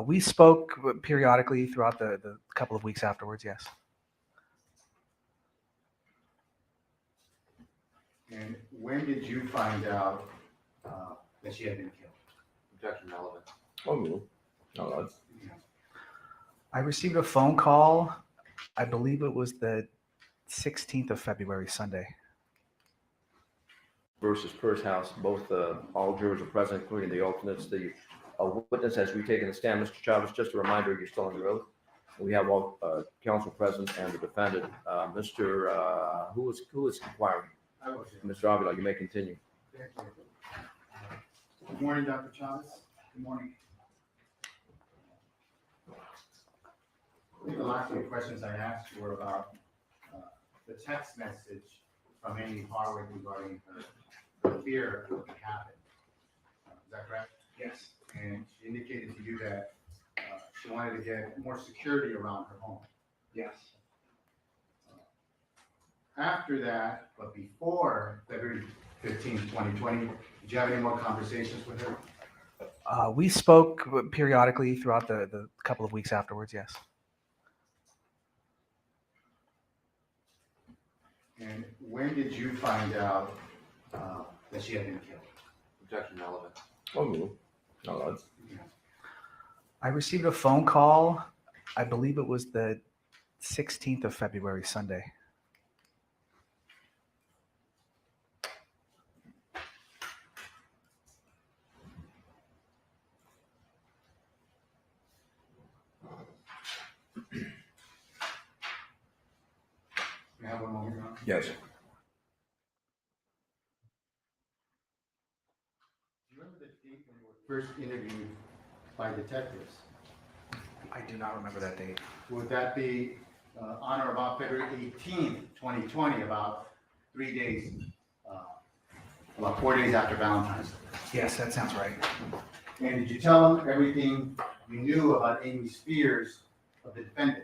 We spoke periodically throughout the couple of weeks afterwards, yes. And when did you find out that she had been killed? Objection relevant. Oh, no, that's I received a phone call, I believe it was the 16th of February, Sunday. versus Purse House. Both all jurors are present, including the alternates. The witness has retaken the stand. Mr. Chavez, just a reminder, you're still under oath. We have all counsel present and the defendant. Mr. Who is inquiring? I was here. Mr. Avila, you may continue. Thank you. Good morning, Dr. Chavez. Good morning. I think the last few questions I asked were about the text message from Amie Harwick regarding her fear of what could happen. Is that correct? Yes. And she indicated to you that she wanted to get more security around her home. Yes. After that, but before February 15th, 2020, did you have any more conversations with her? We spoke periodically throughout the couple of weeks afterwards, yes. And when did you find out that she had been killed? Objection relevant. Oh, no, that's I received a phone call, I believe it was the 16th of February, Sunday. May I have one moment, Your Honor? yes. Do you remember the date when you were first interviewed by detectives? I do not remember that date. Would that be on or about February 18th, 2020, about 3 days, about 4 days after Valentine's Day? Yes, that sounds right. And did you tell them everything you knew about Amy's fears of the defendant?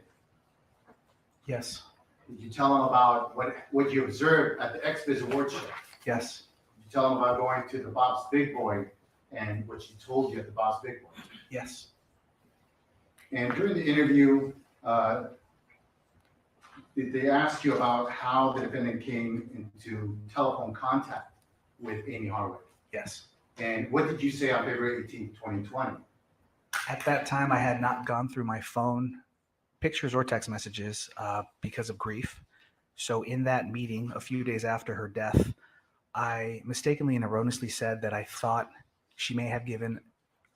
Yes. Did you tell them about what you observed at the X-Biz award show? Yes. Did you tell them about going to the Bob's Big Boy and what she told you at the Bob's Big Boy? Yes. And during the interview, did they ask you about how the defendant came into telephone contact with Amie Harwick? Yes. And what did you say on February 18th, 2020? At that time, I had not gone through my phone, pictures or text messages because of grief. So in that meeting, a few days after her death, I mistakenly and erroneously said that I thought she may have given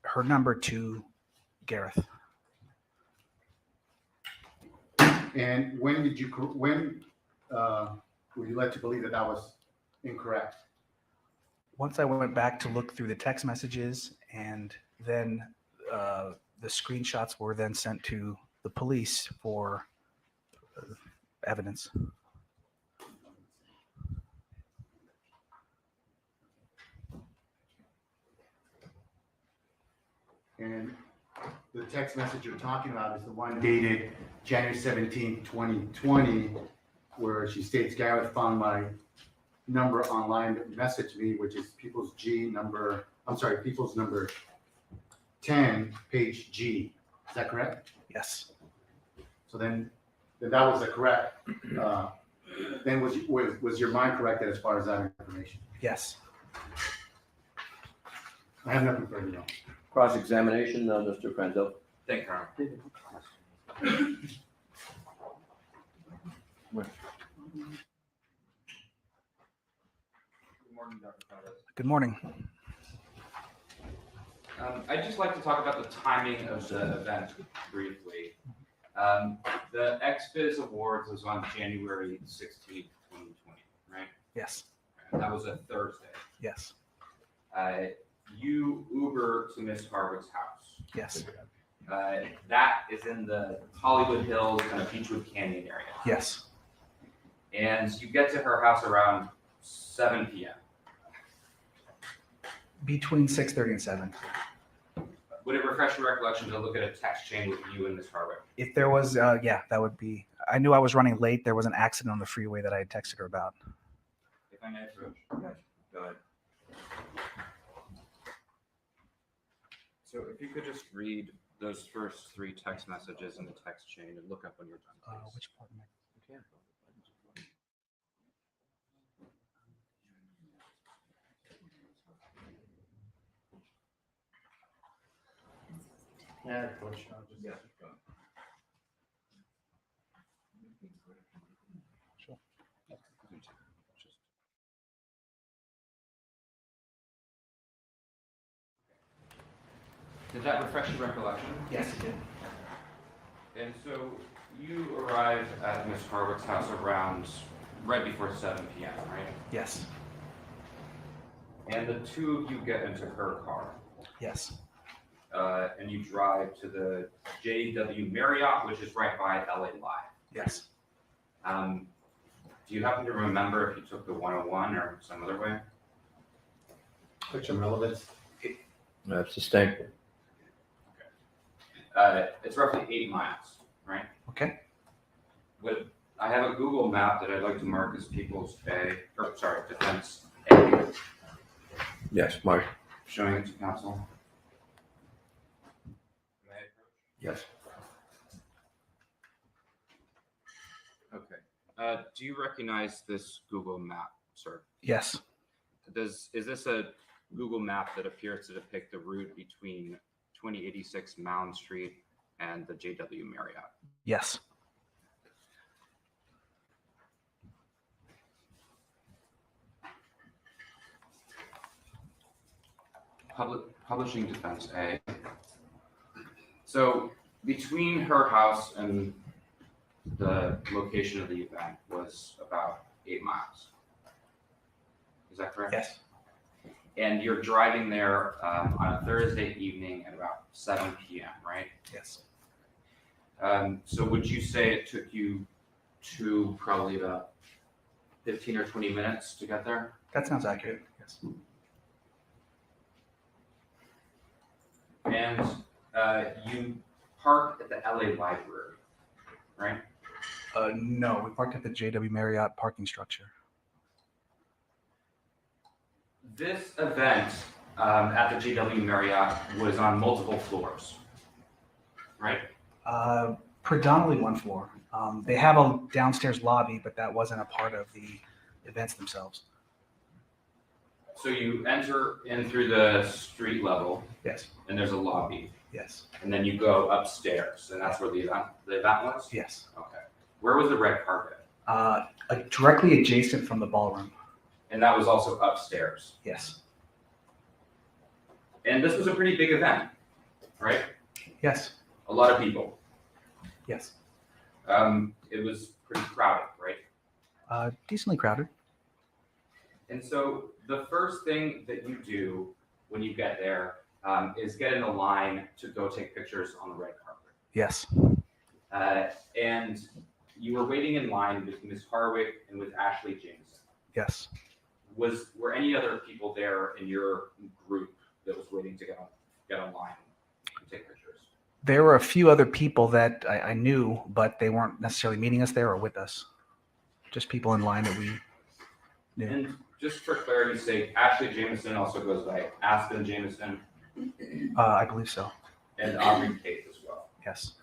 her number to Gareth. And when were you led to believe that that was incorrect? Once I went back to look through the text messages, and then the screenshots were then sent to the police for evidence. And the text message you're talking about is the one dated January 17th, 2020, where she states, Gareth found my number online, message me, which is people's number 10, page G. Is that correct? Yes. So then that was the correct, then was your mind corrected as far as that information? Yes. I have nothing further to know. Cross-examination, Mr. Crandell. Thank you, Your Honor. Good morning, Dr. Chavez. Good morning. I'd just like to talk about the timing of the event briefly. The XBiz Awards was on January 16th, 2020, right? Yes. That was a Thursday. Yes. You Uber to Miss Harwick's house. Yes. That is in the Hollywood Hills kind of Beechwood Canyon area. Yes. And you get to her house around 7 p.m. Between 6:30 and 7. Would it refresh your recollection to look at a text chain with you and Miss Harwick? If there was, yeah, that would be. I knew I was running late. There was an accident on the freeway that I had texted her about. If I may approach. Go ahead. So if you could just read those first three text messages in the text chain and look up when you're done, please. Which part? Yeah, Coach, I'll just- Did that refresh your recollection? Yes, it did. And so you arrived at Ms. Harwick's house around right before 7 p.m., right? Yes. And the two of you get into her car, Yes. and you drive to the JW Marriott, which is right by LA Live. Yes. Do you happen to remember if you took the 101 or some other way? Put some relevance. That's distinct. It's roughly 8 miles, right? Okay. I have a Google map that I'd like to mark as People's Bay, or sorry, Defense A, Yes, Mark. showing it to council. May I approach? Yes. Okay. Do you recognize this Google map, sir? Yes. Is this a Google map that appears to depict the route between 2086 Mound Street and the JW Marriott? Yes. Publishing Defense A. So between her house and the location of the event was about 8 miles. Is that correct? Yes. And you're driving there on a Thursday evening at about 7 p.m., right? Yes. So would you say it took you to probably about 15 or 20 minutes to get there? That sounds accurate. Yes. And you parked at the LA Library, right? No, we parked at the JW Marriott parking structure. This event at the JW Marriott was on multiple floors, right? Predominantly one floor. They have a downstairs lobby, but that wasn't a part of the events themselves. So you enter in through the street level, Yes. and there's a lobby, Yes. and then you go upstairs, and that's where the event was? Yes. Okay. Where was the red carpet? Directly adjacent from the ballroom. And that was also upstairs. Yes. And this was a pretty big event, right? Yes. A lot of people. Yes. It was pretty crowded, right? Decently crowded. And so the first thing that you do when you get there is get in a line to go take pictures on the red carpet. Yes. And you were waiting in line with Ms. Harwick and with Ashley Jameson. Yes. Were any other people there in your group that was waiting to get online and take pictures? There were a few other people that I knew, but they weren't necessarily meeting us there or with us. Just people in line that we knew. And just for clarity's sake, Ashley Jameson also goes by Aspen Jameson I believe so. and Aubrey Kate as well. Yes.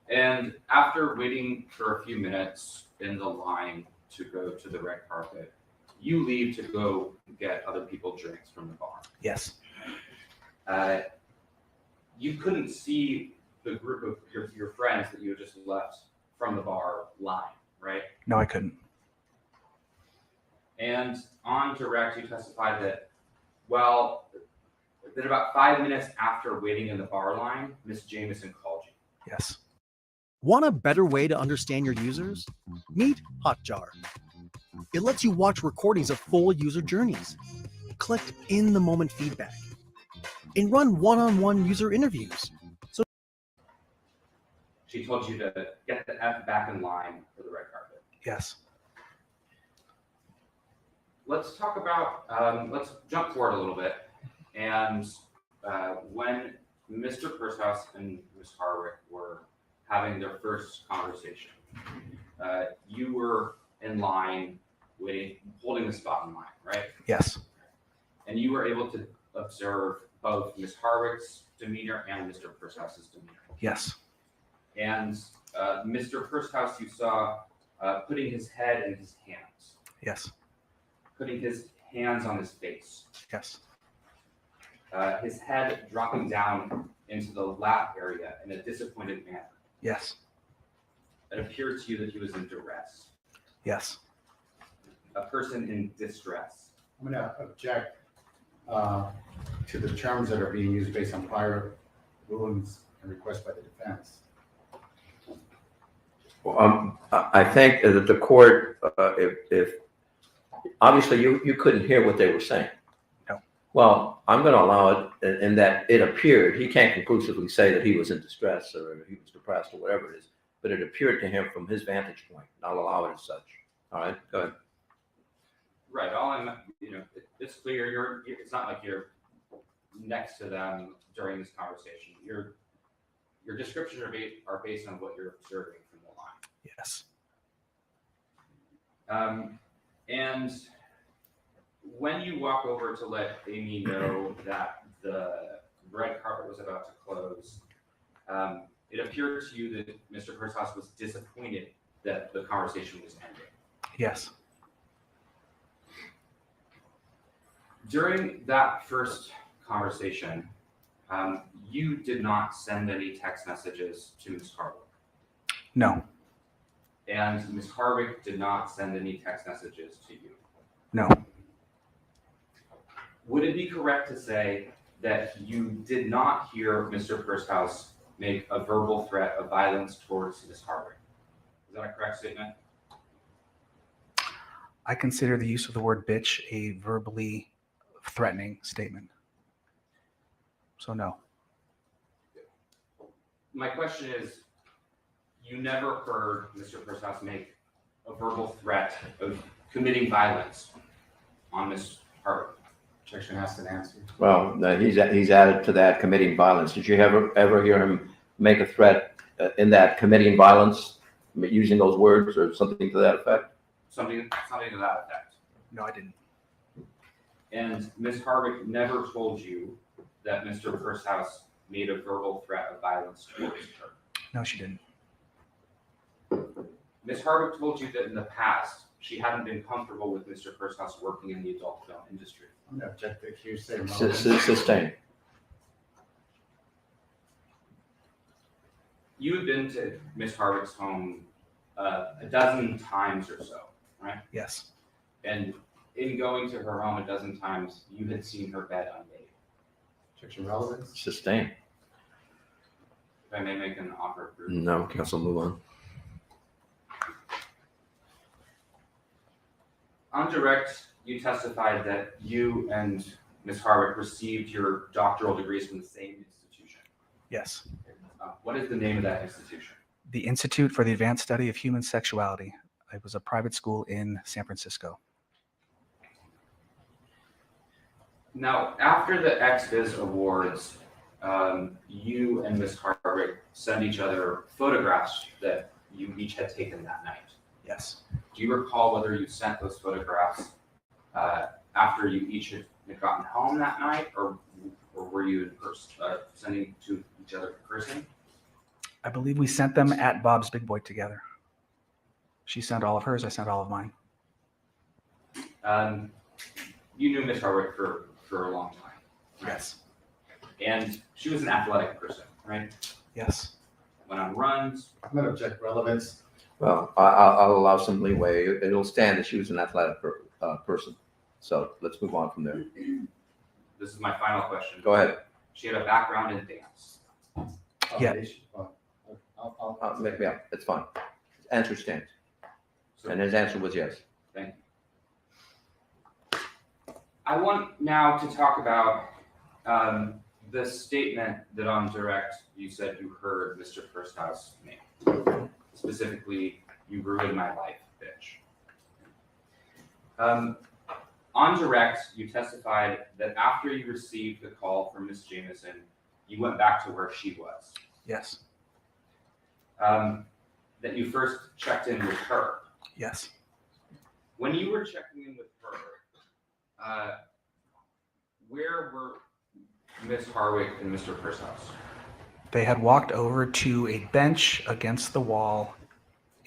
And after waiting for a few minutes in the line to go to the red carpet, you leave to go get other people drinks from the bar. Yes. You couldn't see the group of your friends that you had just left from the bar line, right? No, I couldn't. And on direct, you testified that, well, that about 5 minutes after waiting in the bar line, Miss Jameson called you. Yes. Want a better way to understand your users? Meet Hotjar. It lets you watch recordings of full user journeys, collect in-the-moment feedback, and run one-on-one user interviews. So She told you to get the F back in line for the red carpet. Yes. Let's talk about, let's jump forward a little bit. And when Mr. Purshouse and Ms. Harwick were having their first conversation, you were in line waiting, holding the spot in line, right? Yes. And you were able to observe both Ms. Harwick's demeanor and Mr. Pursehouse's demeanor. Yes. And Mr. Purshouse, you saw putting his head in his hands, Yes. putting his hands on his face, Yes. his head dropping down into the lap area in a disappointed manner. Yes. It appeared to you that he was in duress, Yes. a person in distress. I'm going to object to the terms that are being used based on prior rulings and requests by the defense. Well, I think that the court, if obviously you couldn't hear what they were saying. No. Well, I'm going to allow it in that it appeared, he can't conclusively say that he was in distress or he was depressed or whatever it is, but it appeared to him from his vantage point. And I'll allow it as such. All right, go ahead. Right. All I'm, it's clear. It's not like you're next to them during this conversation. Your descriptions are based on what you're observing from the line. Yes. And when you walk over to let Amie know that the red carpet was about to close, it appeared to you that Mr. Purshouse was disappointed that the conversation was ending. Yes. During that first conversation, you did not send any text messages to Ms. Harwick, No. and Ms. Harwick did not send any text messages to you. No. Would it be correct to say that you did not hear Mr. Purshouse make a verbal threat of violence towards Ms. Harwick? Is that a correct statement? I consider the use of the word bitch a verbally threatening statement. So no. My question is, you never heard Mr. Purshouse make a verbal threat of committing violence on Ms. Harwick. Objection asked and answered. Well, he's added to that committing violence. Did you ever hear him make a threat in that committing violence, using those words or something to that effect? Something to that effect. No, I didn't. And Ms. Harwick never told you that Mr. Purshouse made a verbal threat of violence towards her. No, she didn't. Ms. Harwick told you that in the past, she hadn't been comfortable with Mr. Purshouse working in the adult film industry. I'm going to object to hearsay. Sustained. You had been to Ms. Harwick's home a dozen times or so, right? Yes. And in going to her home a dozen times, you had seen her bed unmade. Objection relevance. Sustained. If I may make an offer of proof. No, counsel, move on. On direct, you testified that you and Ms. Harwick received your doctoral degrees from the same institution. Yes. What is the name of that institution? The Institute for the Advanced Study of Human Sexuality. It was a private school in San Francisco. Now, after the XBiz Awards, you and Ms. Harwick sent each other photographs that you each had taken that night. Yes. Do you recall whether you sent those photographs after you each had gotten home that night, or were you in person, sending to each other in person? I believe we sent them at Bob's Big Boy together. She sent all of hers. I sent all of mine. You knew Ms. Harwick for a long time. Right? Yes. And she was an athletic person, right? Yes. Went on runs. I'm going to object relevance. Well, I'll allow some leeway. It'll stand that she was an athletic person. So let's move on from there. This is my final question. Go ahead. She had a background in dance. Yeah. Yeah, it's fine. Answer stands. So And his answer was yes. thank you. I want now to talk about the statement that on direct you said you heard Mr. Purshouse make. Specifically, you ruined my life, bitch. On direct, you testified that after you received the call from Ms. Jameson, you went back to where she was. Yes. That you first checked in with her. Yes. When you were checking in with her, Ms. Harwick and Mr. Pershouse? They had walked over to a bench against the wall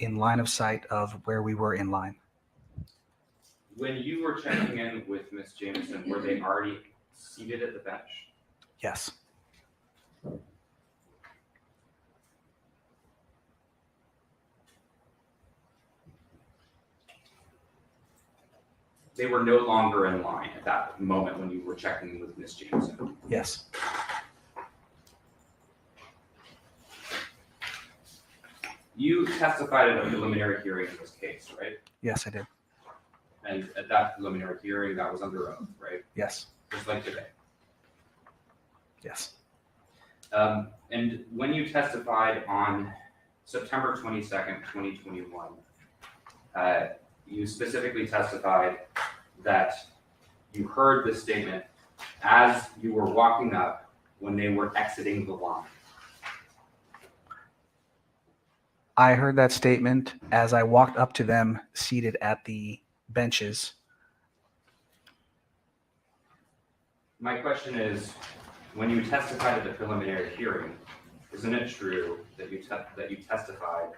in line of sight of where we were in line. When you were checking in with Ms. Jameson, were they already seated at the bench? Yes. They were no longer in line at that moment when you were checking in with Ms. Jameson. Yes. You testified at a preliminary hearing in this case, right? Yes, I did. And at that preliminary hearing, that was under oath, right? Yes. Just like today. Yes. And when you testified on September 22nd, 2021, you specifically testified that you heard the statement as you were walking up when they were exiting the line. I heard that statement as I walked up to them seated at the benches. My question is, when you testified at the preliminary hearing, isn't it true that you testified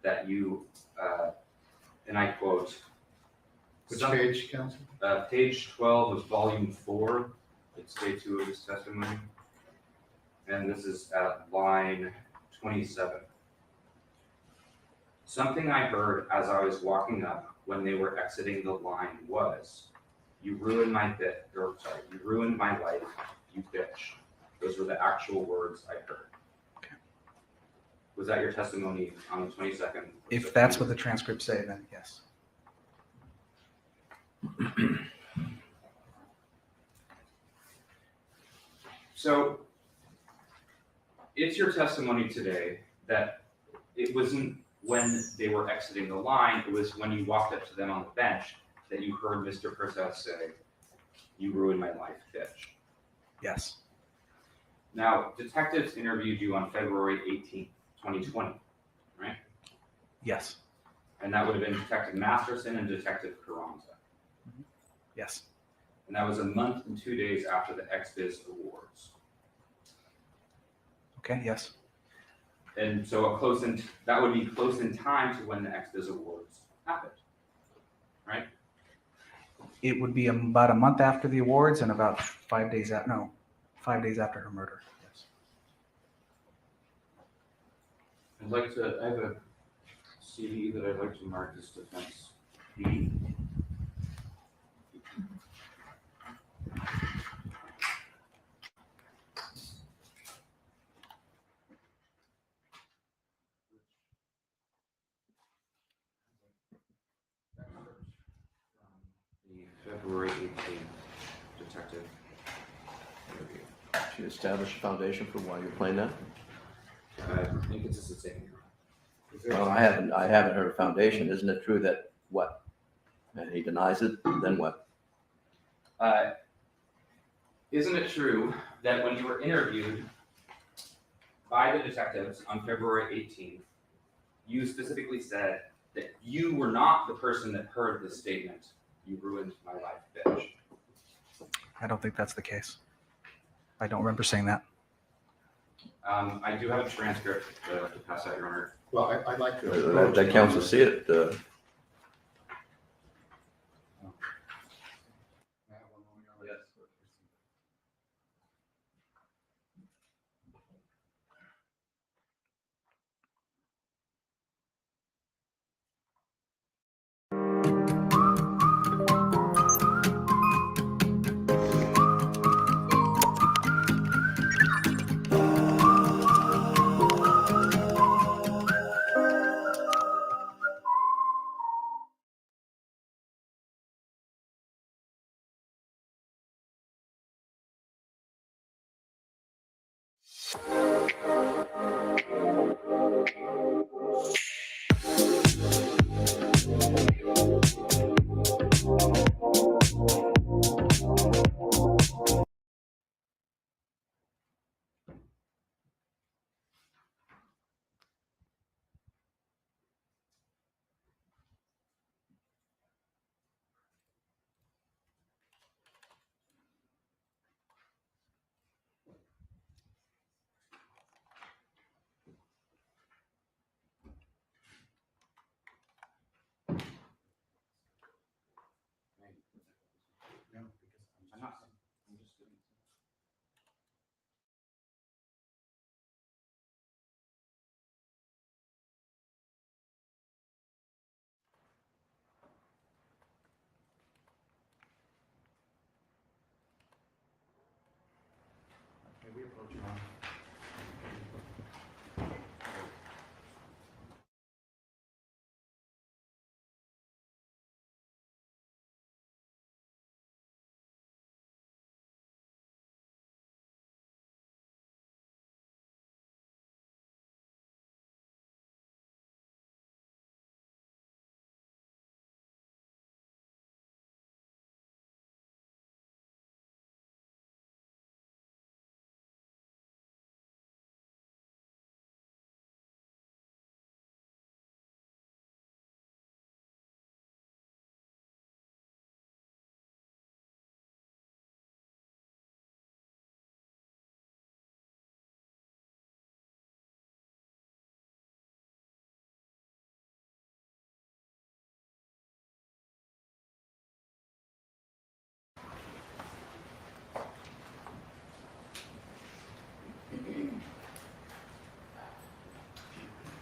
that you, and I quote, Which page, Council? page 12 of volume 4, it's day 2 of his testimony, and this is at line 27. Something I heard as I was walking up when they were exiting the line was, you ruined my life, you bitch. Those were the actual words I heard. Okay. Was that your testimony on the 22nd? If that's what the transcripts say, then yes. So it's your testimony today that it wasn't when they were exiting the line, it was when you walked up to them on the bench that you heard Mr. Pershouse say, you ruined my life, bitch. Yes. Now, detectives interviewed you on February 18th, 2020, right? Yes. And that would have been Detective Masterson and Detective Carranza. Yes. And that was a month and 2 days after the XBiz Awards. Okay. Yes. And so that would be close in time to when the XBiz Awards happened, right? It would be about a month after the awards and about 5 days after, no, 5 days after her murder. Yes. I have a CD that I'd like to mark as defense B. The February 18th detective interview. Should you establish a foundation for why you're playing that? Inconsistency. Well, I haven't heard a foundation. Isn't it true that what? And he denies it, then what? Isn't it true that when you were interviewed by the detectives on February 18th, you specifically said that you were not the person that heard the statement, you ruined my life, bitch? I don't think that's the case. I don't remember saying that. I do have a transcript that I'd like to pass out, Your Honor. Well, I'd like to. That council see it. We approach Your Honor.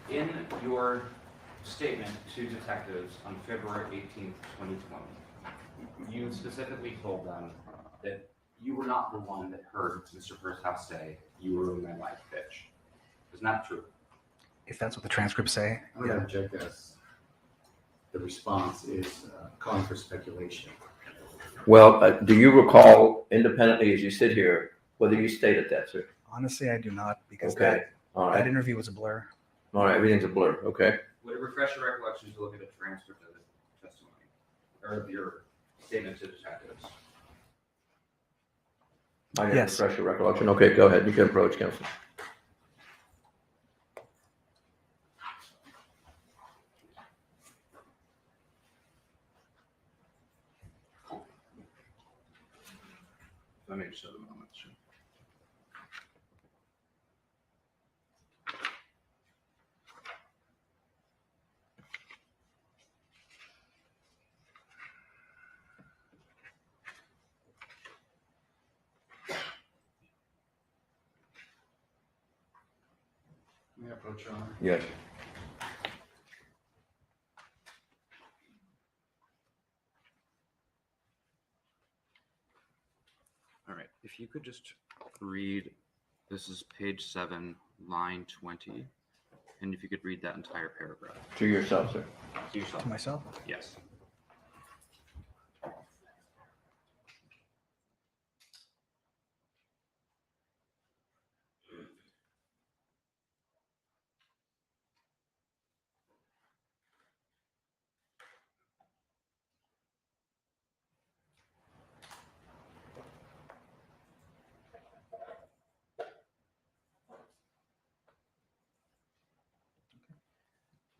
In your statement to detectives on February 18th, 2020, you specifically told them that you were not the one that heard Mr. Firsthouse say, "You ruined my life, bitch." Isn't that true? If that's what the transcripts say, I'm going to object as the response is calling for speculation. Well, do you recall independently as you sit here whether you stated that, sir? honestly, I do not, because Okay. All that right. interview was a blur. All right. Everything's a blur. Okay. Would it refresh your recollection to look at a transcript of the testimony or of your statement to detectives? I didn't Yes. refresh your recollection. Okay, go ahead. You can approach, counsel. Let me just have a moment. Sure. May I approach, Your Honor? Yes. All right, if you could just read, this is page 7, line 20, and if you could read that entire paragraph. To yourself, sir. To yourself. To myself? Yes.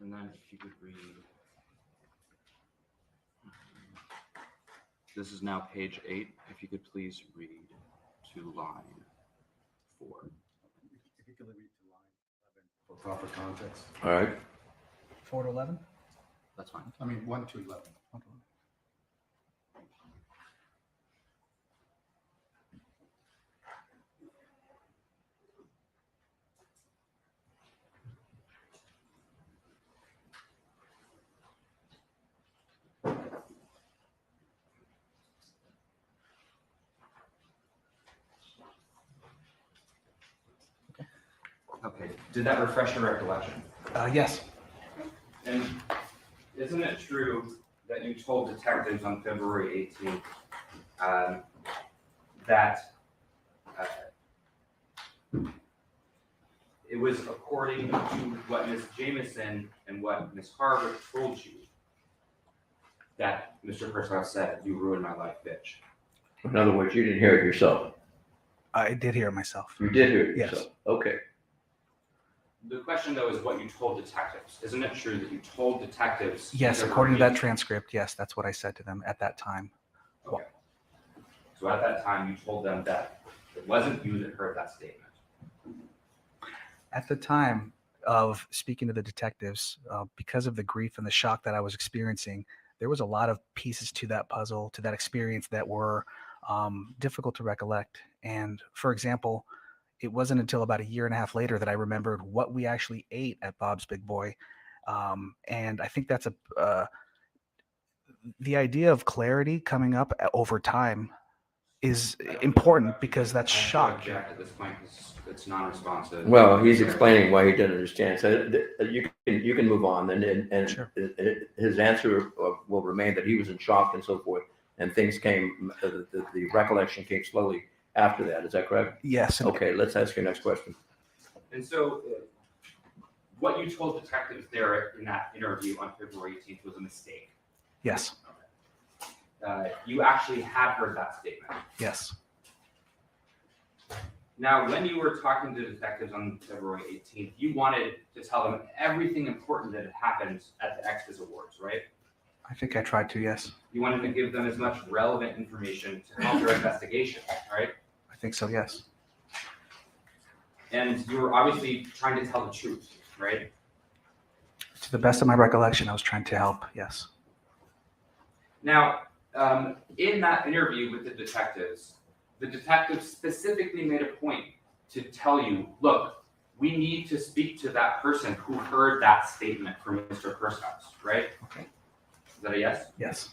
And then if you could read, this is now page 8, if you could please read to line 4. If you could read to line 11 for proper context. All right. 4 to 11? That's fine. I mean, 1 to 11. Okay, did that refresh your recollection? Yes. And isn't it true that you told detectives on February 18th that it was according to what Ms. Jameson and what Ms. Harwick told you that Mr. Pershoff said, "You ruined my life, bitch"? In other words, you didn't hear it yourself. I did hear it myself. You did hear it Yes. yourself. Okay. The question, though, is what you told detectives. Isn't it true that you told detectives? Yes, on according to February that transcript, yes, that's what I said to them at that time. 18th? Okay. So at that time, you told them that it wasn't you that heard that statement. At the time of speaking to the detectives, because of the grief and the shock that I was experiencing, there was a lot of pieces to that puzzle, to that experience that were difficult to recollect. And for example, it wasn't until about a year and a half later that I remembered what we actually ate at Bob's Big Boy. And I think that's the idea of clarity coming up over time. is important because that's I have to shock. object at this point because it's non-responsive. Well, he's explaining why he didn't understand. So you can move on, and Sure. his answer will remain that he was in shock and so forth, and things came. The recollection came slowly after that. Is that correct? Yes. And Okay, let's ask your next question. And so, what you told detectives there in that interview on February 18th was a mistake. yes. You actually had heard that statement. Yes. Now, when you were talking to detectives on February 18th, you wanted to tell them everything important that had happened at the XBiz Awards, right? I think I tried to. Yes. You wanted to give them as much relevant information to help their investigation, right? I think so. Yes. And you were obviously trying to tell the truth, right? To the best of my recollection, I was trying to help. Yes. Now, in that interview with the detectives specifically made a point to tell you, look, we need to speak to that person who heard that statement from Mr. Pershouse, right? Okay. Is that a yes? Yes.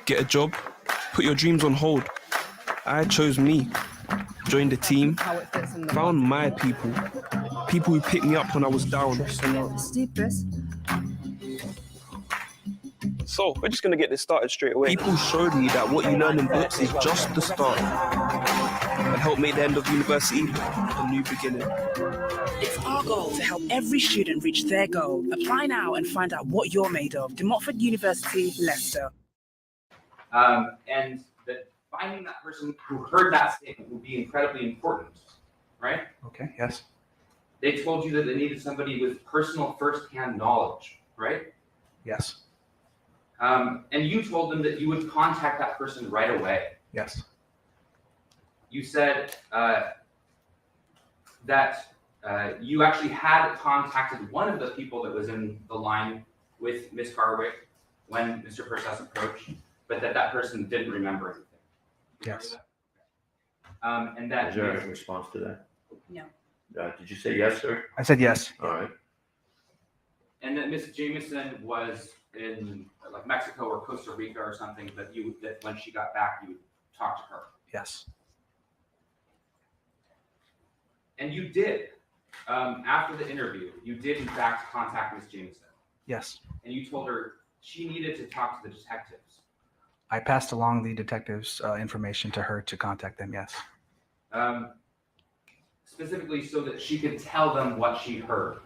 Get a job, put your dreams on hold. I chose me, joined the team, found my people who picked me up when I was down. So, we're just gonna get this started straight away. People showed me that what you learn in books is just the start, and helped make the end of university a new beginning. It's our goal to help every student reach their goal. Apply now and find out what you're made of. De Montfort University, Leicester. And that finding that person who heard that statement would be incredibly important, right? Okay. Yes. They told you that they needed somebody with personal first-hand knowledge, right? Yes. And you told them that you would contact that person right away. Yes. You said that you actually had contacted one of the people that was in the line with Ms. Harwick when Mr. Pershouse approached, but that person didn't remember anything. Yes. And that Is there a response to that? No. Did you say yes, sir? I said yes. All right. and that Miss Jameson was in like Mexico or Costa Rica or something, that when she got back, you would talk to her. Yes. And you did. After the interview, you did in fact contact Miss Jameson. Yes. And you told her she needed to talk to the detectives. I passed along the detectives' information to her to contact them. Yes. Specifically so that she could tell them what she heard.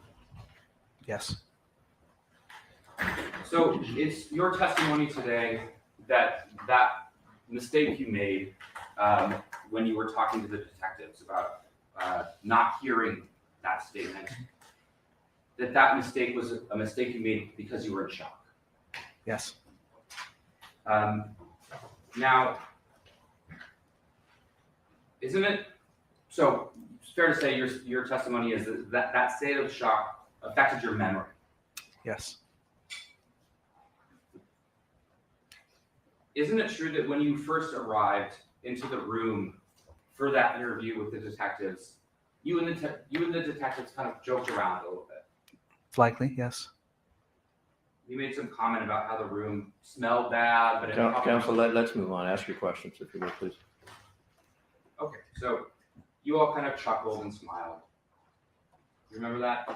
Yes. So it's your testimony today that that mistake you made when you were talking to the detectives about not hearing that statement, that mistake was a mistake you made because you were in shock. Yes. Now, isn't it, so it's fair to say your testimony is that state of shock affected your memory? Yes. Isn't it true that when you first arrived into the room for that interview with the detectives, you and the detectives kind of joked around a little bit? It's likely. Yes. You made some comment about how the room smelled bad, but Counsel, let's move on. Ask your questions, if you would, please. Okay, so you all kind of chuckled and smiled. You remember that?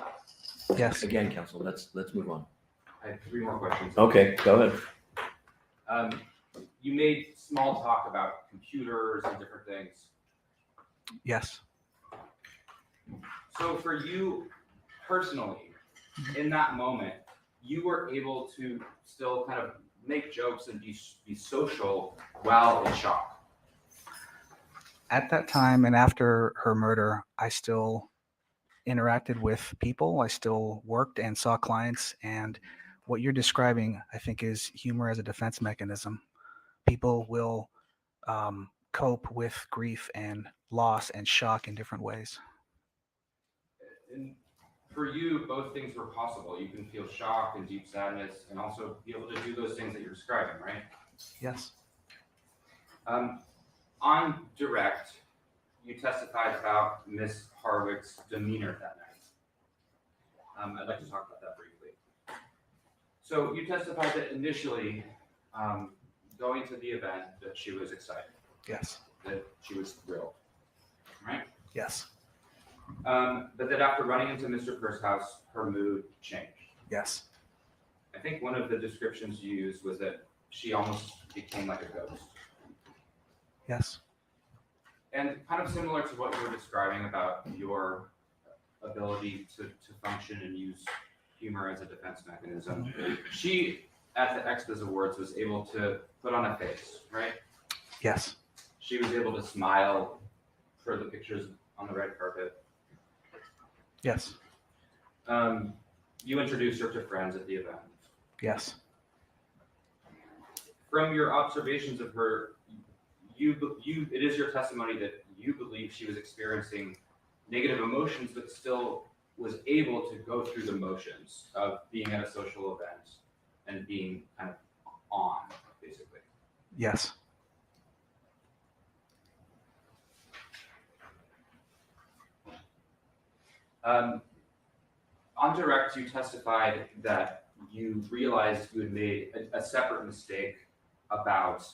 Yes. Again, counsel, let's move on. I have 3 more questions. Okay, go ahead. You made small talk about computers and different things. Yes. So for you personally, in that moment, you were able to still kind of make jokes and be social while in shock. At that time and after her murder, I still interacted with people. I still worked and saw clients. And what you're describing, I think, is humor as a defense mechanism. People will cope with grief and loss and shock in different ways. And for you, both things were possible. You can feel shock and deep sadness and also be able to do those things that you're describing, right? Yes. On direct, you testified about Ms. Harwick's demeanor that night. I'd like to talk about that briefly. So you testified that initially, going to the event, that she was excited, Yes. that she was thrilled, right? Yes. But that after running into Mr. Purse's house, her mood changed. Yes. I think one of the descriptions you used was that she almost became like a ghost. Yes. And kind of similar to what you were describing about your ability to function and use humor as a defense mechanism, she, at the Expos Awards, was able to put on a face, right? Yes. She was able to smile for the pictures on the red carpet. Yes. You introduced her to friends at the event. Yes. From your observations of her, it is your testimony that you believe she was experiencing negative emotions, but still was able to go through the motions of being at a social event and being kind of on, basically. Yes. On direct, you testified that you realized you had made a separate mistake about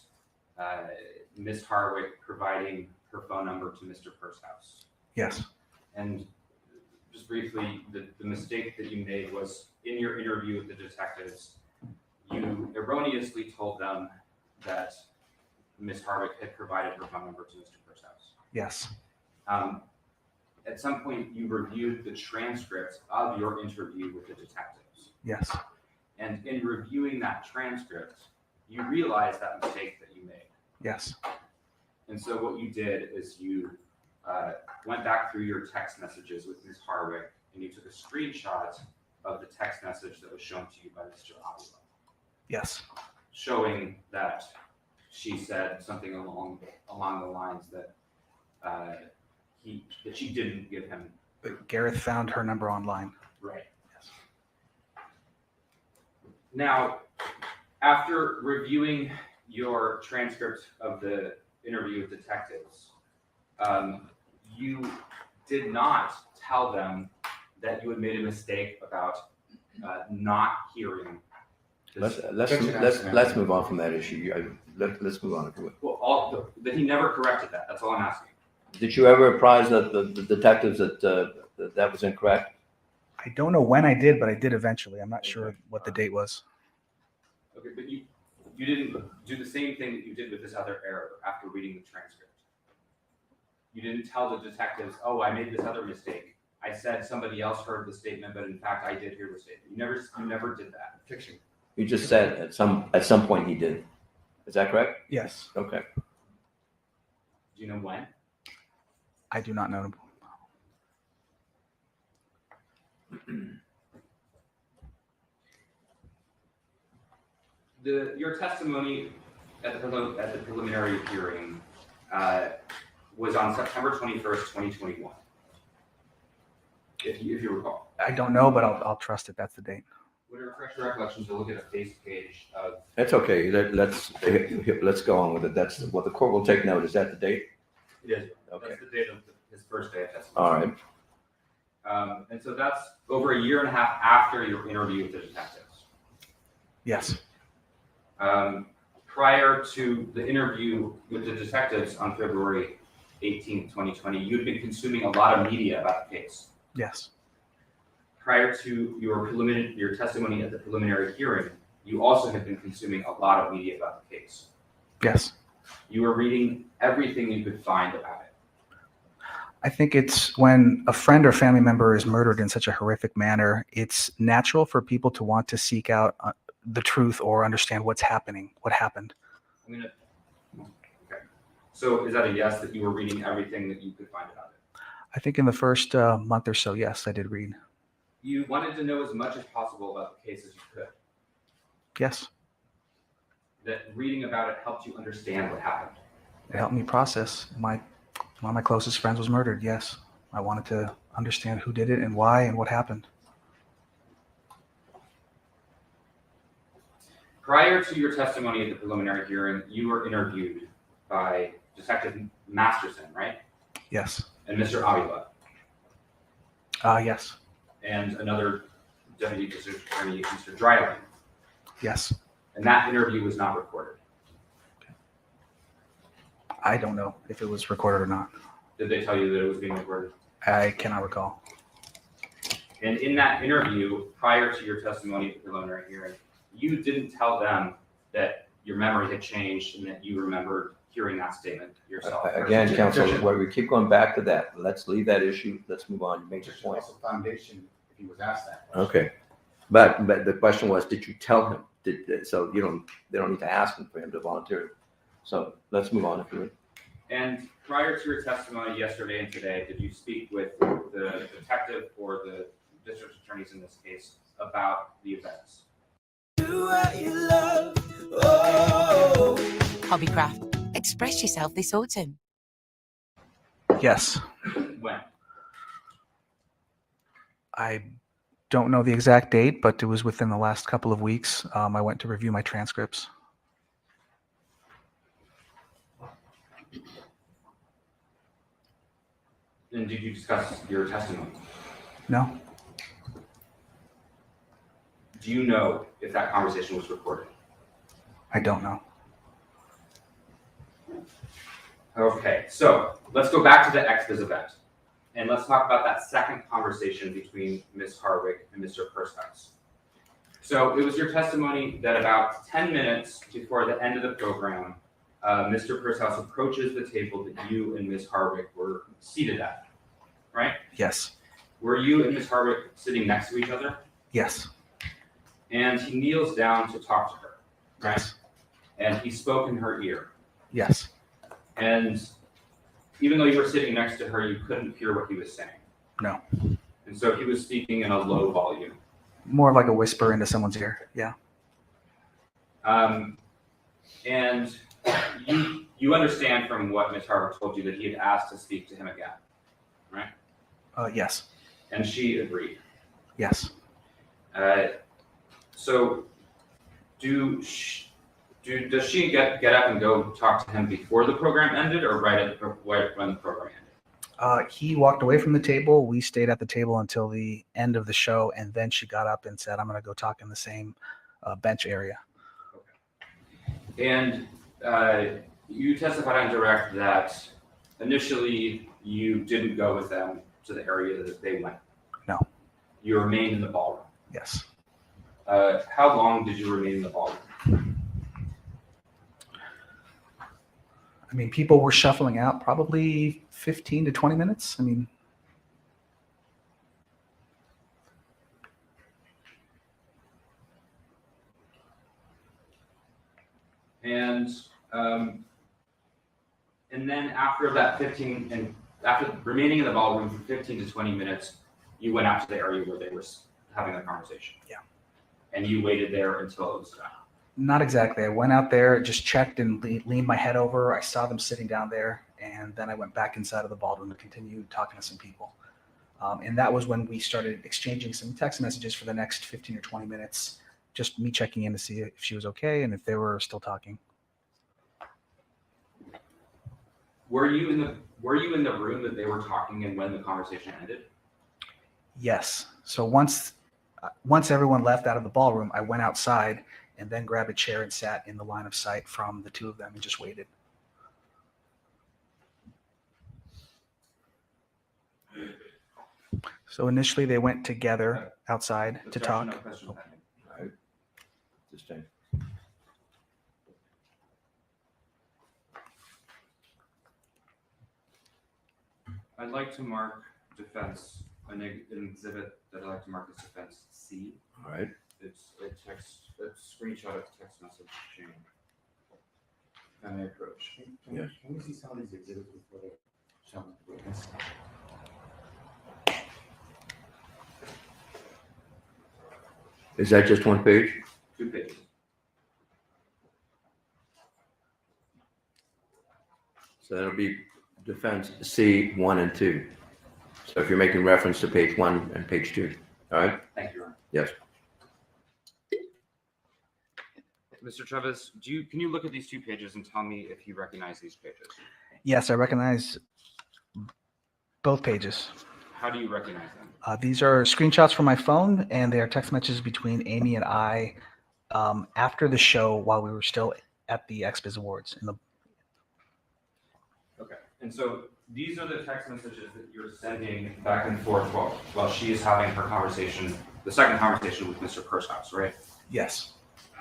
Ms. Harwick providing her phone number to Mr. Purse's house. Yes. And just briefly, the mistake that you made was in your interview with the detectives, you erroneously told them that Ms. Harwick had provided her phone number to Mr. Purse's house. Yes. At some point, you reviewed the transcript of your interview with the detectives. Yes. And in reviewing that transcript, you realized that mistake that you made. Yes. And so what you did is you went back through your text messages with Ms. Harwick, and you took a screenshot of the text message that was shown to you by Mr. Avila, Yes. showing that she said something along the lines that that she didn't give him. Gareth found her number online. Right. Yes. Now, after reviewing your transcript of the interview with detectives, you did not tell them that you had made a mistake about not hearing. Let's move on from that issue. Let's move on. Well, that he never corrected that. That's all I'm asking. Did you ever apprise the detectives that that was incorrect? I don't know when I did, but I did eventually. I'm not sure what the date was. Okay, but you didn't do the same thing that you did with this other error after reading the transcript. You didn't tell the detectives, "Oh, I made this other mistake. I said somebody else heard the statement, but in fact I did hear the statement." You never did that. Fiction. You just said at some point he did. Is that correct? Yes. Okay. Do you know when? I do not know. Your testimony at the preliminary hearing was on September 21st, 2021. If you recall. I don't know, but I'll trust it. That's the date. Would it refresh your recollection to look at a face page of? That's okay. Let's go on with it. That's what the court will take note. Is that the date? It is. Okay. That's the date of his first day of testimony. All right. And so that's over a year and a half after your interview with the detectives. Yes. Prior to the interview with the detectives on February 18th, 2020, you'd been consuming a lot of media about the case. Yes. Prior to your testimony at the preliminary hearing, you also had been consuming a lot of media about the case. Yes. You were reading everything you could find about it. I think it's when a friend or family member is murdered in such a horrific manner, it's natural for people to want to seek out the truth or understand what happened. Okay. So is that a yes, that you were reading everything that you could find about it? I think in the first month or so, yes, I did read. You wanted to know as much as possible about the case as you could. Yes. That reading about it helped you understand what happened. It helped me process. One of my closest friends was murdered. Yes. I wanted to understand who did it and why and what happened. Prior to your testimony at the preliminary hearing, you were interviewed by Detective Masterson, right? Yes. And Mr. Avila, Yes. and another Deputy District Attorney, Mr. Dryling. Yes. And that interview was not recorded. I don't know if it was recorded or not. Did they tell you that it was being recorded? I cannot recall. And in that interview, prior to your testimony at the preliminary hearing, you didn't tell them that your memory had changed and that you remembered hearing that statement yourself. Again, counsel, where we keep going back to that, let's leave that issue. Let's move on. You make your point. Also foundation, if he was asked that question. Okay. But the question was, did you tell him? So they don't need to ask him for him to volunteer. So let's move on if you would. And prior to your testimony yesterday and today, did you speak with the detective or the district attorneys in this case about the events? Hobbycraft. Express yourself this autumn. Yes. When? I don't know the exact date, but it was within the last couple of weeks. I went to review my transcripts. And did you discuss your testimony? No. Do you know if that conversation was recorded? I don't know. Okay, so let's go back to the Exvis event. And let's talk about that second conversation between Ms. Harwick and Mr. Pershouse. So it was your testimony that about 10 minutes before the end of the program, Mr. Pershouse approaches the table that you and Ms. Harwick were seated at, right? Yes. Were you and Ms. Harwick sitting next to each other? Yes. And he kneels down to talk to her, right? Yes. And he spoke in her ear. Yes. And even though you were sitting next to her, you couldn't hear what he was saying. No. And so he was speaking in a low volume. More like a whisper into someone's ear. Yeah. And you understand from what Ms. Harwick told you that he had asked to speak to him again, right? Yes. And she agreed. Yes. So does she get up and go talk to him before the program ended or right when the program ended? He walked away from the table. We stayed at the table until the end of the show, and then she got up and said, "I'm going to go talk in the same bench area." And you testified on direct that initially you didn't go with them to the area that they went. No. You remained in the ballroom. Yes. How long did you remain in the ballroom? I mean, people were shuffling out probably 15 to 20 minutes. I mean, and then after that 15 and after remaining in the ballroom for 15 to 20 minutes, you went out to the area where they were having their conversation. Yeah. And you waited there until it was done. not exactly. I went out there, just checked and leaned my head over. I saw them sitting down there, and then I went back inside of the ballroom to continue talking to some people. And that was when we started exchanging some text messages for the next 15 or 20 minutes, just me checking in to see if she was okay and if they were still talking. Were you in the room that they were talking and when the conversation ended? Yes. So once everyone left out of the ballroom, I went outside and then grabbed a chair and sat in the line of sight from the two of them and just waited. So initially they went together outside to talk. No questions pending. All right. This time. I'd like to mark defense, an exhibit that I'd like to mark as defense C. All right. It's a screenshot of text message chain. Can I approach? Yes. Can we see some of these exhibits before they show them to witness? Is that just one page? 2 pages. So that'll be defense C 1 and 2. So if you're making reference to page 1 and page 2, all right? Thank you, Ron. Yes. Mr. Travis, can you look at these two pages and tell me if you recognize these pages? Yes, I recognize both pages. How do you recognize them? These are screenshots from my phone, and they are text messages between Amie and I after the show while we were still at the XBiz Awards. Okay. And so these are the text messages that you're sending back and forth while she is having her conversation, the second conversation with Mr. Pershouse, right? Yes.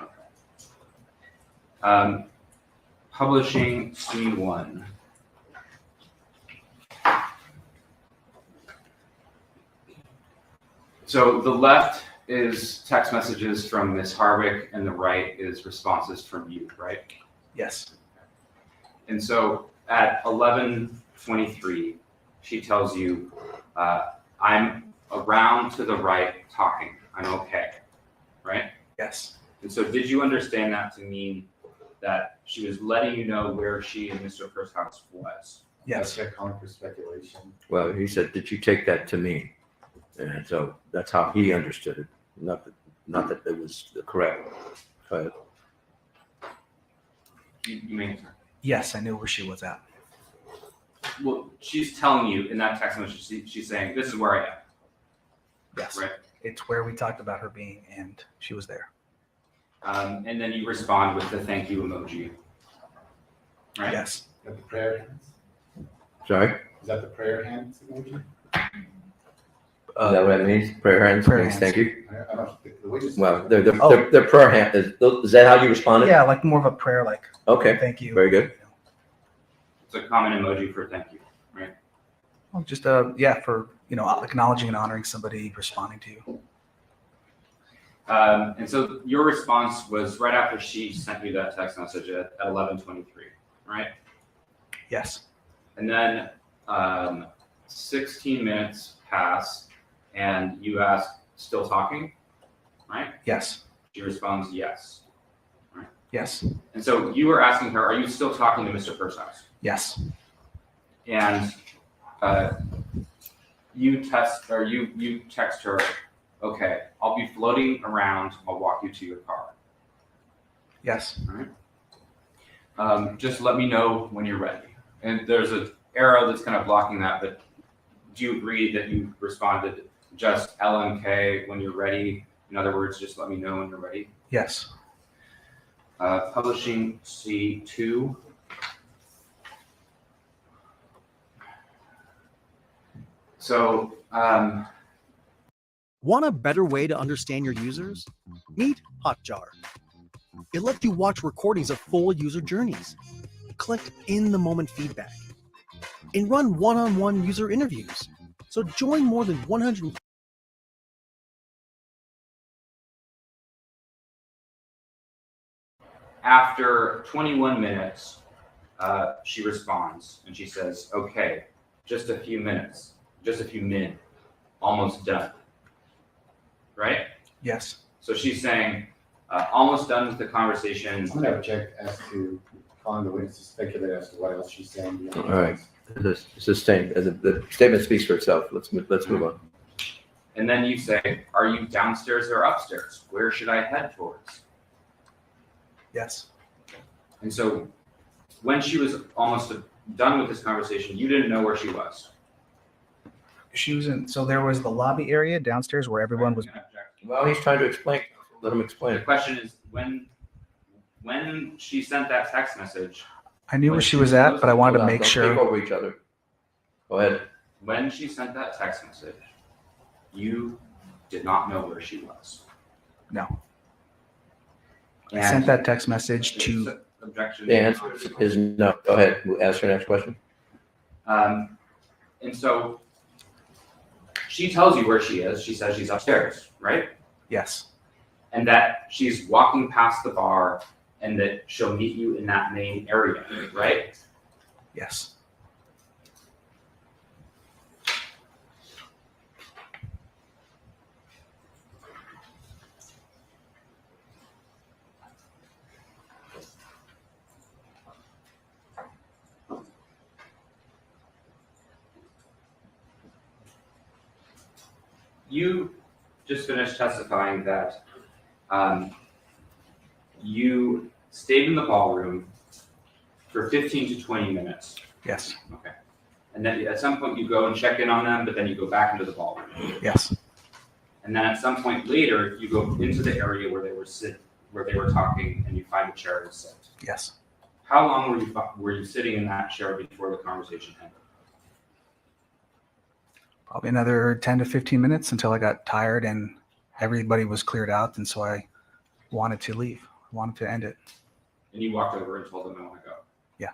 Okay. Publishing C1. So the left is text messages from Ms. Harwick, and the right is responses from you, right? Yes. And so at 11:23, she tells you, I'm around to the right talking. I'm okay, right? Yes. And so did you understand that to mean that she was letting you know where she and Mr. Pershouse was? Yes. That's calling for speculation. Well, he said, did you take that to mean? And so that's how he understood it, not that it was correct. But You mean, Yes, I knew where she was at. well, she's telling you in that text message, she's saying, this is where I am, Yes. right? It's where we talked about her being, and she was there. And then you respond with the thank you emoji, right? Yes. Is that the prayer hands? sorry, Is that the prayer hands emoji? is that what it means? Prayer hands. prayer means hands. Thank you. I don't think the witches. Well, they're Oh. they're prayer hand. Is that how you responded? Yeah, like more of a prayer, like Okay. thank you. Very good. It's a common emoji for thank you, right? Well, just yeah, for acknowledging and honoring somebody responding to you. And so your response was right after she sent you that text message at 11:23, right? Yes. And then 16 minutes pass, and you ask, still talking, right? Yes. She responds, yes. Yes. And so you were asking her, are you still talking to Mr. Pershouse? Yes. And you text her, okay, I'll be floating around, I'll walk you to your car. Yes. Just let me know when you're ready. And there's an arrow that's kind of blocking that, but do you agree that you responded just LMK when you're ready? In other words, just let me know when you're ready. Yes. Publishing C2. So, Want a better way to understand your users? Meet Hotjar. It lets you watch recordings of full user journeys, collect in-the-moment feedback, and run one-on-one user interviews. So join more than 100. after 21 minutes, she responds and she says, okay, just a few minutes, just a few min, almost done. Right? Yes. So she's saying, almost done with the conversation. I'm gonna object as to calling the witness to speculate as to what else she's saying. All right. This sustained. The statement speaks for itself. Let's move on. And then you say, are you downstairs or upstairs? Where should I head towards? Yes. And so when she was almost done with this conversation, you didn't know where she was. She was in. So there was the lobby area downstairs where everyone was. Well, he's trying to explain. Let him The explain. question is, when she sent that text message, I knew where she was at, but I wanted to Hold on, make don't sure. Take over each other. Go ahead. when she sent that text message, you did not know where she was. No. I And sent that text message to. objection. The answer is no. Go ahead. Ask your next question. And so she tells you where she is. She says she's upstairs, right? Yes. And that she's walking past the bar and that she'll meet you in that main area, right? Yes. You just finished testifying that you stayed in the ballroom for 15 to 20 minutes. Yes. Okay. And then at some point you go and check in on them, but then you go back into the ballroom. Yes. And then at some point later, you go into the area where they were talking, and you find a chair to sit. Yes. How long were you sitting in that chair before the conversation ended? Probably another 10 to 15 minutes until I got tired and everybody was cleared out. And so I wanted to leave. I wanted to end it. And you walked over and told them I want to go. Yeah.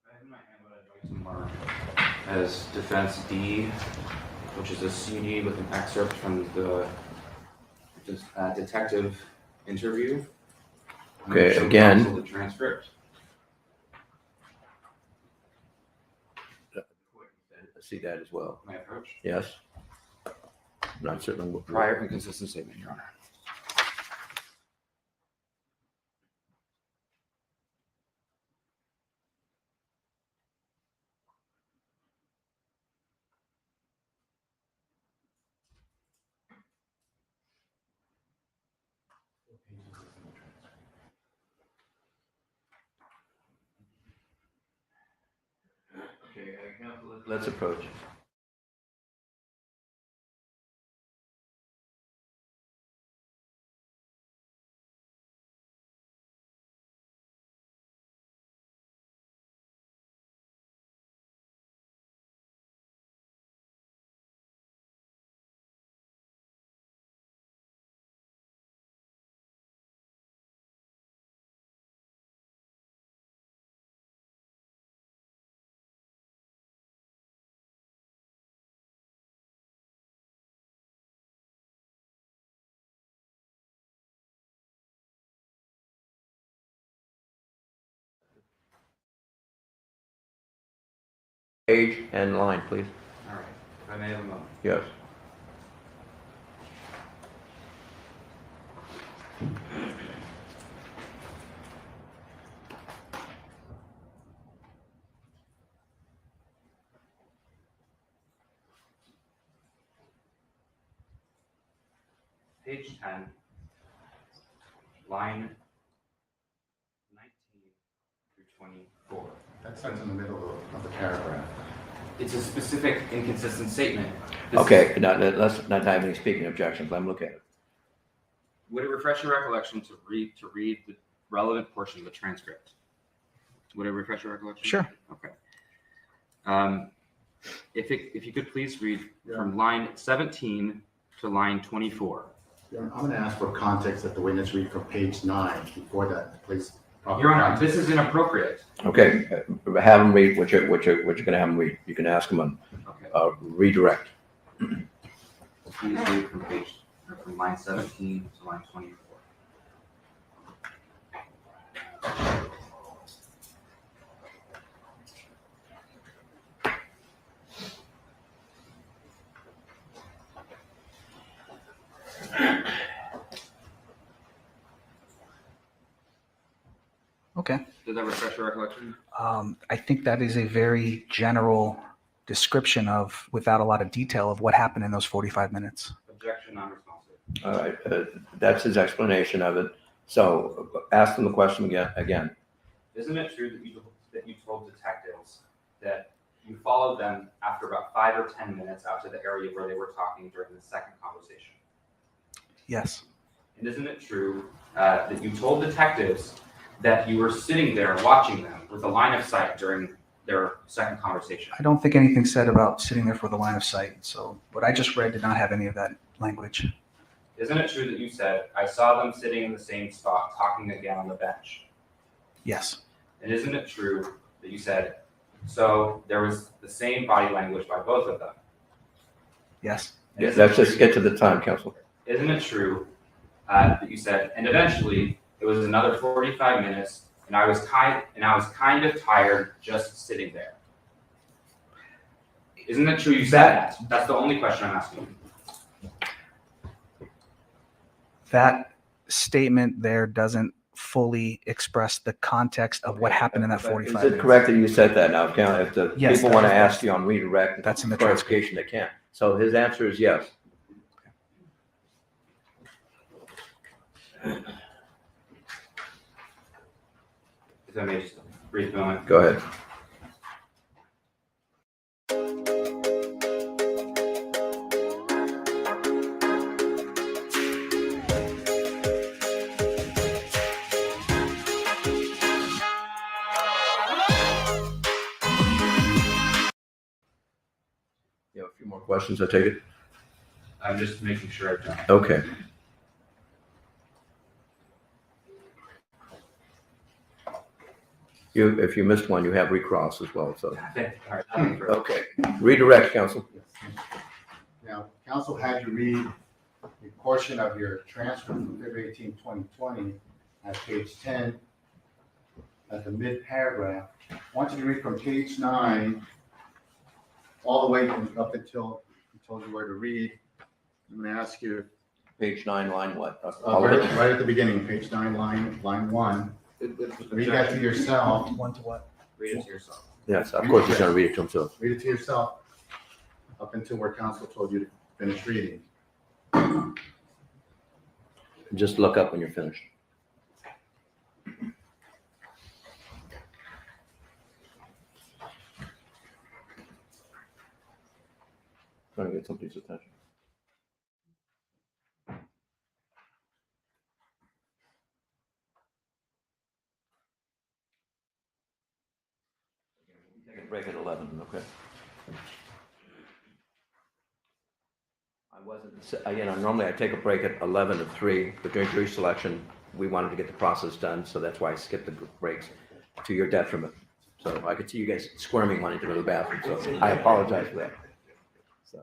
I have in my hand what I'd like to mark as Defense D, which is a CD with an excerpt from the detective interview. Okay, Show again. counsel the transcript. See that as well. My approach. Yes. Not certain. Prior inconsistent statement, Your Honor. Okay, let's approach. Page and line, please. All right. If I may have a moment. Yes. Page 10, line 19 through 24. That starts in the middle of the paragraph. It's a specific inconsistent statement. Okay, now, let's not have any speaking objections. Let me look at it. Would it refresh your recollection to read the relevant portion of the transcript? Would it refresh your recollection? Sure. Okay. If you could please read from line 17 to line 24. I'm going to ask for context that the witness read from page 9 before that, please. Your Honor, this is inappropriate. Okay, have them read what you're going to have them read. You can ask them on Okay. redirect. Please read from line 17 to line 24. Okay. Did that refresh your recollection? I think that is a very general description of, without a lot of detail, of what happened in those 45 minutes. Objection, non-responsive. All right, that's his explanation of it. So ask them the question again. Isn't it true that you told detectives that you followed them after about 5 or 10 minutes out to the area where they were talking during the second conversation? Yes. And isn't it true that you told detectives that you were sitting there watching them with a line of sight during their second conversation? I don't think anything said about sitting there for the line of sight. So what I just read did not have any of that language. Isn't it true that you said, I saw them sitting in the same spot talking again on the bench? Yes. And isn't it true that you said, so there was the same body language by both of them? Yes. And Yeah, isn't let's it just true- get to the time, Counsel. Isn't it true that you said, and eventually it was another 45 minutes, and I was kind of tired just sitting there? Isn't it true you said that? That's the only question I'm asking you. That statement there doesn't fully express the context of what happened in that 45 Is minutes. it correct that you said that now? If the Yes, people that want is- to ask you on redirect, That's in the transcript. clarification, they can. So his answer is yes. If I may just a brief moment. Go ahead. You have a few more questions, I take it? I'm just making sure I've done. Okay. If you missed one, you have recross as well, so. All right. Okay. Redirect, counsel. Now, council had you read a portion of your transcript from February 18, 2020 at page 10 at the mid-paragraph. I want you to read from page 9 all the way up until he told you where to read. I'm going to ask you, Page 9, line what? right at the beginning, page 9, line 1. Read that to yourself. One to what? Read it to yourself. Yes, of course he's going to read it to himself. Read it to yourself up until where council told you to finish reading. Just look up when you're finished. Trying to get somebody's attention. Take a break at 11, okay? Normally I take a break at 11 to 3, but during jury selection, we wanted to get the process done, so that's why I skipped the breaks to your detriment. So I could see you guys squirming wanting to go to the bathroom, so I apologize for that. So.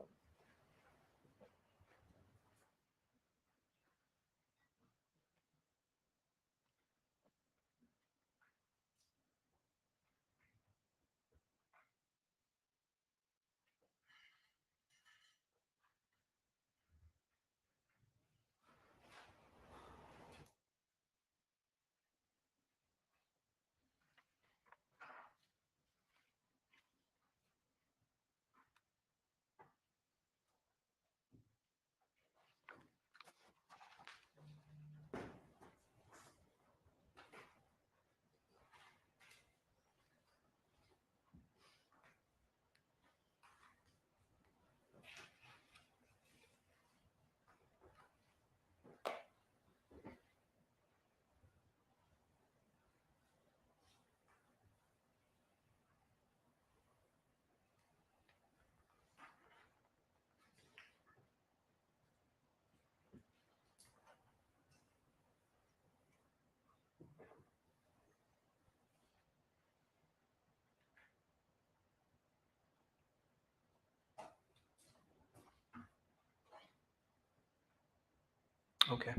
Okay.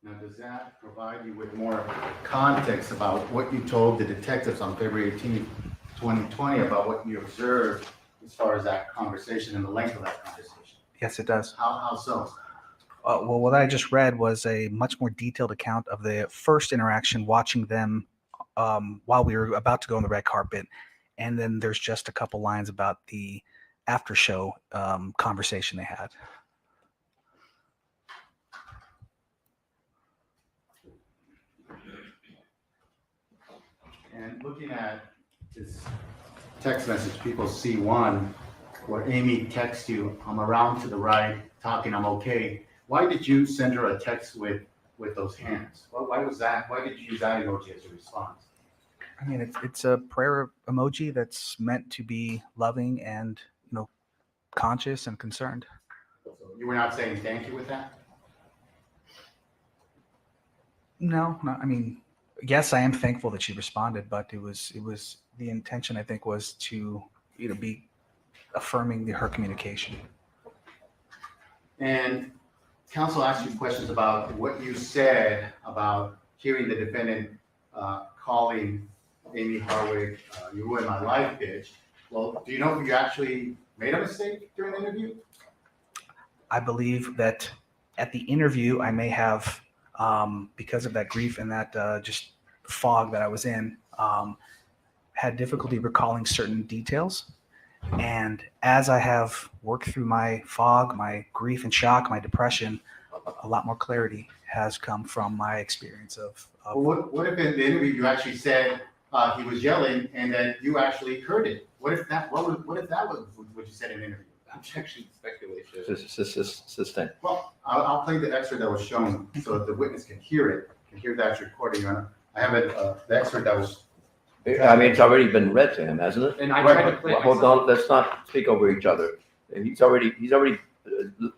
Now, does that provide you with more context about what you told the detectives on February 18, 2020 about what you observed as far as that conversation and the length of that conversation? Yes, it does. How so? Well, what I just read was a much more detailed account of the first interaction, watching them while we were about to go on the red carpet. And then there's just a couple lines about the after show conversation they had. And looking at this text message, people see one where Amie texts you, I'm around to the right, talking, I'm okay. Why did you send her a text with those hands? Why was that? Why did you use that emoji as a response? I mean, it's a prayer emoji that's meant to be loving and, conscious and concerned. So you were not saying thank you with that? No, I mean, yes, I am thankful that she responded, but it was the intention, I think, was to, be affirming her communication. And counsel asked you questions about what you said about hearing the defendant calling Amie Harwick, you ruined my life, bitch. Well, do you know if you actually made a mistake during the interview? I believe that at the interview, I may have because of that grief and that just fog that I was in, had difficulty recalling certain details. And as I have worked through my fog, my grief and shock, my depression, a lot more clarity has come from my experience of Well, what if in the interview you actually said he was yelling and that you actually heard it? What if that was what you said in the interview? Objection, speculation. Sustain. Well, I'll play the excerpt that was shown so that the witness can hear it, can hear the actual recording. I have it, the excerpt that was. I mean, it's already been read to him, hasn't it? And I tried to play it Hold myself. on, let's not speak over each other. He's already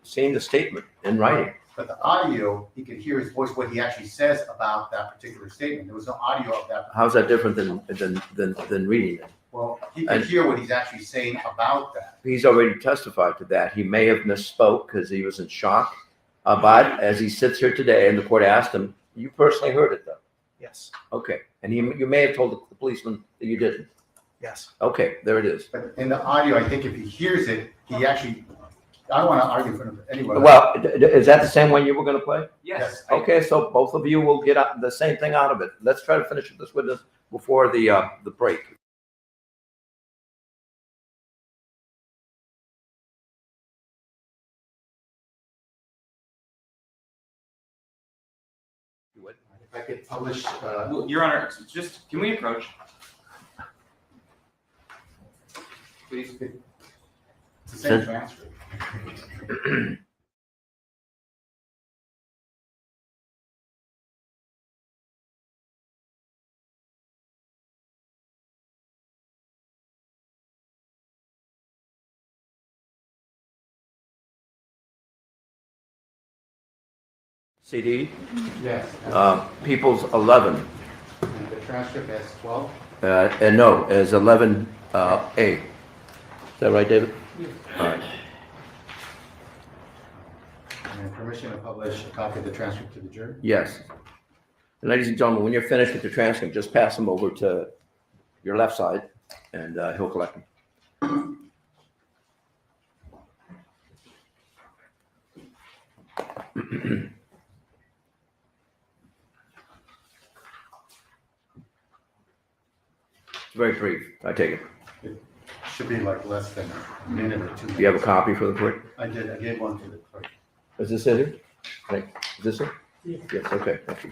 seen the statement in writing. But the audio, he can hear his voice, what he actually says about that particular statement. There was no audio of that. How's that different than reading it? Well, he can hear what he's actually saying about that. He's already testified to that. He may have misspoke because he was in shock. But as he sits here today and the court asked him, you personally heard it though? yes, Okay. And you may have told the policeman that you didn't. yes. Okay, there it is. But in the audio, I think if he hears it, he actually, I don't want to argue in front of anyone. Well, is that the same one you were going to play? Yes. Okay, so both of you will get the same thing out of it. Let's try to finish this witness before the break. If I could publish, Well, Your Honor, just, can we approach? Please. it's the same transcript. CD, Yes. People's 11. And the transcript has 12. And no, as 11A. Is that right, David? All right. And permission to publish a copy of the transcript to the jury. Yes. And ladies and gentlemen, when you're finished with the transcript, just pass them over to your left side and he'll collect them. It's very brief, I take it. It should be like less than a minute or 2 minutes. Do you have a copy for the clerk? I did, I gave one to the clerk. Is this it here? Right, is this it? Yes, okay, thank you.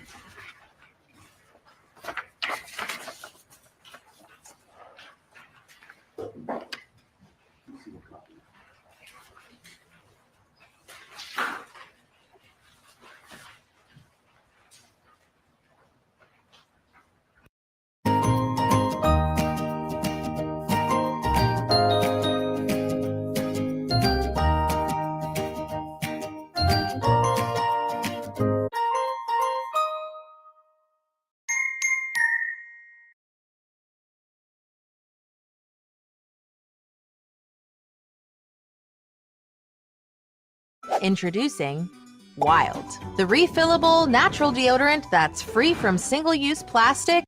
Introducing Wild, the refillable natural deodorant that's free from single-use plastic.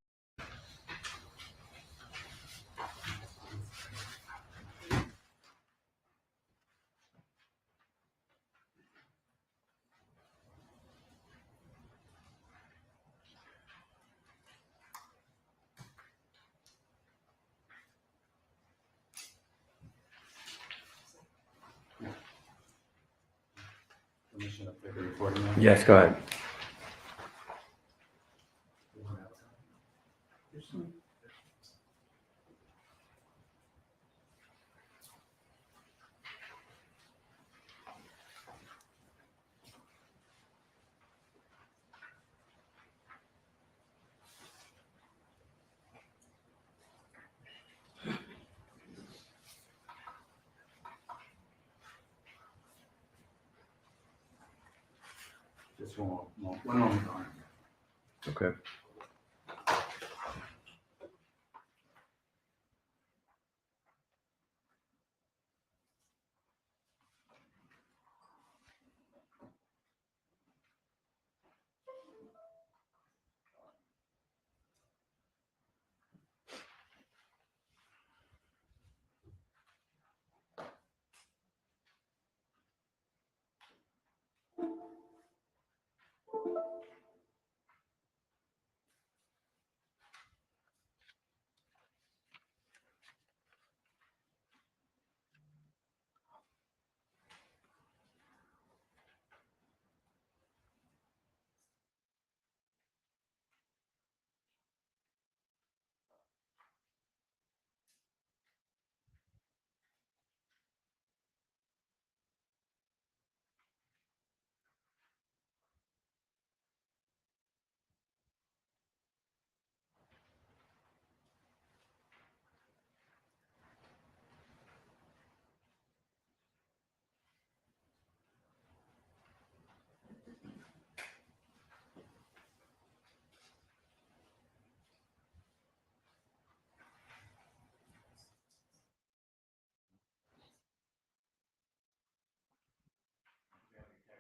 Permission to play the recording now. Yes, go ahead. Just one moment. Okay.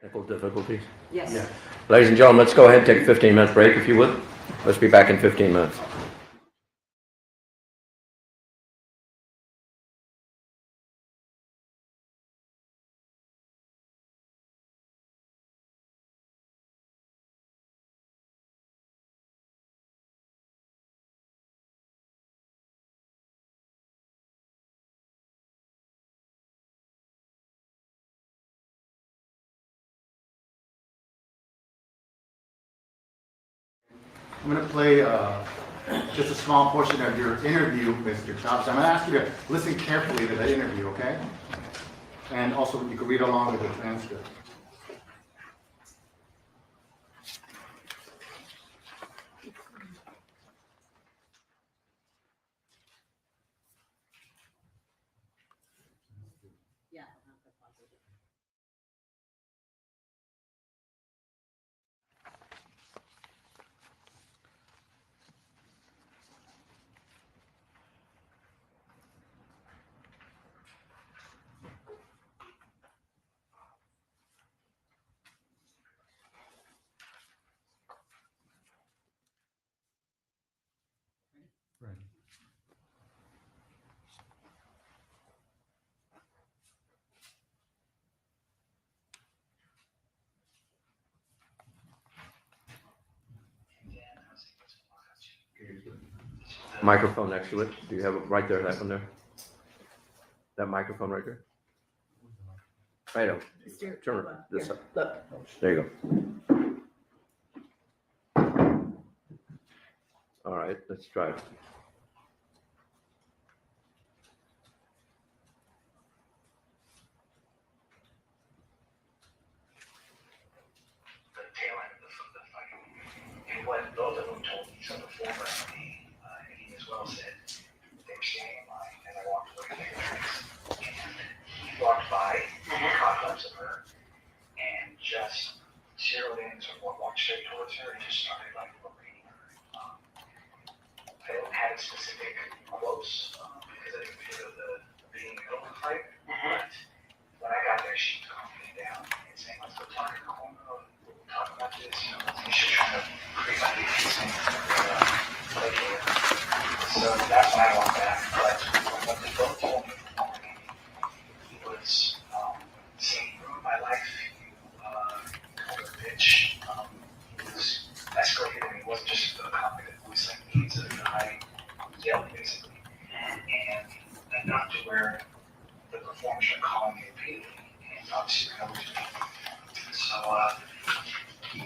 Technical difficulties. Yes. Yeah. Ladies and gentlemen, let's go ahead and take a 15-minute break, if you would. Let's be back in 15 minutes. I'm going to play just a small portion of your interview, Mr. Chops. I'm going to ask you to listen carefully to that interview, okay? And also, you can read along with the transcript. Right. Microphone next to it. Do you have it right there, that one there? That microphone right there? Right up. Turn it this up. There you go. All right, let's try it. Tail end of the fight. And what both of them told me, so the former and he as well said, they were standing in line, and I walked away from the entrance. And he walked by, caught glimpse of her, and just zeroed in, sort of walked straight towards her, and just started like berating her. I don't have specific quotes because I didn't feel the being in the middle of the fight, but when I got there, she calmed me down and saying, let's go talk in the corner. Talk about this, you should try to create my thing. So that's when I walked back. But what they both told me was saying, you ruined my life, you called her a bitch. He was escalated, and it wasn't just a comment, it was like he to the guy yelled basically. And enough to where the performers are calling me repeatedly, and obviously I was so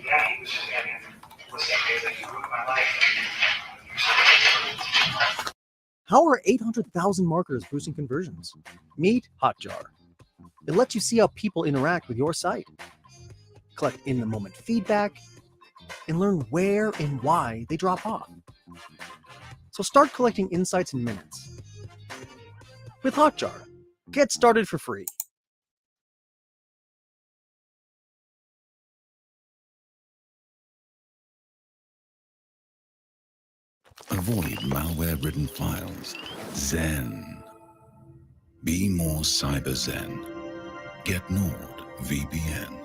yeah, he was just saying that he ruined my life. How are 800,000 marketers boosting conversions? Meet Hotjar. It lets you see how people interact with your site, collect in-the-moment feedback, and learn where and why they drop off. So start collecting insights in minutes. With Hotjar, get started for free. Avoid malware-ridden files. Zen. Be more cyber zen. Get Nord VPN.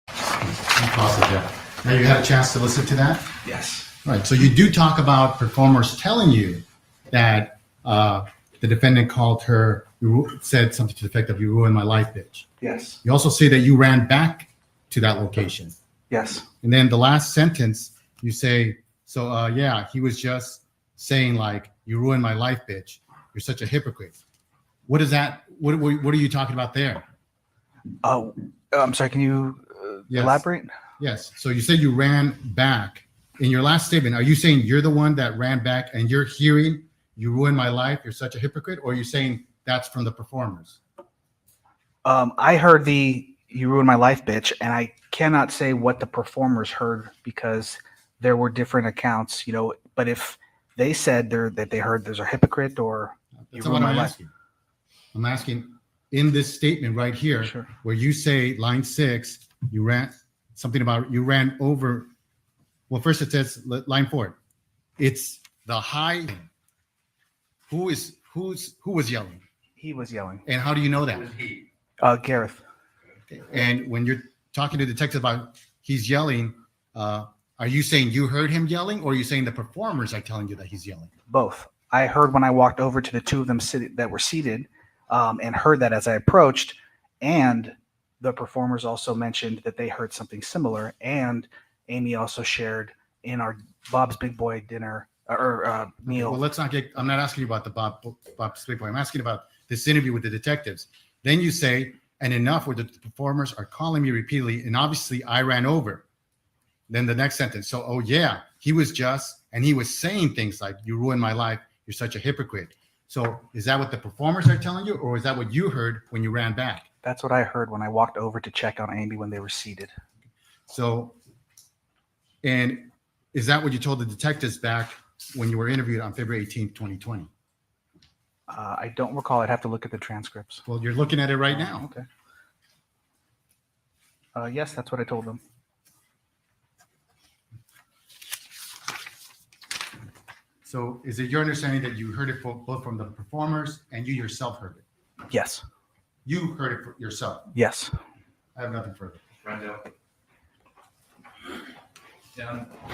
Pause it there. Now you had a chance to listen to that? Yes. Right. So you do talk about performers telling you that the defendant called her, said something to the effect of, you ruined my life, bitch. Yes. You also say that you ran back to that location. Yes. And then the last sentence, you say, so yeah, he was just saying like, you ruined my life, bitch. You're such a hypocrite. What is that? What are you talking about there? Oh, I'm sorry. Can you Yes. elaborate? Yes. So you said you ran back. In your last statement, are you saying you're the one that ran back and you're hearing, you ruined my life, you're such a hypocrite? Or are you saying that's from the performers? I heard you ruined my life, bitch. And I cannot say what the performers heard because there were different accounts, but if they said that they heard there's a hypocrite or That's not what I'm asking. I'm asking in this statement right here, Sure. where you say line 6, you ran something about you ran over. Well, first it says line 4. It's the high. Who was yelling? He was yelling. And how do you know that? Gareth. And when you're talking to the detective about he's yelling, are you saying you heard him yelling, or are you saying the performers are telling you that he's yelling? Both. I heard when I walked over to the two of them that were seated, and heard that as I approached, and the performers also mentioned that they heard something similar, and Amie also shared in our Bob's Big Boy dinner meal. Well, I'm not asking you about the Bob's Big Boy. I'm asking about this interview with the detectives. Then you say, and enough where the performers are calling me repeatedly, and obviously I ran over. Then the next sentence. So, oh yeah, he was saying things like, you ruined my life. You're such a hypocrite. So is that what the performers are telling you, or is that what you heard when you ran back? That's what I heard when I walked over to check on Amie when they were seated. So, and is that what you told the detectives back when you were interviewed on February 18th, 2020? I don't recall. I'd have to look at the transcripts. Well, you're looking at it right now. Okay. Yes, that's what I told them. So is it your understanding that you heard it both from the performers and you yourself heard it? Yes. You heard it for yourself? Yes. I have nothing further.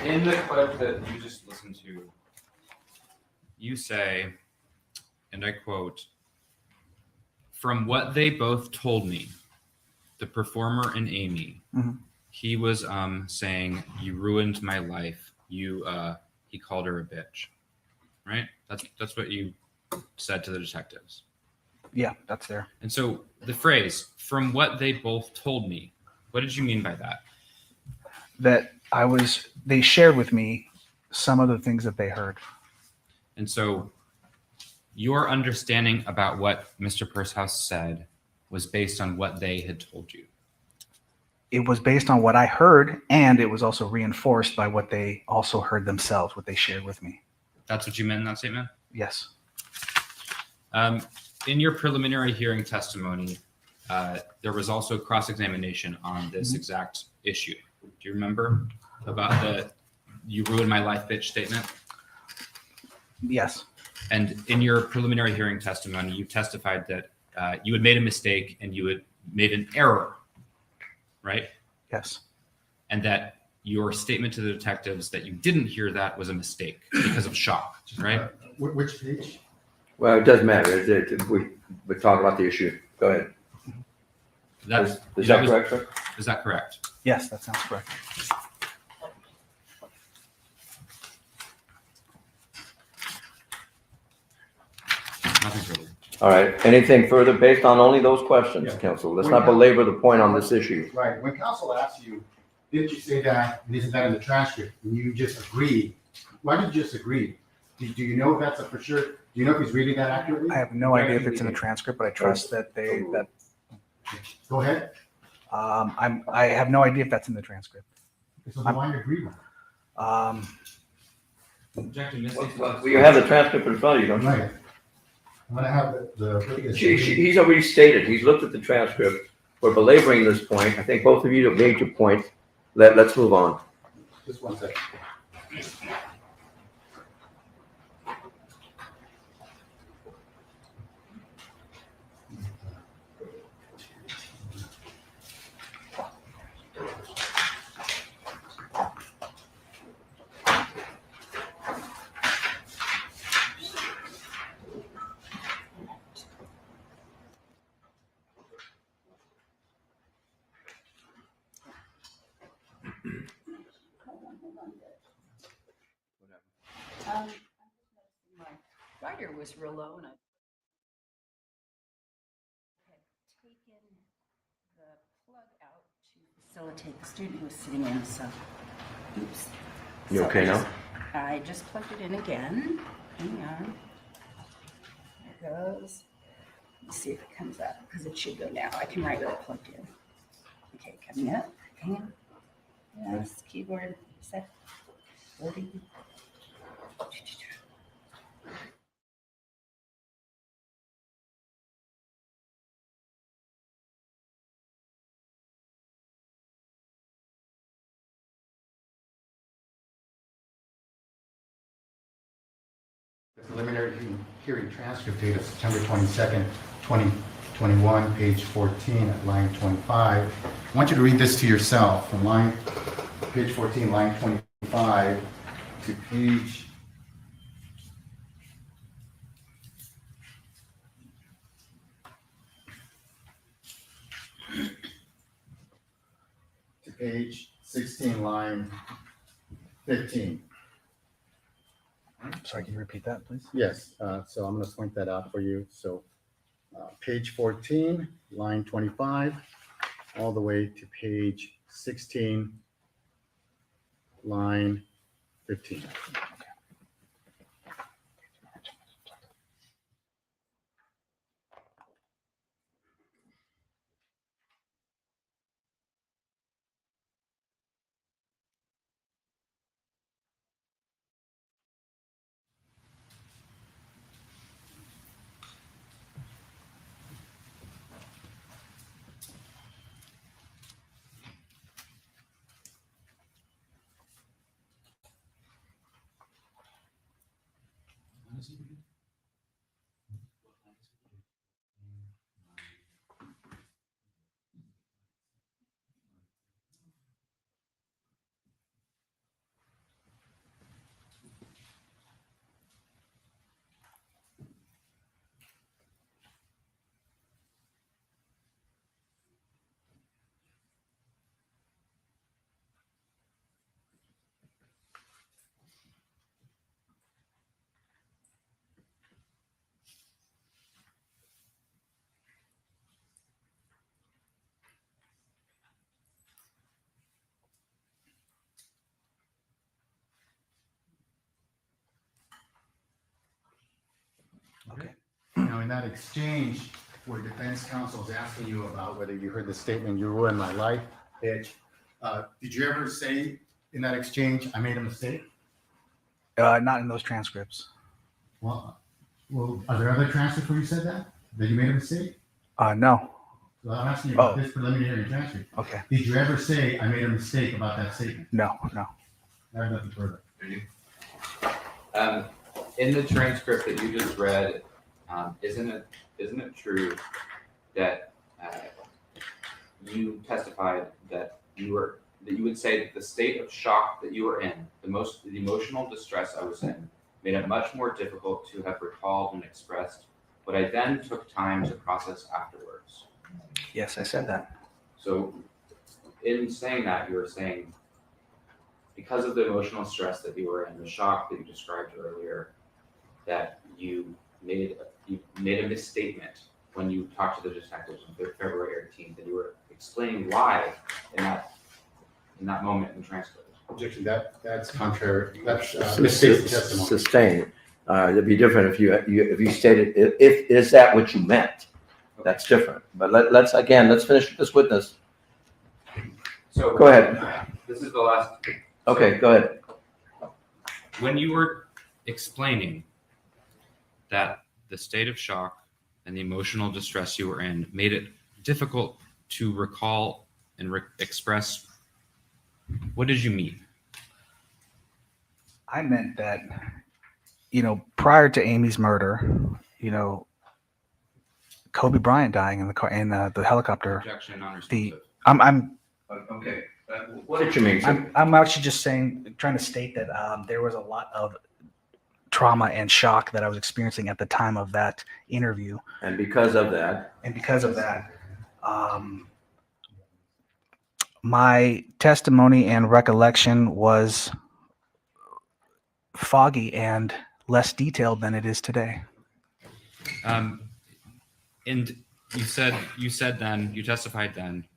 In the clip that you just listened to, you say, and I quote, "From what they both told me, the performer and Amie, he was saying, you ruined my life. He called her a bitch." Right? That's what you said to the detectives. Yeah, that's there. And so the phrase, "from what they both told me," what did you mean by that? That they shared with me some of the things that they heard. And so your understanding about what Mr. Purshouse said was based on what they had told you. It was based on what I heard, and it was also reinforced by what they also heard themselves, what they shared with me. That's what you meant in that statement? Yes. In your preliminary hearing testimony, there was also cross-examination on this exact issue. Do you remember about the "you ruined my life, bitch" statement? Yes. And in your preliminary hearing testimony, you testified that you had made a mistake and you had made an error, right? Yes. And that your statement to the detectives that you didn't hear that was a mistake because of shock, right? Which page? Well, it doesn't matter. We talk about the issue. Go ahead. Is that correct, sir? Is that correct? Yes, that sounds correct. Nothing further. All right. Anything further based on only those questions, counsel? Let's not belabor the point on this issue. Right. When counsel asked you, didn't you say that, and isn't that in the transcript, and you just agreed? Why did you just agree? Do you know if that's for sure? Do you know if he's reading that accurately? I have no idea if it's in the transcript, but I trust that Go ahead. I have no idea if that's in the transcript. So then why agree with it? Well, you have the transcript in front of you, don't you? Right. I'm gonna have He's already stated, he's looked at the transcript. We're belaboring this point. I think both of you have made your point. Let's move on. Just one second. My rider was real low, and I had taken the plug out to facilitate the student who was sitting in. So, oops. You okay now? I just plugged it in again. Hang on. There it goes. Let's see if it comes up, because it should go now. I can write with it plugged in. Okay, coming up. Hang on. Yes, keyboard set. 40. The preliminary hearing transcript date of September 22nd, 2020. 21, page 14 at line 25. I want you to read this to yourself from page 14, line 25 to page 16, line 15. Sorry, can you repeat that, please? Yes, so I'm going to point that out for you. So page 14, line 25, all the way to page 16, line 15. Okay. Now, in that exchange where defense counsel is asking you about whether you heard the statement, "You ruined my life," bitch, did you ever say in that exchange, "I made a mistake"? Not in those transcripts. Well, are there other transcripts where you said that you made a mistake? No. Well, I'm asking you about this preliminary transcript. Okay. Did you ever say, "I made a mistake" about that statement? No. I have nothing further. In the transcript that you just read, isn't it true that you testified that you would say that the state of shock that you were in, the emotional distress I was in, made it much more difficult to have recalled and expressed what I then took time to process afterwards? Yes, I said that. So in saying that, you were saying because of the emotional stress that you were in, the shock that you described earlier, that you made a misstatement when you talked to the detectives on February 18th, and you were explaining why in that moment in the transcript. Objection. That's contrary. That's misstated testimony. Sustained. It'd be different if you stated, if is that what you meant? That's different. But let's finish this witness. So Go ahead. This is the last. Okay, go ahead. When you were explaining that the state of shock and the emotional distress you were in made it difficult to recall and express, what did you mean? I meant that, prior to Amy's murder, Kobe Bryant dying in the car in the helicopter. Objection, non-responsive. I'm Okay. What did you mean? I'm actually just trying to state that there was a lot of trauma and shock that I was experiencing at the time of that interview. And because of that, my testimony and recollection was foggy and less detailed than it is today. And you testified then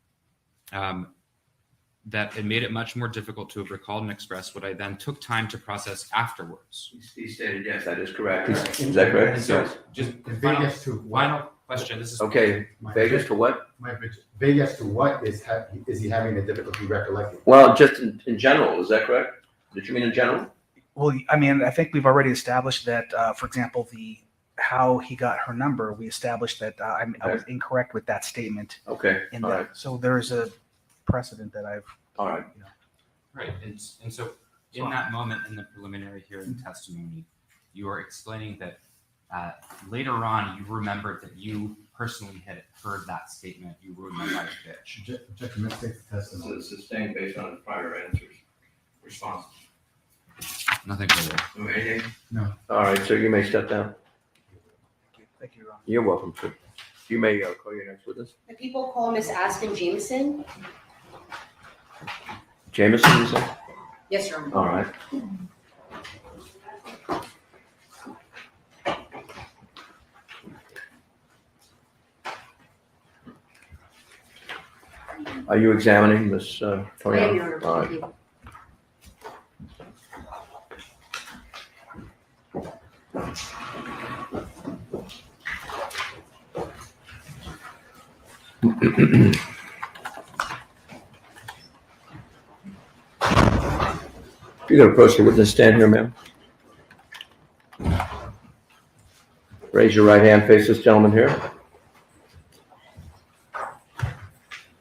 that it made it much more difficult to have recalled and expressed what I then took time to process afterwards. he stated yes, that is correct. Is that correct? So Yes. just Vegas to final question. This is Okay. Vegas to what? Vegas to what is he having a difficulty recollecting? Well, just in general, is that correct? Did you mean in general? Well, I mean, I think we've already established that, for example, how he got her number, we established that I was incorrect with that statement. Okay. All right. So there is a precedent that I've. All right. right. And so in that moment in the preliminary hearing testimony, you were explaining that later on you remembered that you personally had heard that statement, "You ruined my life, bitch." Objection, let's take the testimony. This is sustained based on his prior answers, responses. Nothing further. Anything? No. All right, so you may step down. Thank you, Ron. You're welcome to. You may call your next witness. The people call Miss Aspen Jameson. Jameson, you said? Yes, Your Honor. All right. Are you examining Ms. I am, Toriano? Your Honor. All Thank right. you. You gonna approach the witness stand here, ma'am? Raise your right hand, face this gentleman here.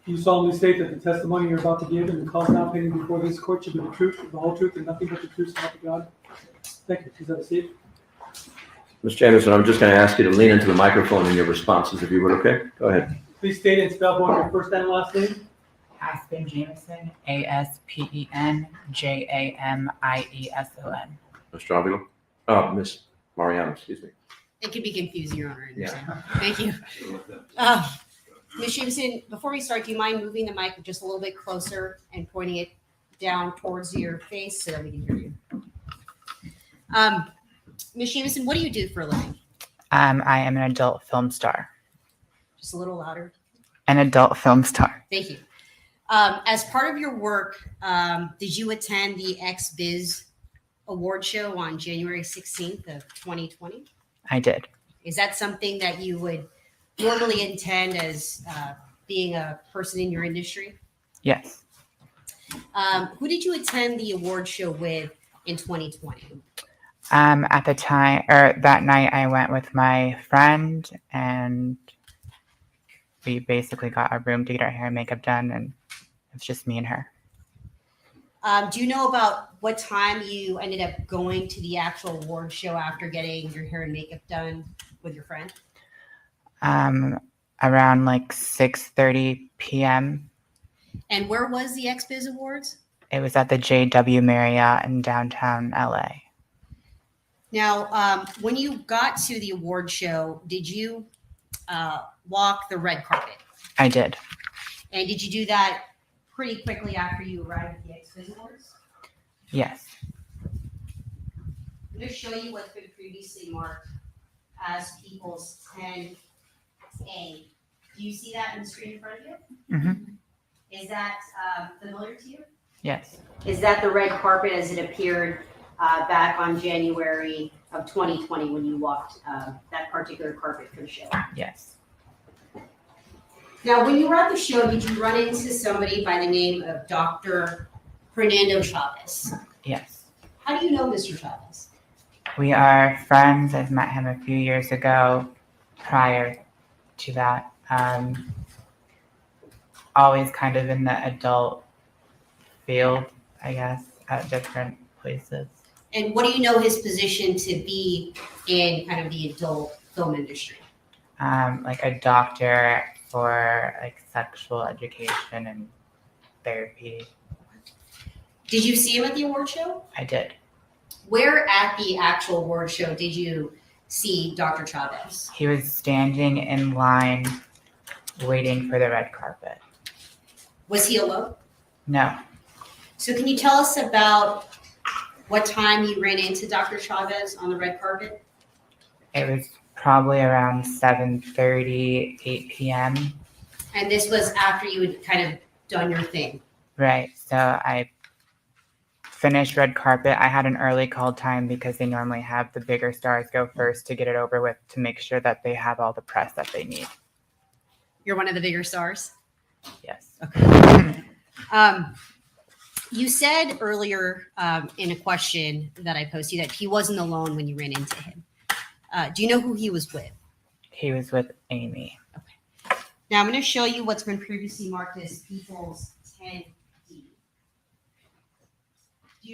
Do you solemnly state that the testimony you're about to give and the cause now pending before this court should be the truth, the whole truth, and nothing but the truth, so help you God? Thank you. Please have a seat. Ms. Jameson, I'm just gonna ask you to lean into the microphone in your responses, if you would, okay? Go ahead. Please state and spell both your first and last name. Aspen Jameson, ASPEN JAMIESON. Mr. Avila? Ms. Mariano, excuse me. It could be confusing, Your Honor. I Yeah. understand. Thank you. Ms. Jameson, before we start, do you mind moving the mic just a little bit closer and pointing it down towards your face so that we can hear you? Ms. Jameson, what do you do for a living? I am an adult film star. Just a little louder. An adult film star. Thank you. As part of your work, did you attend the XBiz award show on January 16th of 2020? I did. Is that something that you would normally intend as being a person in your industry? Yes. Who did you attend the award show with in 2020? At the time, or that night, I went with my friend, and we basically got a room to get our hair and makeup done, and it's just me and her. Do you know about what time you ended up going to the actual award show after getting your hair and makeup done with your friend? Around like 6:30 p.m. And where was the XBiz Awards? It was at the JW Marriott in downtown LA. Now, when you got to the award show, did you walk the red carpet? I did. And did you do that pretty quickly after you arrived at the XBiz Awards? Yes. I'm going to show you what's been previously marked as People's 10A. Do you see that in the screen in front of you? Mm-hmm. Is that familiar to you? Yes. Is that the red carpet as it appeared back on January of 2020 when you walked that particular carpet for the show? Yes. Now, when you were at the show, did you run into somebody by the name of Dr. Fernando Chavez? Yes. How do you know Mr. Chavez? We are friends. I've met him a few years ago. Prior to that, always kind of in the adult field, I guess, at different places. And what do you know his position to be in kind of the adult film industry? Like a doctor for like sexual education and therapy. Did you see him at the award show? I did. Where at the actual award show did you see Dr. Chavez? He was standing in line waiting for the red carpet. Was he alone? No. So can you tell us about what time you ran into Dr. Chavez on the red carpet? It was probably around 7:30, 8 p.m. And this was after you had kind of done your thing. Right. So I finished red carpet. I had an early call time because they normally have the bigger stars go first to get it over with to make sure that they have all the press that they need. You're one of the bigger stars? Yes. Okay. You said earlier in a question that I posted that he wasn't alone when you ran into him. Do you know who he was with? He was with Amie. Okay. Now I'm going to show you what's been previously marked as People's 10D. Do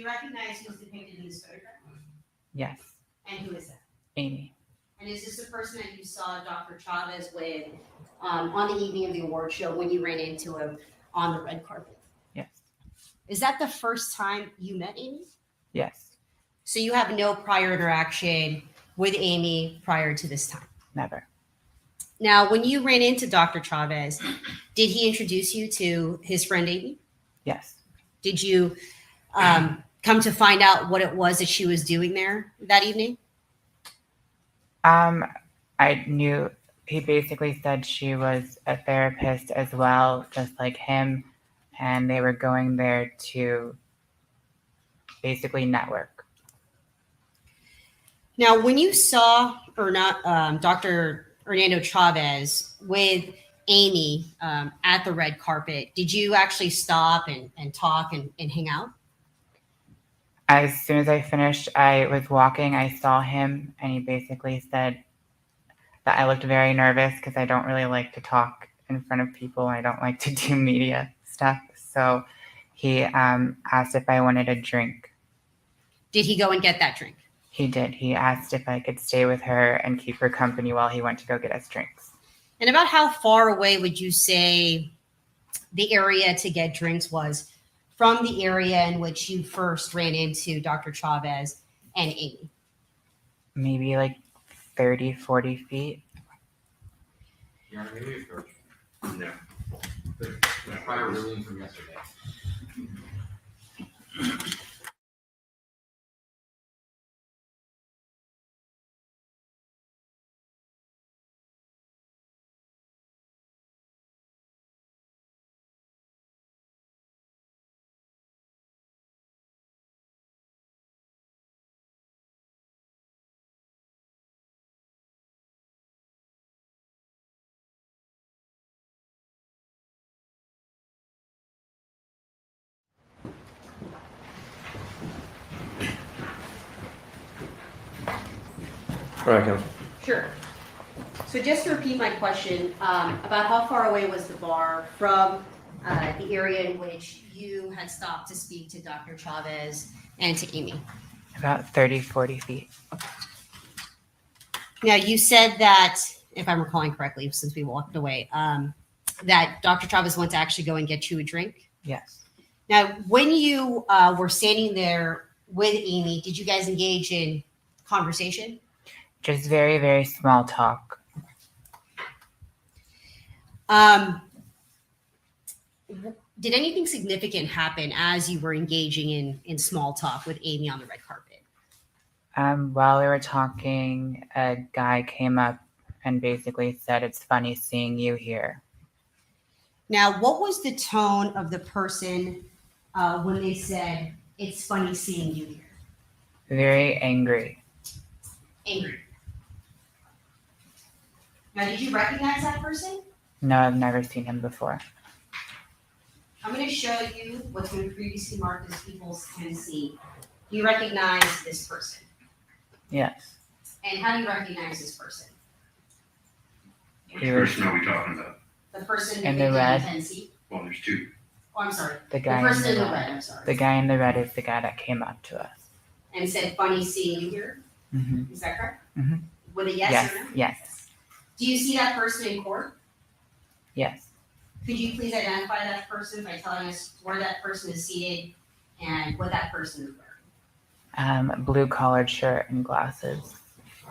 you recognize who's depicted in this photograph? Yes. And who is that? Amie. And is this the person that you saw Dr. Chavez with on the evening of the award show when you ran into him on the red carpet? Yes. Is that the first time you met Amie? Yes. So you have no prior interaction with Amie prior to this time? Never. Now, when you ran into Dr. Chavez, did he introduce you to his friend Amie? Yes. Did you come to find out what it was that she was doing there that evening? I knew he basically said she was a therapist as well, just like him, and they were going there to basically network. Now, when you saw Dr. Hernando Chavez with Amie at the red carpet, did you actually stop and talk and hang out? As soon as I finished, I was walking, I saw him, and he basically said that I looked very nervous because I don't really like to talk in front of people. I don't like to do media stuff. So he asked if I wanted a drink. Did he go and get that drink? He did. He asked if I could stay with her and keep her company while he went to go get us drinks. And about how far away would you say the area to get drinks was from the area in which you first ran into Dr. Chavez and Amie? Maybe like 30, 40 feet. Yeah, maybe it's first. No. The prior ruling from yesterday. All right, Council. Sure. So just to repeat my question, about how far away was the bar from the area in which you had stopped to speak to Dr. Chavez and to Amie? About 30, 40 feet. Now, you said that, if I'm recalling correctly, since we walked away, that Dr. Chavez went to actually go and get you a drink? Yes. Now, when you were standing there with Amie, did you guys engage in conversation? Just very, very small talk. Did anything significant happen as you were engaging in small talk with Amie on the red carpet? While we were talking, a guy came up and basically said, "It's funny seeing you here." Now, what was the tone of the person when they said, "It's funny seeing you here"? Very angry. Angry. Now, did you recognize that person? No, I've never seen him before. I'm going to show you what's been previously marked as people's Tennessee. Do you recognize this person? Yes. And how do you recognize this person? Which person are we talking about? The person In that the red. Tennessee? Well, there's two. Oh, I'm sorry. The guy person in the red, red. I'm sorry. The guy in the red is the guy that came up to us. And said, "Funny seeing you here." Mm-hmm. Is that correct? Mm-hmm. With a yes, Yes. or no? Yes. Do you see that person in court? Yes. Could you please identify that person by telling us where that person is seated and what that person is wearing? Blue collared shirt and glasses.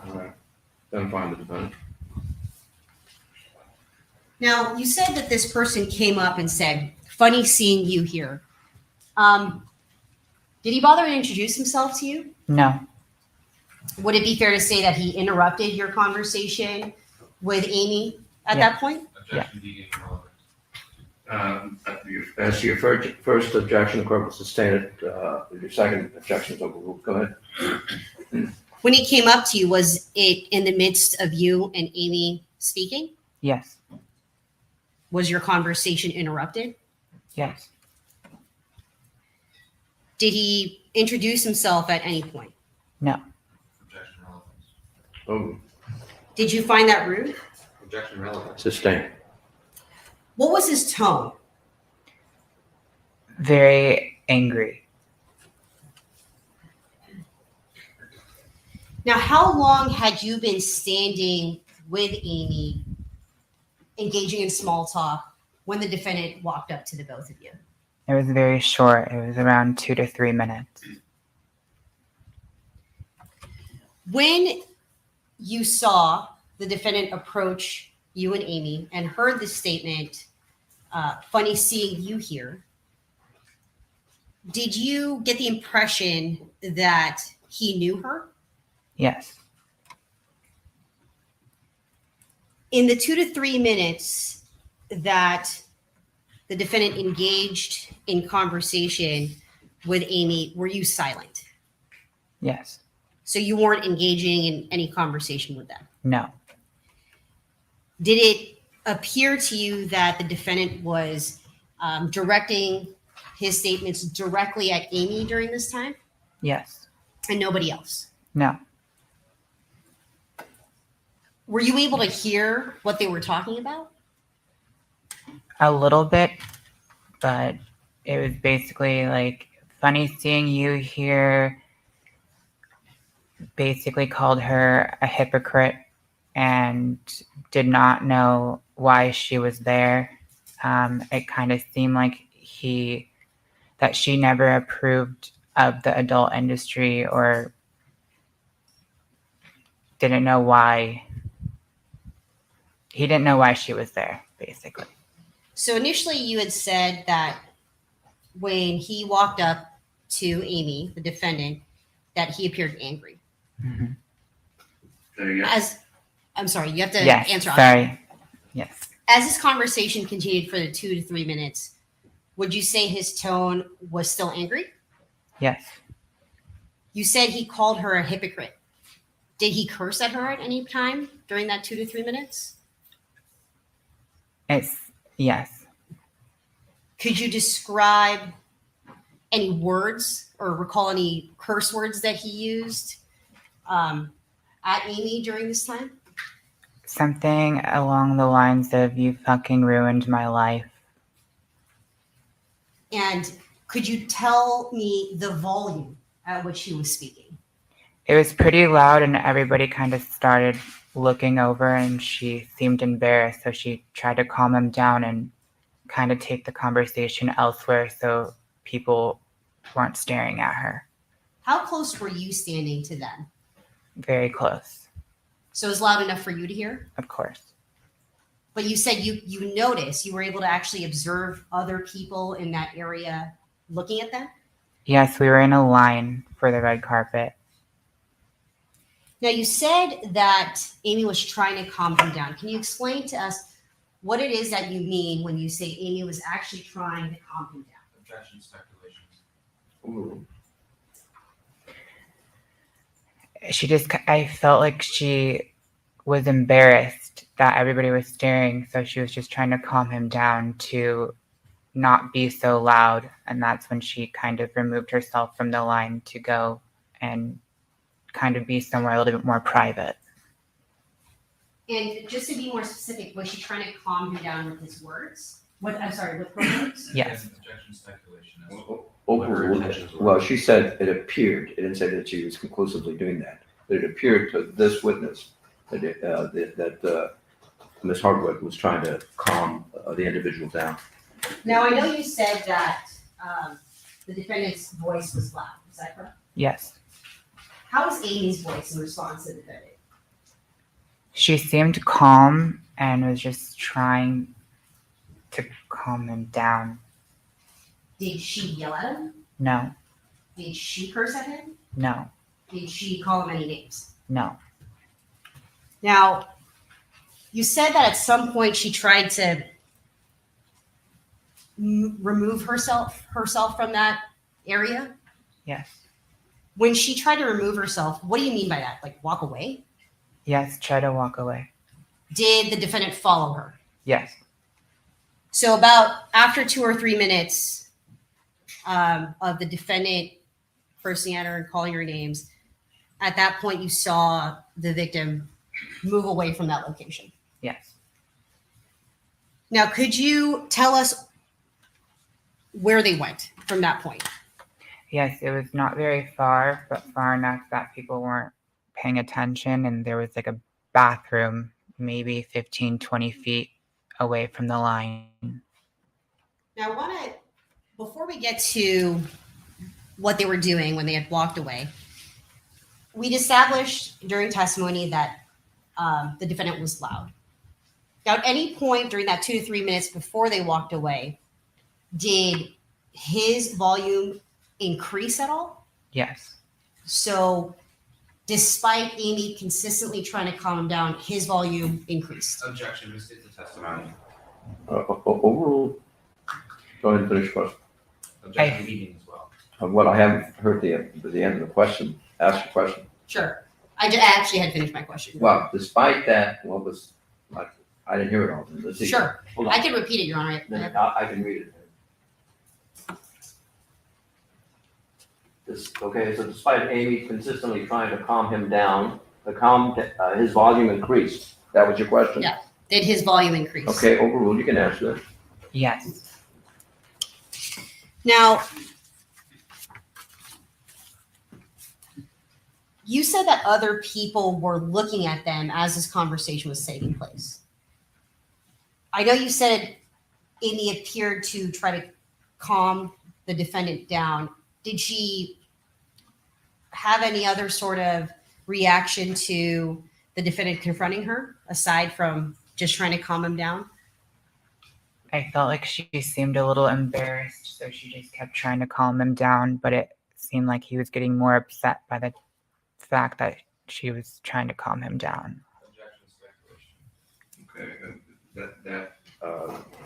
All right. Then find the defendant. Now, you said that this person came up and said, "Funny seeing you here." Did he bother to introduce himself to you? No. Would it be fair to say that he interrupted your conversation with Amie at Yeah. that point? Objection being irrelevant. As to your first objection, the court will sustain it. Your second objection is overruled. Go ahead. When he came up to you, was it in the midst of you and Amie speaking? Yes. Was your conversation interrupted? Yes. Did he introduce himself at any point? No. Objection relevance. Oh, Did you find that rude? Objection relevance. sustain. What was his tone? Very angry. Now, how long had you been standing with Amie, engaging in small talk, when the defendant walked up to the both of you? It was very short. It was around 2 to 3 minutes. When you saw the defendant approach you and Amie and heard the statement, funny seeing you here, did you get the impression that he knew her? Yes. In the 2 to 3 minutes that the defendant engaged in conversation with Amie, were you silent? Yes. So you weren't engaging in any conversation with them? No. Did it appear to you that the defendant was directing his statements directly at Amie during this time Yes. and nobody else? No. Were you able to hear what they were talking about? A little bit, but it was basically like, funny seeing you here. Basically called her a hypocrite and did not know why she was there. It kind of seemed like that she never approved of the adult industry or didn't know why. He didn't know why she was there, basically. So initially you had said that when he walked up to Amie, the defendant, that he appeared angry. Mm-hmm. I'm sorry, you have to Yes, answer. sorry. Yes. As this conversation continued for the 2 to 3 minutes, would you say his tone was still angry? Yes. You said he called her a hypocrite. Did he curse at her at any time during that 2 to 3 minutes? Yes. Could you describe any words or recall any curse words that he used at Amie during this time? Something along the lines of, you fucking ruined my life. And could you tell me the volume at which he was speaking? It was pretty loud and everybody kind of started looking over and she seemed embarrassed. So she tried to calm him down and kind of take the conversation elsewhere so people weren't staring at her. How close were you standing to them? Very close. So it was loud enough for you to hear? Of course. But you said you noticed, you were able to actually observe other people in that area looking at them? Yes, we were in a line for the red carpet. Now you said that Amie was trying to calm him down. Can you explain to us what it is that you mean when you say Amie was actually trying to calm him down? Objection, speculations. Ooh. I felt like she was embarrassed that everybody was staring. So she was just trying to calm him down to not be so loud. And that's when she kind of removed herself from the line to go and kind of be somewhere a little bit more private. And just to be more specific, was she trying to calm him down with his words? With her words? Yes. Objection, speculation. Well, she said it appeared. It didn't say that she was conclusively doing that. But it appeared to this witness that Ms. Harwick was trying to calm the individual down. Now I know you said that the defendant's voice was loud. Is that correct? Yes. How was Amy's voice in response to the defendant? She seemed calm and was just trying to calm him down. Did she yell at him? No. Did she curse at him? No. Did she call him any names? No. Now, you said that at some point she tried to remove herself from that area. Yes. When she tried to remove herself, what do you mean by that? Like walk away? Yes, try to walk away. Did the defendant follow her? Yes. So about after 2 or 3 minutes of the defendant cursing at her and calling her names, at that point you saw the victim move away from that location. Yes. Now, could you tell us where they went from that point? Yes, it was not very far, but far enough that people weren't paying attention, and there was like a bathroom maybe 15, 20 feet away from the line. Now, I want to, before we get to what they were doing when they had walked away, we'd established during testimony that the defendant was loud. Now, at any point during that 2 to 3 minutes before they walked away, did his volume increase at all? Yes. So, despite Amie consistently trying to calm him down, his volume increased. Objection, restate the testimony. Overruled. Go ahead and finish your question. Objection, leading as well. What I haven't heard the end of the question. Ask your question. Sure. I actually had finished my question. Well, despite that, what was like? I didn't hear it all. Let's see. Sure. Hold on. I can repeat it, Your Honor. Then I can read it. Okay, so despite Amie consistently trying to calm him down, his volume increased. That was your question? Yeah. Did his volume increase? Okay, overruled. You can answer that. Yes. Now, you said that other people were looking at them as this conversation was taking place. I know you said Amie appeared to try to calm the defendant down. Did she have any other sort of reaction to the defendant confronting her, aside from just trying to calm him down? I felt like she seemed a little embarrassed, so she just kept trying to calm him down, but it seemed like he was getting more upset by the fact that she was trying to calm him down. Okay, that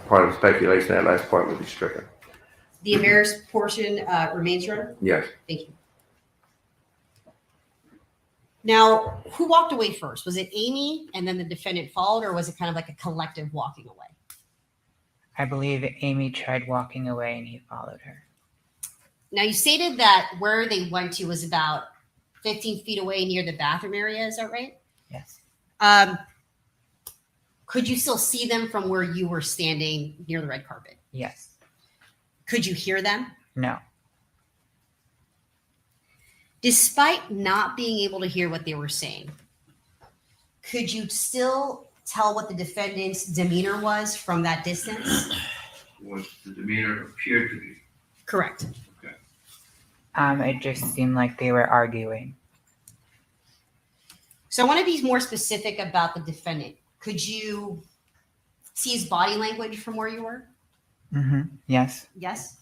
part of speculation, that last part would be stricken. The embarrassed portion remains, Your Honor? Yes. Thank you. Now, who walked away first? Was it Amie and then the defendant followed, or was it kind of like a collective walking away? I believe Amie tried walking away and he followed her. Now, you stated that where they went to was about 15 feet away near the bathroom area. Is that right? Yes. Could you still see them from where you were standing near the red carpet? Yes. Could you hear them? No. Despite not being able to hear what they were saying, could you still tell what the defendant's demeanor was from that distance? What the demeanor appeared to be. Correct. Okay. It just seemed like they were arguing. So I want to be more specific about the defendant. Could you see his body language from where you were? Mm-hmm. Yes. Yes.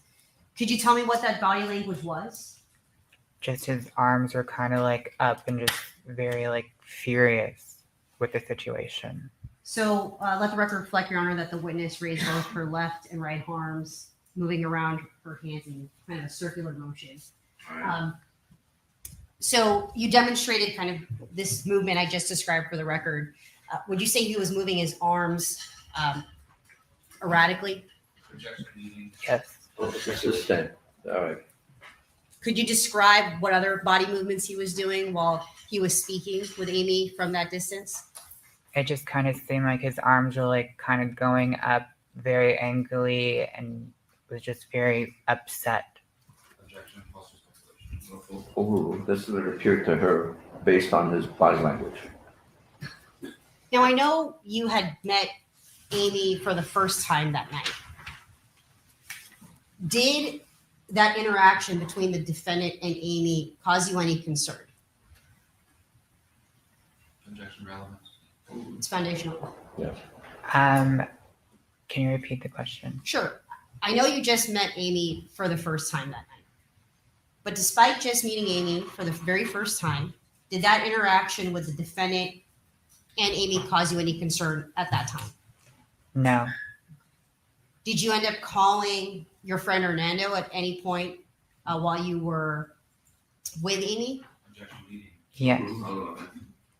Could you tell me what that body language was? Just his arms were kind of like up and just very like furious with the situation. So let the record reflect, Your Honor, that the witness raised both her left and right arms, moving around her hands in kind of a circular motion. So you demonstrated kind of this movement I just described for the record. Would you say he was moving his arms erratically? Yes. Sustained. All right. Could you describe what other body movements he was doing while he was speaking with Amie from that distance? It just kind of seemed like his arms were like kind of going up very angrily and was just very upset. Objection, false speculation. Overruled. This would appear to her based on his body language. Now, I know you had met Amie for the first time that night. Did that interaction between the defendant and Amie cause you any concern? Objection, relevance. It's foundational. Yes. Can you repeat the question? Sure. I know you just met Amie for the first time that night. But despite just meeting Amie for the very first time, did that interaction with the defendant and Amie cause you any concern at that time? No. Did you end up calling your friend Hernando at any point while you were with Amie? Objection, leading. Yes.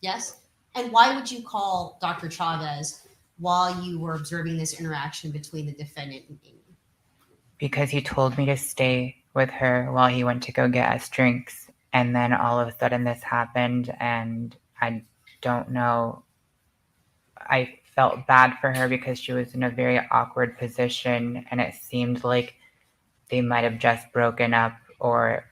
Yes. And why would you call Dr. Chavez while you were observing this interaction between the defendant and Amie? Because he told me to stay with her while he went to go get us drinks. And then all of a sudden this happened and I don't know. I felt bad for her because she was in a very awkward position and it seemed like they might have just broken up or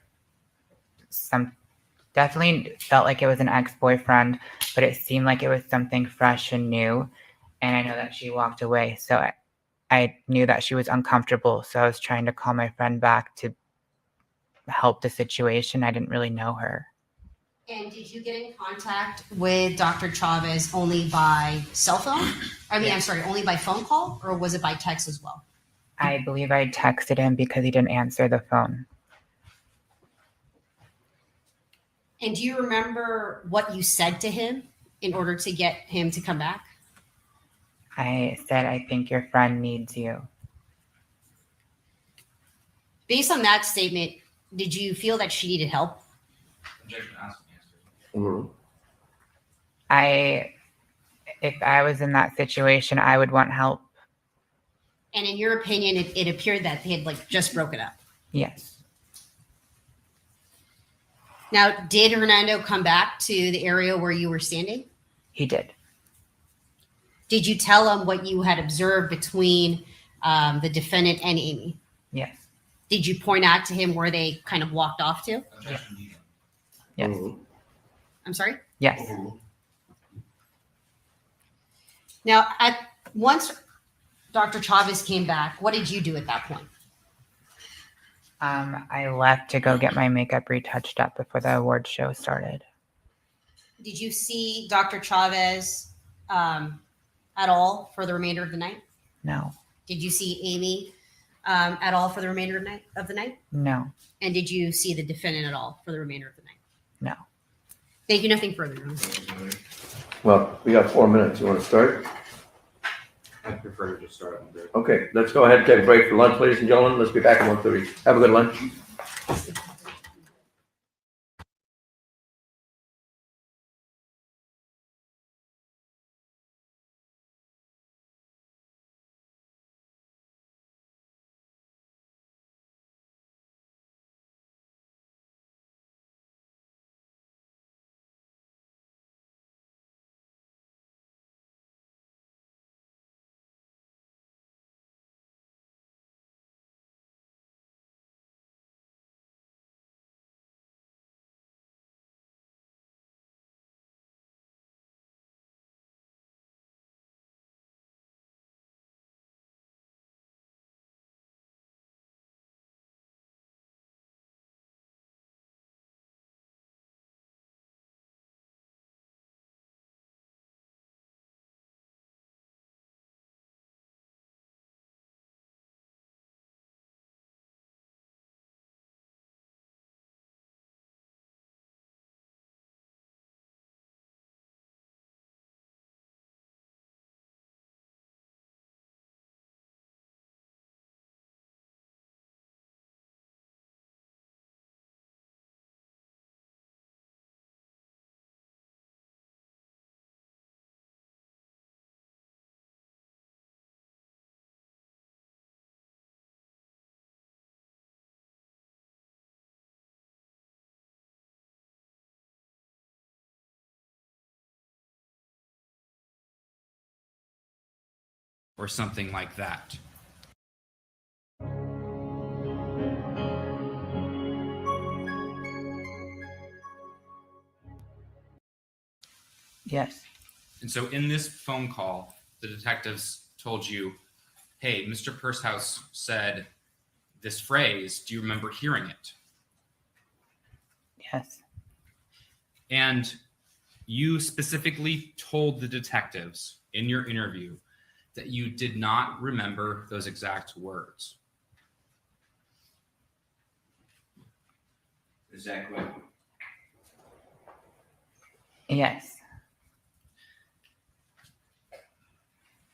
Definitely felt like it was an ex-boyfriend, but it seemed like it was something fresh and new. And I know that she walked away, so I knew that she was uncomfortable. So I was trying to call my friend back to help the situation. I didn't really know her. And did you get in contact with Dr. Chavez only by cell phone? I'm sorry, only by phone call, or was it by text as well? I believe I texted him because he didn't answer the phone. And do you remember what you said to him in order to get him to come back? I said, I think your friend needs you. Based on that statement, did you feel that she needed help? Objection asked. If I was in that situation, I would want help. And in your opinion, it appeared that they had just broken up. Yes. Now, did Hernando come back to the area where you were standing? He did. Did you tell him what you had observed between the defendant and Amie? Yes. Did you point out to him where they kind of walked off to? Yes. I'm sorry? Yes. Now, once Dr. Chavez came back, what did you do at that point? I left to go get my makeup retouched up before the award show started. Did you see Dr. Chavez at all for the remainder of the night? No. Did you see Amie at all for the remainder of the night? No. And did you see the defendant at all for the remainder of the night? No. Thank you. Nothing further. Well, we got 4 minutes. You want to start? I prefer to just start on the break. Okay, let's go ahead and take a break for lunch, ladies and gentlemen. Let's be back at 1:30. Have a good lunch. Or something like that. Yes. And so in this phone call, the detectives told you, hey, Mr. Pursehouse said this phrase. Do you remember hearing it? Yes. And you specifically told the detectives in your interview that you did not remember those exact words. Is that correct? Yes.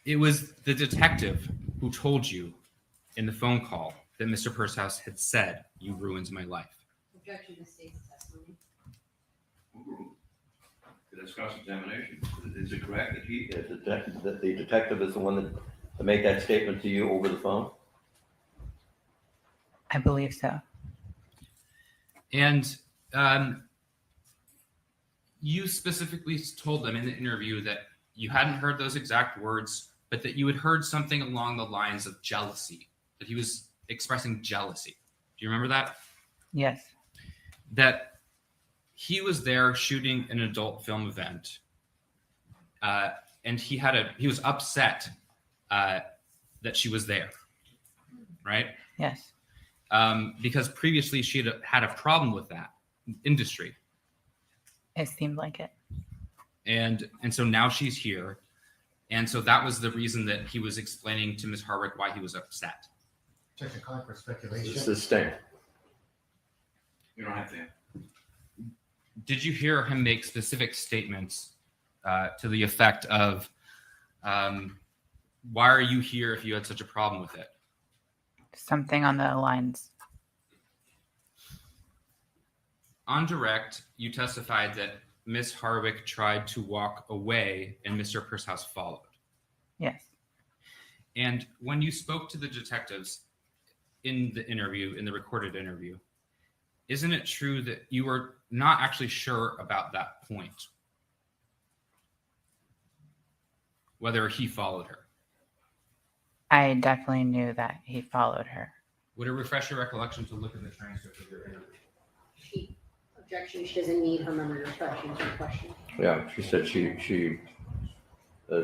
It was the detective who told you in the phone call that Mr. Pursehouse had said, you ruined my life. Objection to state's testimony. That's cross-examination. Is it correct that the detective is the one that made that statement to you over the phone? I believe so. And you specifically told them in the interview that you hadn't heard those exact words, but that you had heard something along the lines of jealousy, that he was expressing jealousy. Do you remember that? Yes. That he was there shooting an adult film event, and he was upset that she was there, right? Yes. Because previously she had a problem with that industry, It seemed like it. and so now she's here, and so that was the reason that he was explaining to Ms. Harwick why he was upset. Technically for speculation. This is sting. You don't have to. Did you hear him make specific statements to the effect of, why are you here if you had such a problem with it? Something on the lines. On direct, you testified that Ms. Harwick tried to walk away and Mr. Purshouse followed. Yes. And when you spoke to the detectives in the interview, in the recorded interview, isn't it true that you were not actually sure about that point? Whether he followed her? I definitely knew that he followed her. Would it refresh your recollection to look at the transcript of your interview? Objection, she doesn't need her memory refreshed. Answer the question. Yeah, she said she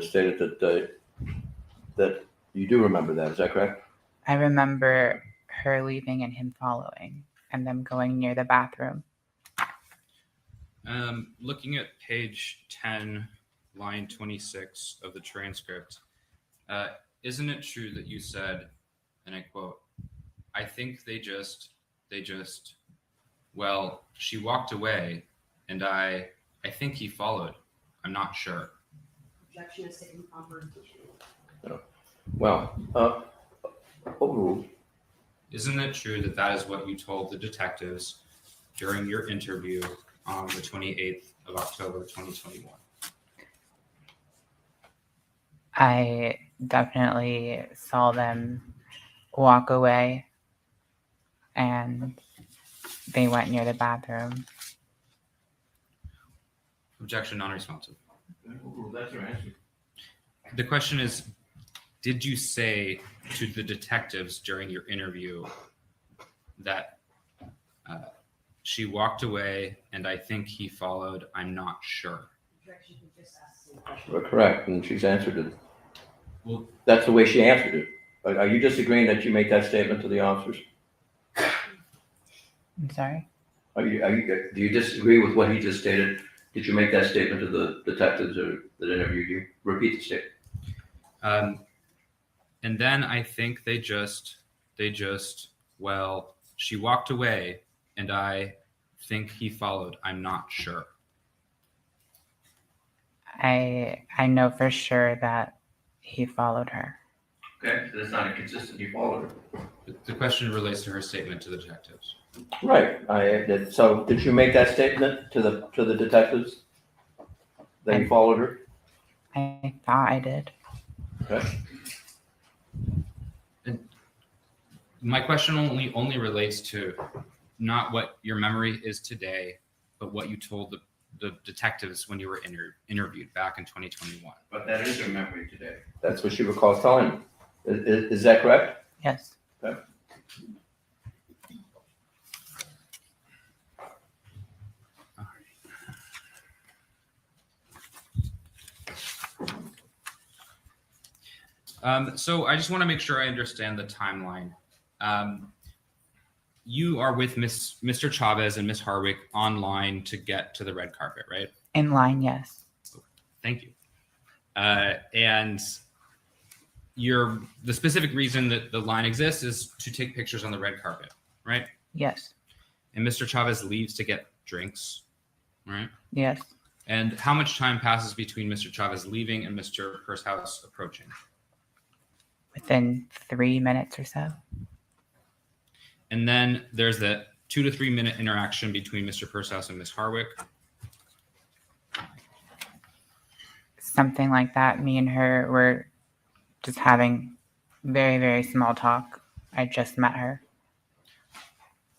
stated that you do remember that. Is that correct? I remember her leaving and him following, and them going near the bathroom. Looking at page 10, line 26 of the transcript, isn't it true that you said, and I quote, "I think they just, well, she walked away, and I think he followed. I'm not sure." Objection is taken confrontation. Well, overruled. Isn't it true that that is what you told the detectives during your interview on the 28th of October, 2021? I definitely saw them walk away, and they went near the bathroom. Objection, non-responsive. That's your answer. The question is, did you say to the detectives during your interview that she walked away and I think he followed? I'm not sure. Objection, he just asked the same question. We're correct, and she's answered it. Well, That's the way she answered it. Are you disagreeing that you make that statement to the officers? I'm sorry? Do you disagree with what he just stated? Did you make that statement to the detectives that interviewed you? Repeat the statement. And then I think they just, well, she walked away and I think he followed. I'm not sure. I know for sure that he followed her. Okay, so that's not inconsistent. You followed her. The question relates to her statement to the detectives. Right. So did you make that statement to the detectives that you followed her? I thought I did. Okay. And my question only relates to not what your memory is today, but what you told the detectives when you were interviewed back in 2021. But that is her memory today. That's what she recalls telling you. Is that correct? Yes. Okay. So I just want to make sure I understand the timeline. You are with Mr. Chavez and Ms. Harwick online to get to the red carpet, right? In line, yes. Thank you. And the specific reason that the line exists is to take pictures on the red carpet, right? Yes. And Mr. Chavez leaves to get drinks, right? Yes. And how much time passes between Mr. Chavez leaving and Mr. Purshouse approaching? Within 3 minutes or so. And then there's the 2 to 3 minute interaction between Mr. Purshouse and Ms. Harwick. Something like that. Me and her were just having very, very small talk. I just met her.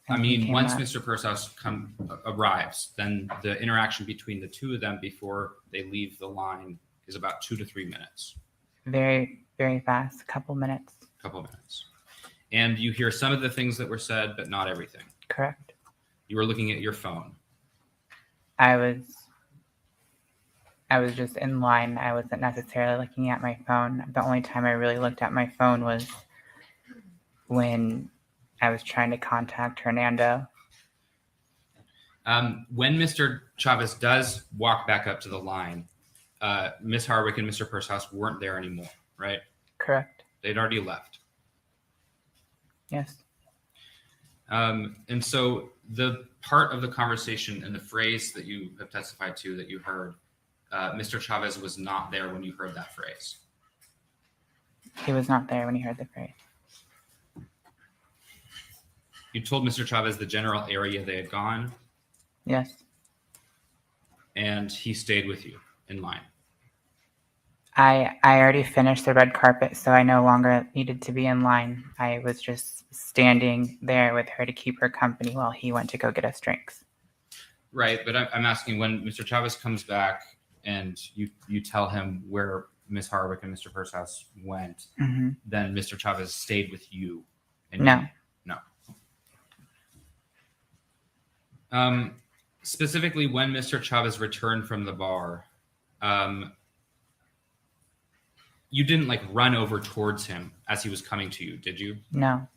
I And he mean, came once up. Mr. Purshouse arrives, then the interaction between the two of them before they leave the line is about 2 to 3 minutes. Very, very fast. Couple minutes. And you hear some of the things that were said, but not everything. Correct. You were looking at your phone. I was just in line. I wasn't necessarily looking at my phone. The only time I really looked at my phone was when I was trying to contact Hernando. When Mr. Chavez does walk back up to the line, Ms. Harwick and Mr. Purshouse weren't there anymore, right? Correct. They'd already left. Yes. And so the part of the conversation and the phrase that you have testified to that you heard, Mr. Chavez was not there when you heard that phrase. He was not there when he heard the phrase. You told Mr. Chavez the general area they had gone, Yes. and he stayed with you in line. I already finished the red carpet, so I no longer needed to be in line. I was just standing there with her to keep her company while he went to go get us drinks. Right, but I'm asking, when Mr. Chavez comes back and you tell him where Ms. Harwick and Mr. Purshouse went, Mhm. then Mr. Chavez stayed with you. And No. No. Specifically, when Mr. Chavez returned from the bar, you didn't like run over towards him as he was coming to you, did you? No.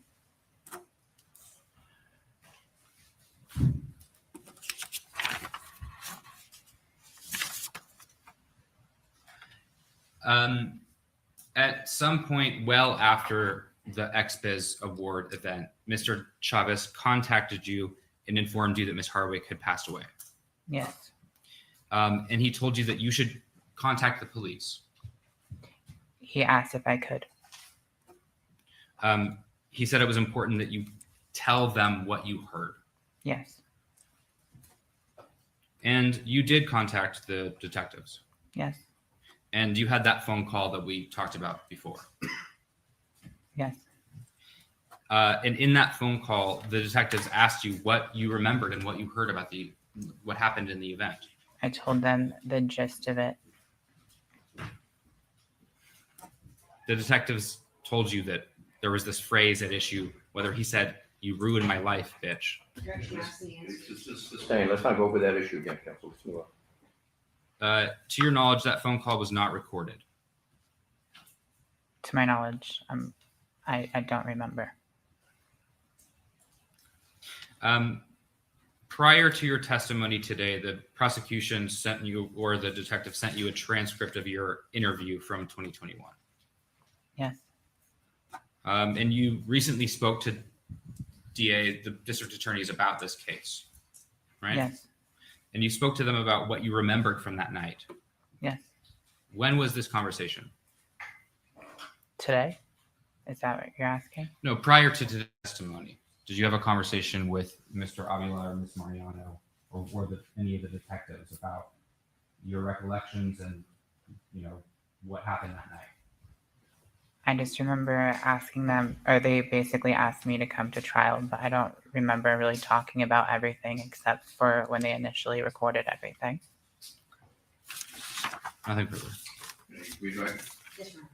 At some point, well after the XBiz award event, Mr. Chavez contacted you and informed you that Ms. Harwick had passed away. Yes. And he told you that you should contact the police. He asked if I could. He said it was important that you tell them what you heard. Yes. And you did contact the detectives. Yes. And you had that phone call that we talked about before. Yes. And in that phone call, the detectives asked you what you remembered and what you heard about what happened in the event. I told them the gist of it. The detectives told you that there was this phrase at issue, whether he said, "You ruined my life, bitch." Hey, let's not go over that issue again, Council. Let's move on. To your knowledge, that phone call was not recorded. To my knowledge, I don't remember. Prior to your testimony today, the prosecution sent you, or the detective sent you, a transcript of your interview from 2021. Yes. And you recently spoke to the district attorneys about this case, right? Yes. And you spoke to them about what you remembered from that night. Yes. When was this conversation? Today? Is that what you're asking? No, prior to today's testimony. Did you have a conversation with Mr. Avila or Ms. Mariano or any of the detectives about your recollections and, what happened that night? I just remember asking them, or they basically asked me to come to trial, but I don't remember really talking about everything except for when they initially recorded everything. Nothing further. Yes, ma'am.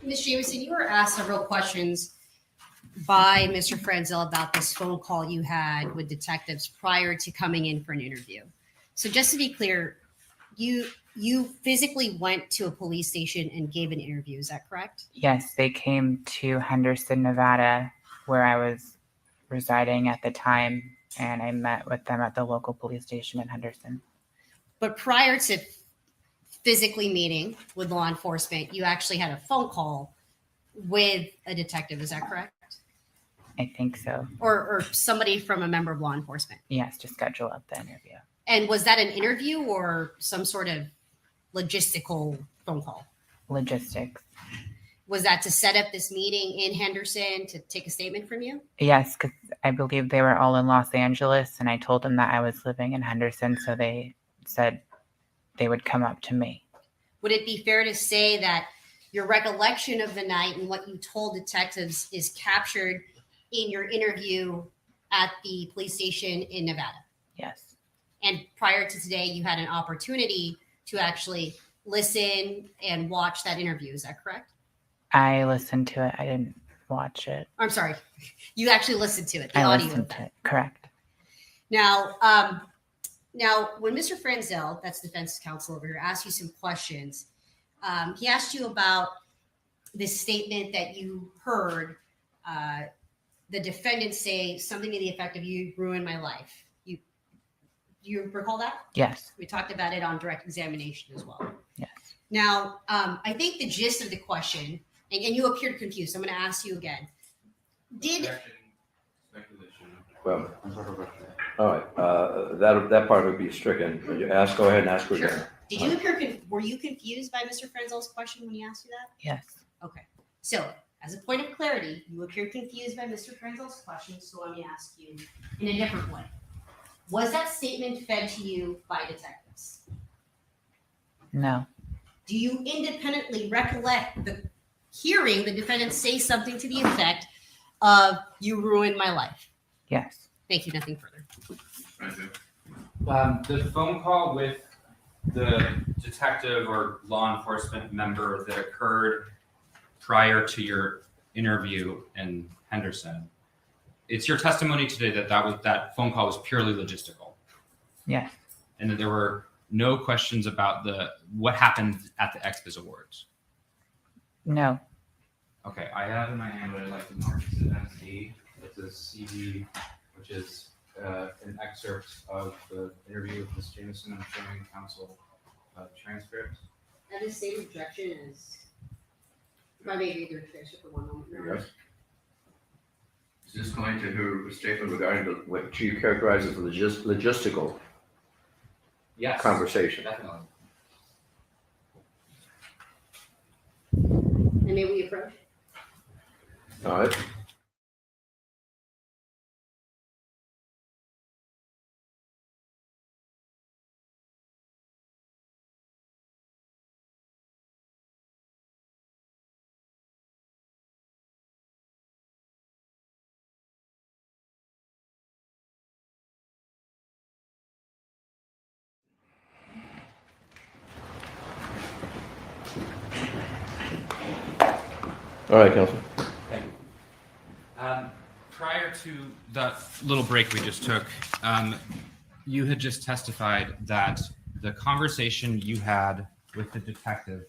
Ms. Jameson, you were asked several questions by Mr. Franzel about this phone call you had with detectives prior to coming in for an interview. So just to be clear, you physically went to a police station and gave an interview, is that correct? Yes, they came to Henderson, Nevada, where I was residing at the time, and I met with them at the local police station in Henderson. But prior to physically meeting with law enforcement, you actually had a phone call with a detective, is that correct? I think so. Or somebody from a member of law enforcement? Yes, to schedule up the interview. And was that an interview or some sort of logistical phone call? logistics. Was that to set up this meeting in Henderson to take a statement from you? Yes, because I believe they were all in Los Angeles, and I told them that I was living in Henderson, so they said they would come up to me. Would it be fair to say that your recollection of the night and what you told detectives is captured in your interview at the police station in Nevada? Yes. And prior to today, you had an opportunity to actually listen and watch that interview. Is that correct? I listened to it. I didn't watch it. I'm sorry. You actually listened to it, the I audio of listened that. to it. Correct. Now, when Mr. Franzel, that's defense counsel over here, asked you some questions, he asked you about this statement that you heard the defendant say something to the effect of "You ruined my life." Do you recall that? Yes. We talked about it on direct examination as well. Yes. Now, I think the gist of the question, and you appeared confused, so I'm going to ask you again. Well, all right, that part would be stricken. You go ahead and ask her again. Did you appear? Were you confused by Mr. Frenzel's question when he asked you that? Yes. Okay. So, as a point of clarity, you appeared confused by Mr. Frenzel's question, so let me ask you in a different way. Was that statement fed to you by detectives? No. Do you independently recollect hearing the defendant say something to the effect of "You ruined my life"? Yes. Thank you. Nothing further. The phone call with the detective or law enforcement member that occurred prior to your interview in Henderson, it's your testimony today that phone call was purely logistical. Yes. And that there were no questions about what happened at the XBiz Awards. No. Okay, I have in my hand what I'd like to mark as an MC. It's a CD, which is an excerpt of the interview with Ms. Jameson. I'm showing counsel transcript. And the same objection is. If I may read your transcript for one moment. Yes. Is this going to her statement regarding what she characterized as logistical Yes, conversation? definitely. And may we approach? All right. All right, counsel. Thank you. Prior to that little break we just took, you had just testified that the conversation you had with the detective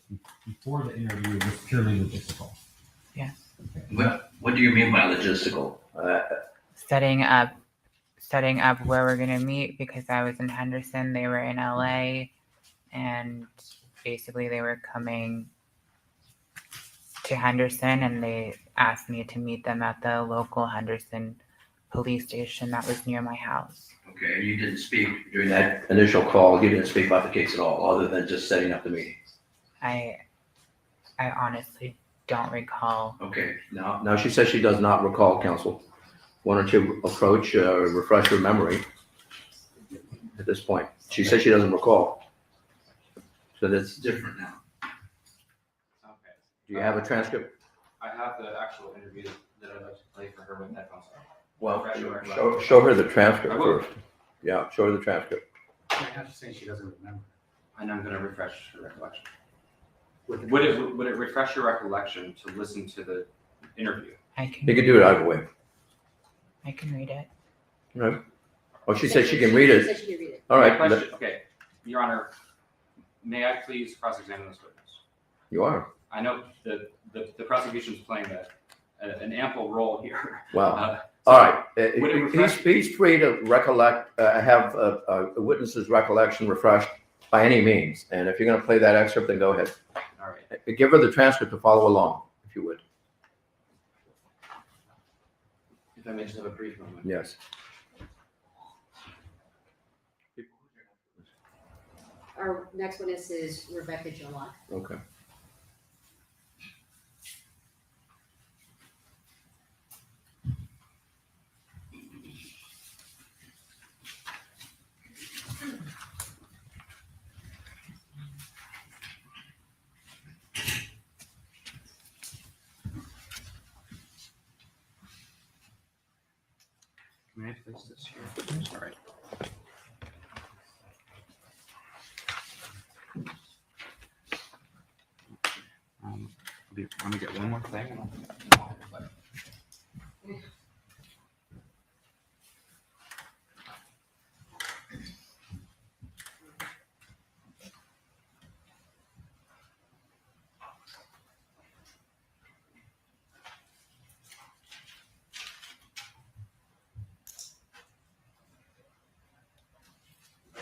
before the interview was purely logistical. Yes. What do you mean by logistical? Setting up where we're gonna meet, because I was in Henderson, they were in LA, and basically they were coming to Henderson, and they asked me to meet them at the local Henderson police station that was near my house. Okay, and you didn't speak during that initial call. You didn't speak about the case at all, other than just setting up the meeting. I honestly don't recall. Okay, now she says she does not recall, counsel. Why don't you approach, refresh her memory at this point? She says she doesn't recall. So that's different now. Okay. Do you have a transcript? I have the actual interview that I'd like to play for her with headphones on. Well, Refresh your recollection. show her the transcript I will. first. Yeah, show her the transcript. I'm just saying she doesn't remember. And I'm going to refresh her recollection. Would it refresh your recollection to listen to the interview? You can do it either way. I can read it. Right. Oh, she said she can read it. She said she could read it. All My right. question, okay, Your Honor, may I please cross-examine this witness? You are. I know that the prosecution is playing an ample role here. Wow. So All right. would it refresh- He's free to recollect, have a witness's recollection refreshed by any means. And if you're going to play that excerpt, then go ahead. All right. Give her the transcript to follow along, if you would. If I may just have a brief moment. Yes. Our next witness is Rebecca Jolak. Okay. May I place this here? All right. Let me get one more thing. And I'll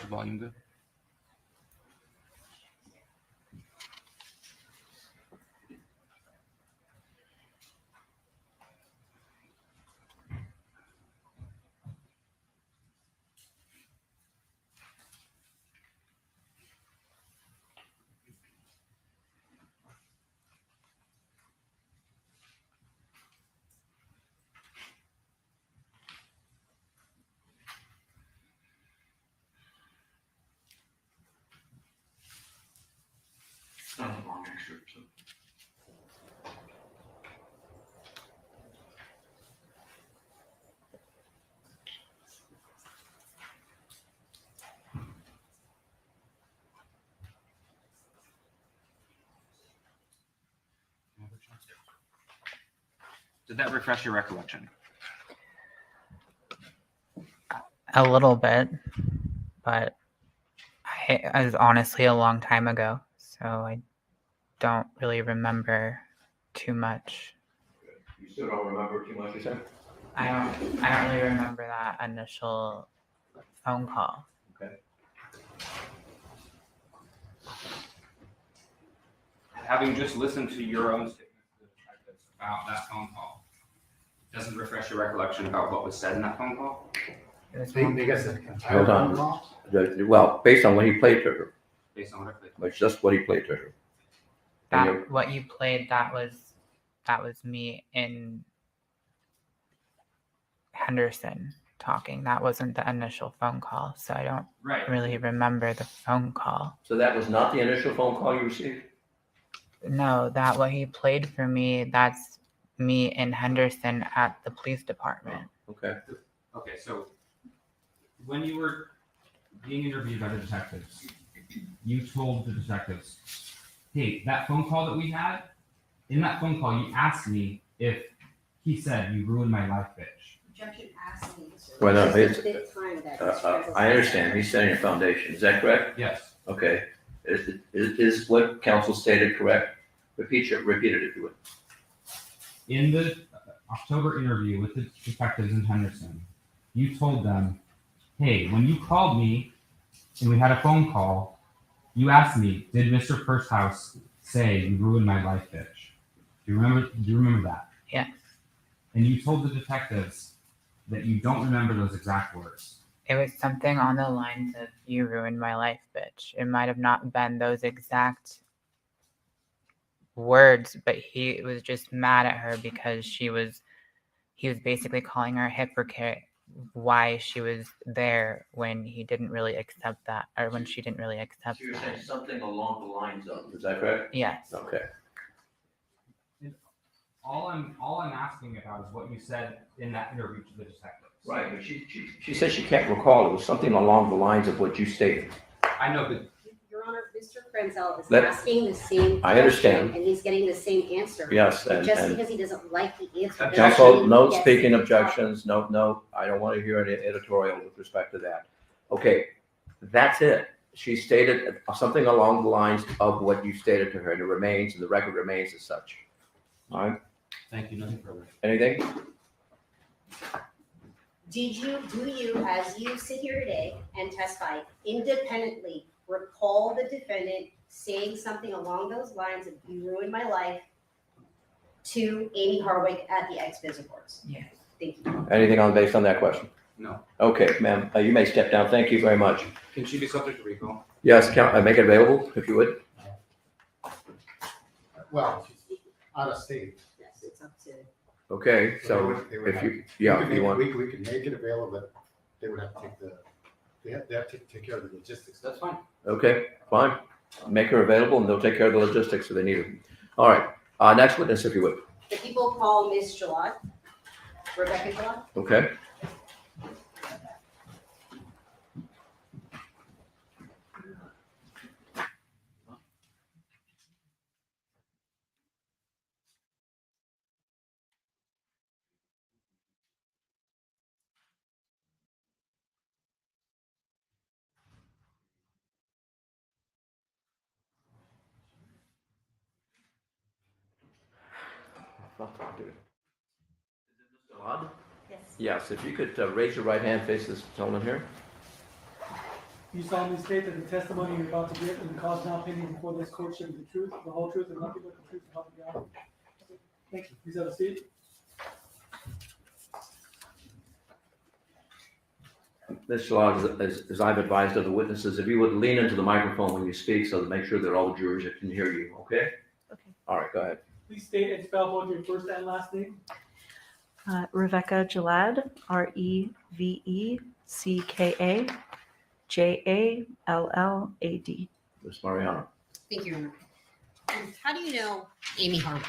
volume good? Not a long excerpt, so. Did that refresh your recollection? A little bit, but it was honestly a long time ago, so I don't really remember too much. You still don't remember too much, you said? I don't really remember that initial phone call. Okay. Having just listened to your own statement to the detectives about that phone call, doesn't refresh your recollection about what was said in that phone call? They got the entire Hold phone on. call? Well, based on what he played to her, Based on what I played. but just what he played to her. And you're- That what you played, that was me in Henderson talking. That wasn't the initial phone call, so I don't really remember the phone call. So that was not the initial phone call you received? No, that what he played for me, that's me in Henderson at the police department. Okay. Okay, so when you were being interviewed by the detectives, you told the detectives, hey, that phone call that we had, in that phone call, you asked me if he said you ruined my life, bitch. Objection asked me. Well, no, This it's, is the time that I understand. He's setting a foundation. Is that correct? Yes. Okay. Is what counsel stated correct? Repeat it if you would. In the October interview with the detectives in Henderson, you told them, hey, when you called me and we had a phone call, you asked me, did Mr. Firsthouse say you ruined my life, bitch? Do you remember that? Yes. And you told the detectives that you don't remember those exact words. It was something on the lines of you ruined my life, bitch. It might have not been those exact words, but he was just mad at her because he was basically calling her a hypocrite why she was there when he didn't really accept that, or when she didn't really accept So you're that. saying something along the lines of, is that correct? Yes. Okay. All I'm asking about is what you said in that interview to the detectives. Right, but she said she can't recall. It was something along the lines of what you stated. I know, but Your Honor, Mr. Frenzel is Let- asking the same question. I understand. And he's getting the same answer. Yes, And just and because he doesn't like the answer. doesn't counsel, mean no he gets speaking to objections. No, I don't want to hear any editorial with respect to that. Okay, that's it. She stated something along the lines of what you stated to her, and it remains, and the record remains as such. All right, thank you, nothing further. anything? Do you, as you sit here today and testify, independently recall the defendant saying something along those lines of you ruined my life to Amie Harwick at the ex-biz reports? Yes. Thank you. Anything based on that question? No. Okay, ma'am, you may step down. Thank you very much. Can she be subject to recall? Yes, make it available if you would. Well, she's out of state. Yes, it's up to. Okay, so They would if have- you, yeah, if you want. We could make it available, but they would have to they have to take care of the logistics. That's fine. Okay, fine. Make her available and they'll take care of the logistics if they need her. All right, next witness, if you would. The people call Ms. Gillot, Rebecca Gillot. Okay, to. Mr. Lod? Yes. Yes, if you could raise your right hand, face this gentleman here. You solemnly state that the testimony you're about to give and the cause now pending before this court shall be the truth, the whole truth, and nothing but the truth, so help you God. Thank you. Please have a seat. Mr. Lodge, as I've advised other witnesses, if you would lean into the microphone when you speak so to make sure that all the jurors can hear you, okay? Okay. All right, go ahead. Please state and spell both your first and last name. Rebecca Jalad, REVECKA JALLAD. Ms. Mariano. Thank you, Your Honor. And how do you know Amie Harwick?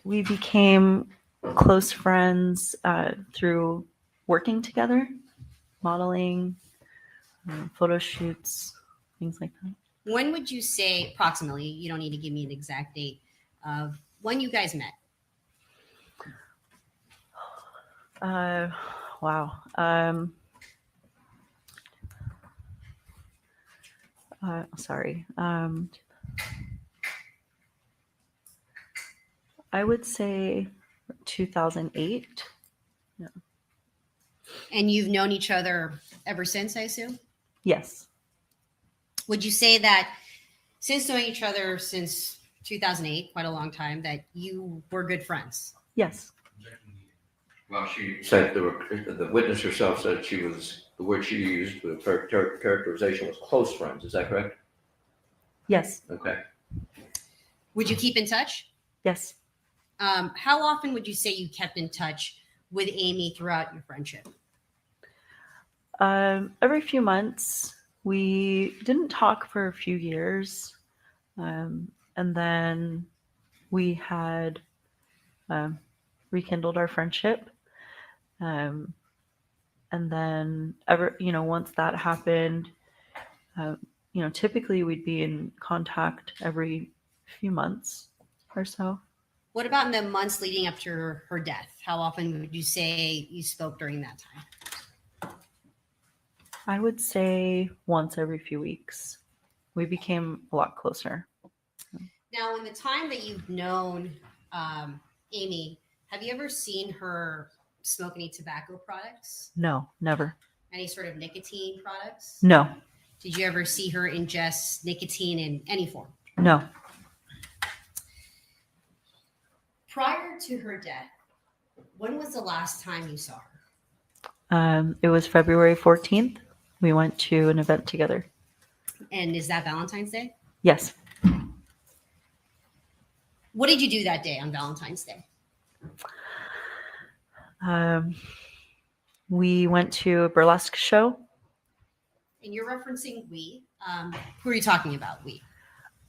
We became close friends through working together, modeling, photo shoots, things like that. When would you say, approximately, you don't need to give me an exact date, of when you guys met? Wow. Sorry. I would say 2008. Yeah. And you've known each other ever since, I assume? Yes. Would you say that since knowing each other since 2008, quite a long time, that you were good friends? Yes. Well, she said the witness herself said she was, the word she used, the characterization was close friends. Is that correct? Yes. Okay. Would you keep in touch? Yes. How often would you say you kept in touch with Amie throughout your friendship? Every few months. We didn't talk for a few years. And then we had rekindled our friendship. And then once that happened, typically we'd be in contact every few months or so. What about in the months leading up to her death? How often would you say you spoke during that time? I would say once every few weeks. We became a lot closer. Now, in the time that you've known Amie, have you ever seen her smoke any tobacco products? No, never. Any sort of nicotine products? No. Did you ever see her ingest nicotine in any form? No. Prior to her death, when was the last time you saw her? It was February 14th. We went to an event together. And is that Valentine's Day? Yes. What did you do that day on Valentine's Day? We went to a burlesque show. And you're referencing we. Who are you talking about, we?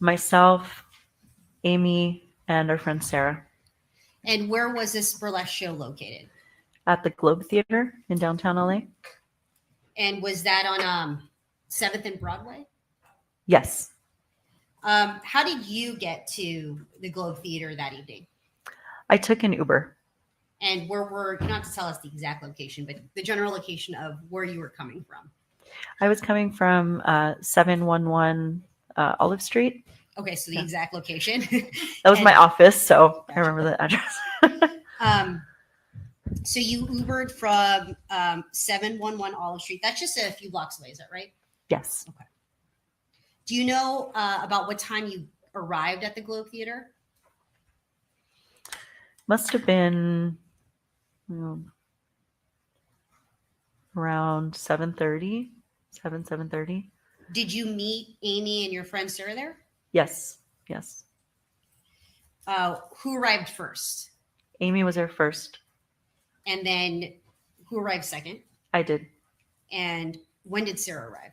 Myself, Amie, and our friend Sarah. And where was this burlesque show located? At the Globe Theater in downtown LA. And was that on 7th and Broadway? Yes. How did you get to the Globe Theater that evening? I took an Uber. And where were, you don't have to tell us the exact location, but the general location of where you were coming from? I was coming from 711 Olive Street. Okay, so the exact location. That was my office, so I remember the address. So you Ubered from 711 Olive Street. That's just a few blocks away, is that right? Yes. Okay. Do you know about what time you arrived at the Globe Theater? Must have been around 7:30. Did you meet Amie and your friend Sarah there? Yes. Yes. Who arrived first? Amie was there first. And then who arrived second? I did. And when did Sarah arrive?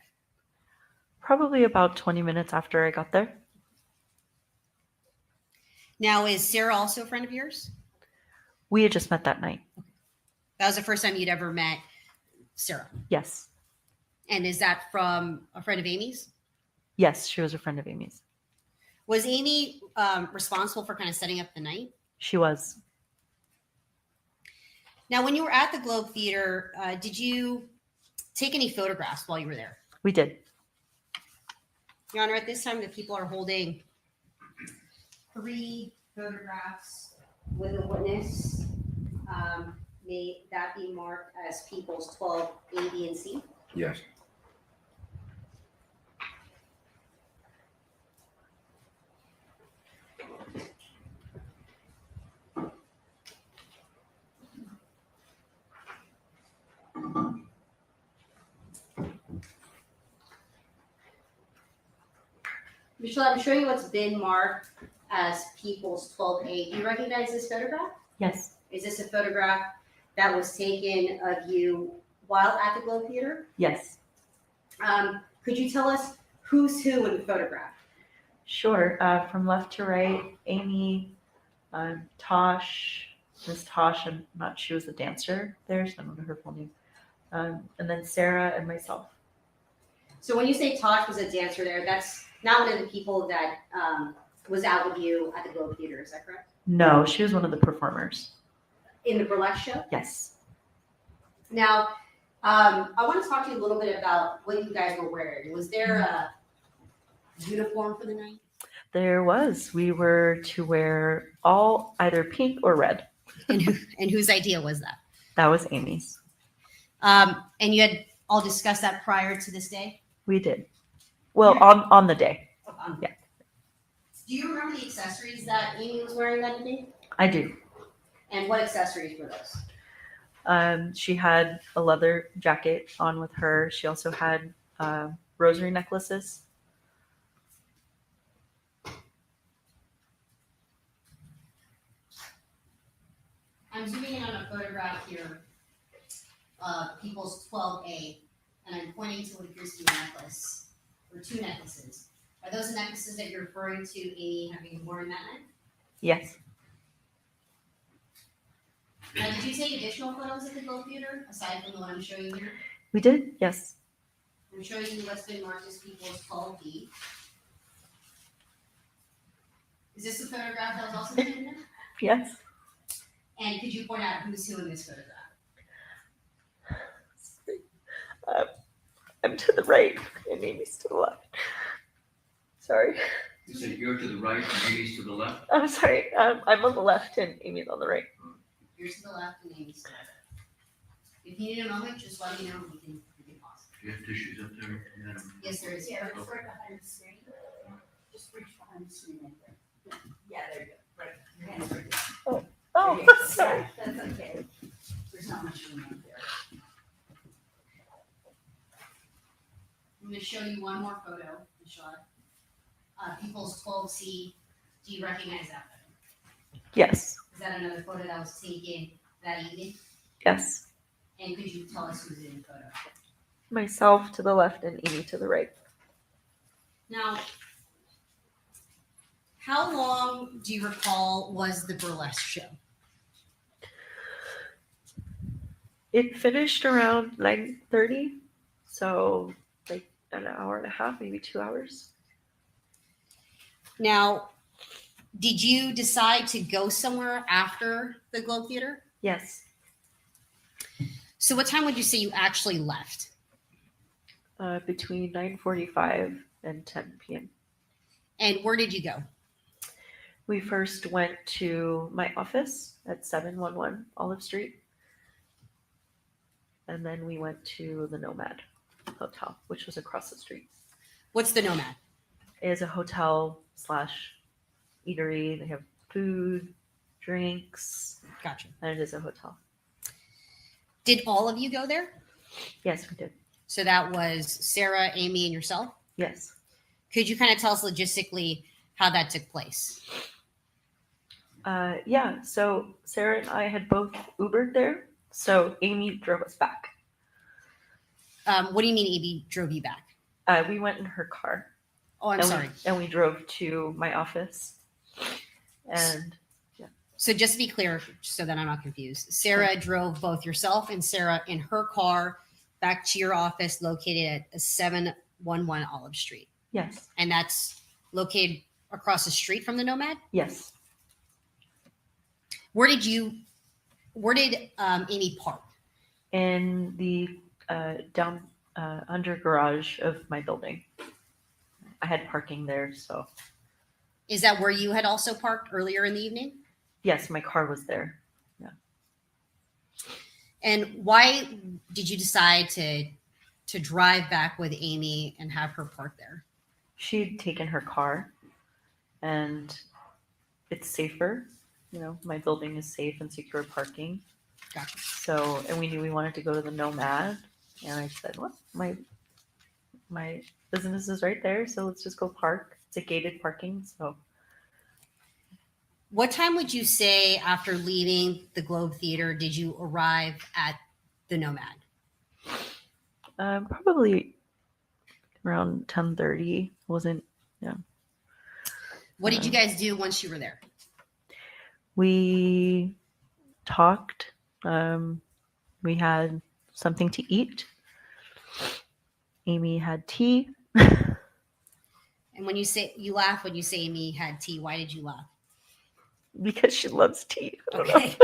Probably about 20 minutes after I got there. Now, is Sarah also a friend of yours? We had just met that night. That was the first time you'd ever met Sarah? Yes. And is that from a friend of Amie's? Yes, she was a friend of Amie's. Was Amie responsible for kind of setting up the night? She was. Now, when you were at the Globe Theater, did you take any photographs while you were there? We did. Your Honor, at this time, the people are holding 3 photographs with a witness, may that be marked as people's 12 A, B, and C? Yes. Michelle, I'm showing you what's been marked as people's 12A. Do you recognize this photograph? Yes. Is this a photograph that was taken of you while at the Globe Theater? Yes. Could you tell us who's who in the photograph? Sure. From left to right, Amie, Tosh, Miss Tosh, she was a dancer there, so I don't know her full name. And then Sarah and myself. So when you say Tosh was a dancer there, that's not one of the people that was out with you at the Globe Theater, is that correct? No, she was one of the performers. In the burlesque show? Yes. Now, I want to talk to you a little bit about what you guys were wearing. Was there a uniform for the night? There was. We were to wear all either pink or red. And whose idea was that? That was Amy's. And you had all discussed that prior to this day? We did. Well, on the day. Yeah. Do you remember the accessories that Amie was wearing that day? I do. And what accessories were those? She had a leather jacket on with her. She also had rosary necklaces. I'm zooming in on a photograph here of people's 12A, and I'm pointing to what appears to be a necklace, or two necklaces. Are those the necklaces that you're referring to Amie having worn that night? Yes. Now, did you take additional photos at the Globe Theater, aside from the one I'm showing you here? We did? Yes. I'm showing you what's been marked as people's 12B. Is this the photograph that was also taken there? Yes. And could you point out who's who in this photograph? I'm to the right and Amy's to the left. Sorry. You said you're to the right and Amy's to the left? I'm sorry. I'm on the left and Amy's on the right. You're to the left and Amy's to the left. If you need a moment, just let me know. We can pause. Do you have tissues up there? Yes, there is. Yeah, it's right behind the screen. Just reach behind the screen right there. Yeah, there you go. Right. Your hands right there. Oh, There you go. sorry. That's okay. There's not much room up there. I'm going to show you one more photo, Michelle. People's 12C. Do you recognize that photo? Yes. Is that another photo that was taken that evening? Yes. And could you tell us who's in the photo? Myself to the left and Amy to the right. Now, how long do you recall was the burlesque show? It finished around 9:30, so like an hour and a half, maybe 2 hours. Now, did you decide to go somewhere after the Globe Theater? Yes. So what time would you say you actually left? Between 9:45 and 10 p.m. And where did you go? We first went to my office at 711 Olive Street. And then we went to the Nomad Hotel, which was across the street. What's the Nomad? It is a hotel / eatery. They have food, drinks. Gotcha. And it is a hotel. Did all of you go there? Yes, we did. So that was Sarah, Amie, and yourself? Yes. Could you kind of tell us logistically how that took place? Yeah, so Sarah and I had both Ubered there. So Amie drove us back. What do you mean Amie drove you back? We went in her car. Oh, I'm sorry. And we drove to my office. And yeah. So just to be clear, so that I'm not confused, Sarah drove both yourself and Sarah in her car back to your office located at 711 Olive Street. Yes. And that's located across the street from the Nomad? Yes. Where did Amie park? In the down under garage of my building. I had parking there, so. Is that where you had also parked earlier in the evening? Yes, my car was there. And why did you decide to drive back with Amie and have her park there? She'd taken her car, and it's safer. You know, my building is safe and secure parking. Gotcha. So, and we knew we wanted to go to the Nomad, and I said, "Well, my business is right there, so let's just go park. It's a gated parking, so." What time would you say after leaving the Globe Theater did you arrive at the Nomad? Probably around 10:30. Wasn't, yeah. What did you guys do once you were there? We talked. We had something to eat. Amie had tea. And when you say you laugh when you say Amie had tea, why did you laugh? Because she loves tea. Okay.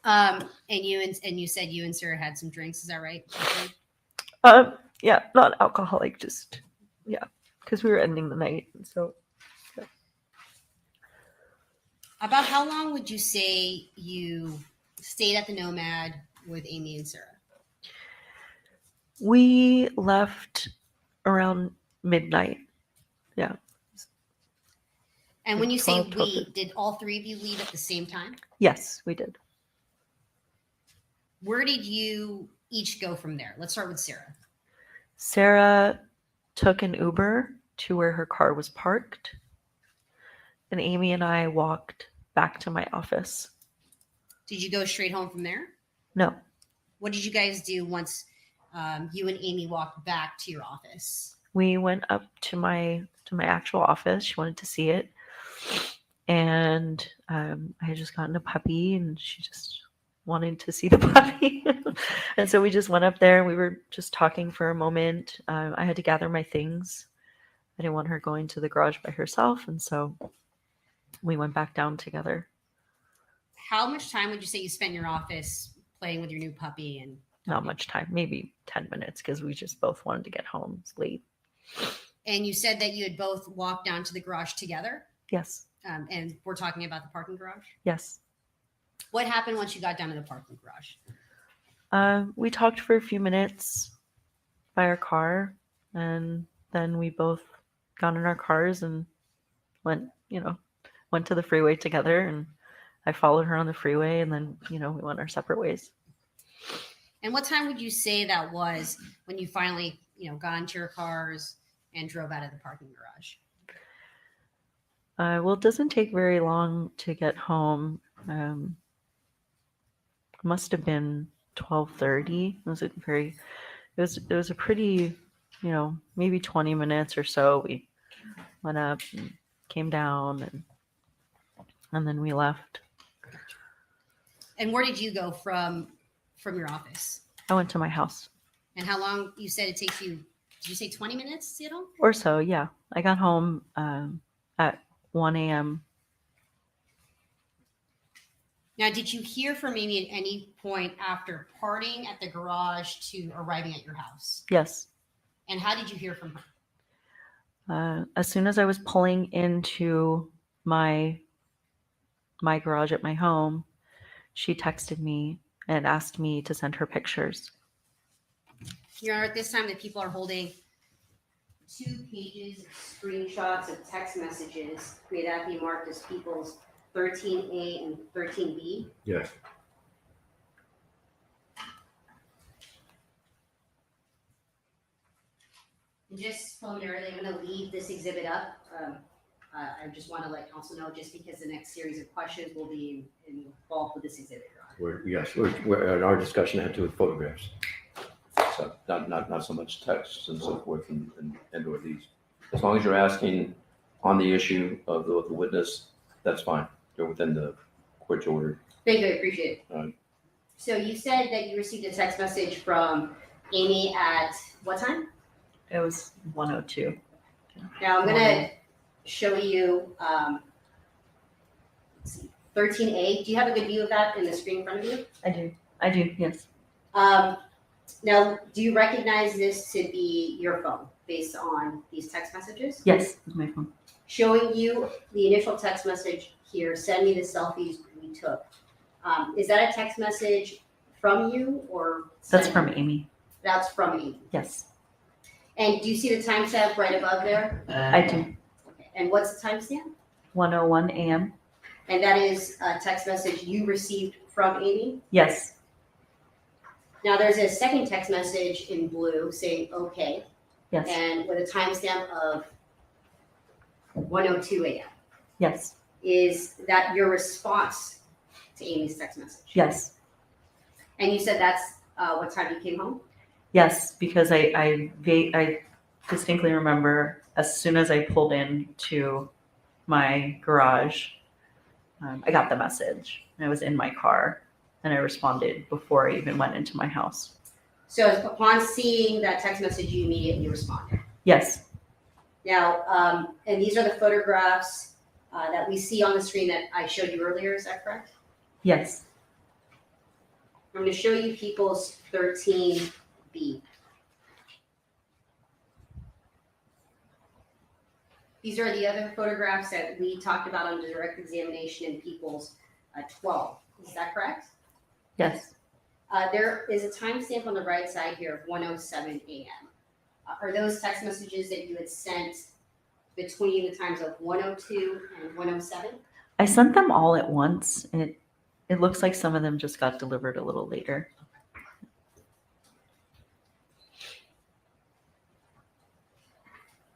And you said you and Sarah had some drinks. Is that right? Yeah, not alcoholic, just yeah, because we were ending the night, and so. Yeah. About how long would you say you stayed at the Nomad with Amie and Sarah? We left around midnight. Yeah. And when you say 12, we, did all three of you leave at the same time? Yes, we did. Where did you each go from there? Let's start with Sarah. Sarah took an Uber to where her car was parked, and Amie and I walked back to my office. Did you go straight home from there? No. What did you guys do once you and Amie walked back to your office? We went up to my actual office. She wanted to see it, and I had just gotten a puppy, and she just wanted to see the puppy. And so we just went up there, and we were just talking for a moment. I had to gather my things. I didn't want her going to the garage by herself, and so we went back down together. How much time would you say you spent in your office playing with your new puppy? And Not much time, maybe 10 minutes, because we just both wanted to get home. It's late. And you said that you had both walked down to the garage together? Yes. And we're talking about the parking garage? Yes. What happened once you got down to the parking garage? We talked for a few minutes by our car, and then we both got in our cars and went to the freeway together, and I followed her on the freeway, and then, we went our separate ways. And what time would you say that was when you finally, got into your cars and drove out of the parking garage? Well, it doesn't take very long to get home. Must have been 12:30. It was a pretty, maybe 20 minutes or so. We went up and came down, and then we left. And where did you go from your office? I went to my house. And how long you said it takes you? Did you say 20 minutes to get home? Or so, yeah. I got home at 1 a.m. Now, did you hear from Amie at any point after parting at the garage to arriving at your house? Yes. And how did you hear from her? As soon as I was pulling into my garage at my home, she texted me and asked me to send her pictures. Your Honor, at this time, the people are holding 2 pages of screenshots of text messages. May that be marked as people's 13A and 13B? Yes. And just preliminarily, I'm going to leave this exhibit up. I just want to let counsel know, just because the next series of questions will be involved with this exhibit, Your Honor. We're our discussion had to do with photographs. So not so much text and so forth and or these. As long as you're asking on the issue of the witness, that's fine. You're within the court's order. Thank you, I appreciate it. All right. So you said that you received a text message from Amie at what time? It was 1:02. Now I'm gonna show you, let's see, 13A. Do you have a good view of that in the screen in front of you? I do, yes. Now, do you recognize this to be your phone, based on these text messages? Yes, with my phone. Showing you the initial text message here, send me the selfies we took. Is that a text message from you or? That's from Amie. That's from Amie. Yes, And do you see the timestamp right above there? I do. Okay. And what's the timestamp? 1:01 a.m. And that is a text message you received from Amie? Yes, Now there's a second text message in blue saying okay, yes, and with a timestamp of 1:02 a.m. yes, Is that your response to Amy's text message? yes, And you said that's what time you came home? yes, because I distinctly remember as soon as I pulled into my garage, I got the message. I was in my car and I responded before I even went into my house. So upon seeing that text message, you immediately responded. Yes, Now, and these are the photographs that we see on the screen that I showed you earlier, is that correct? yes, I'm going to show you People's 13B. These are the other photographs that we talked about on the direct examination in People's 12. Is that correct? yes, There is a timestamp on the right side here of 1:07 a.m. Are those text messages that you had sent between the times of 1:02 and 1:07? I sent them all at once, and it looks like some of them just got delivered a little later.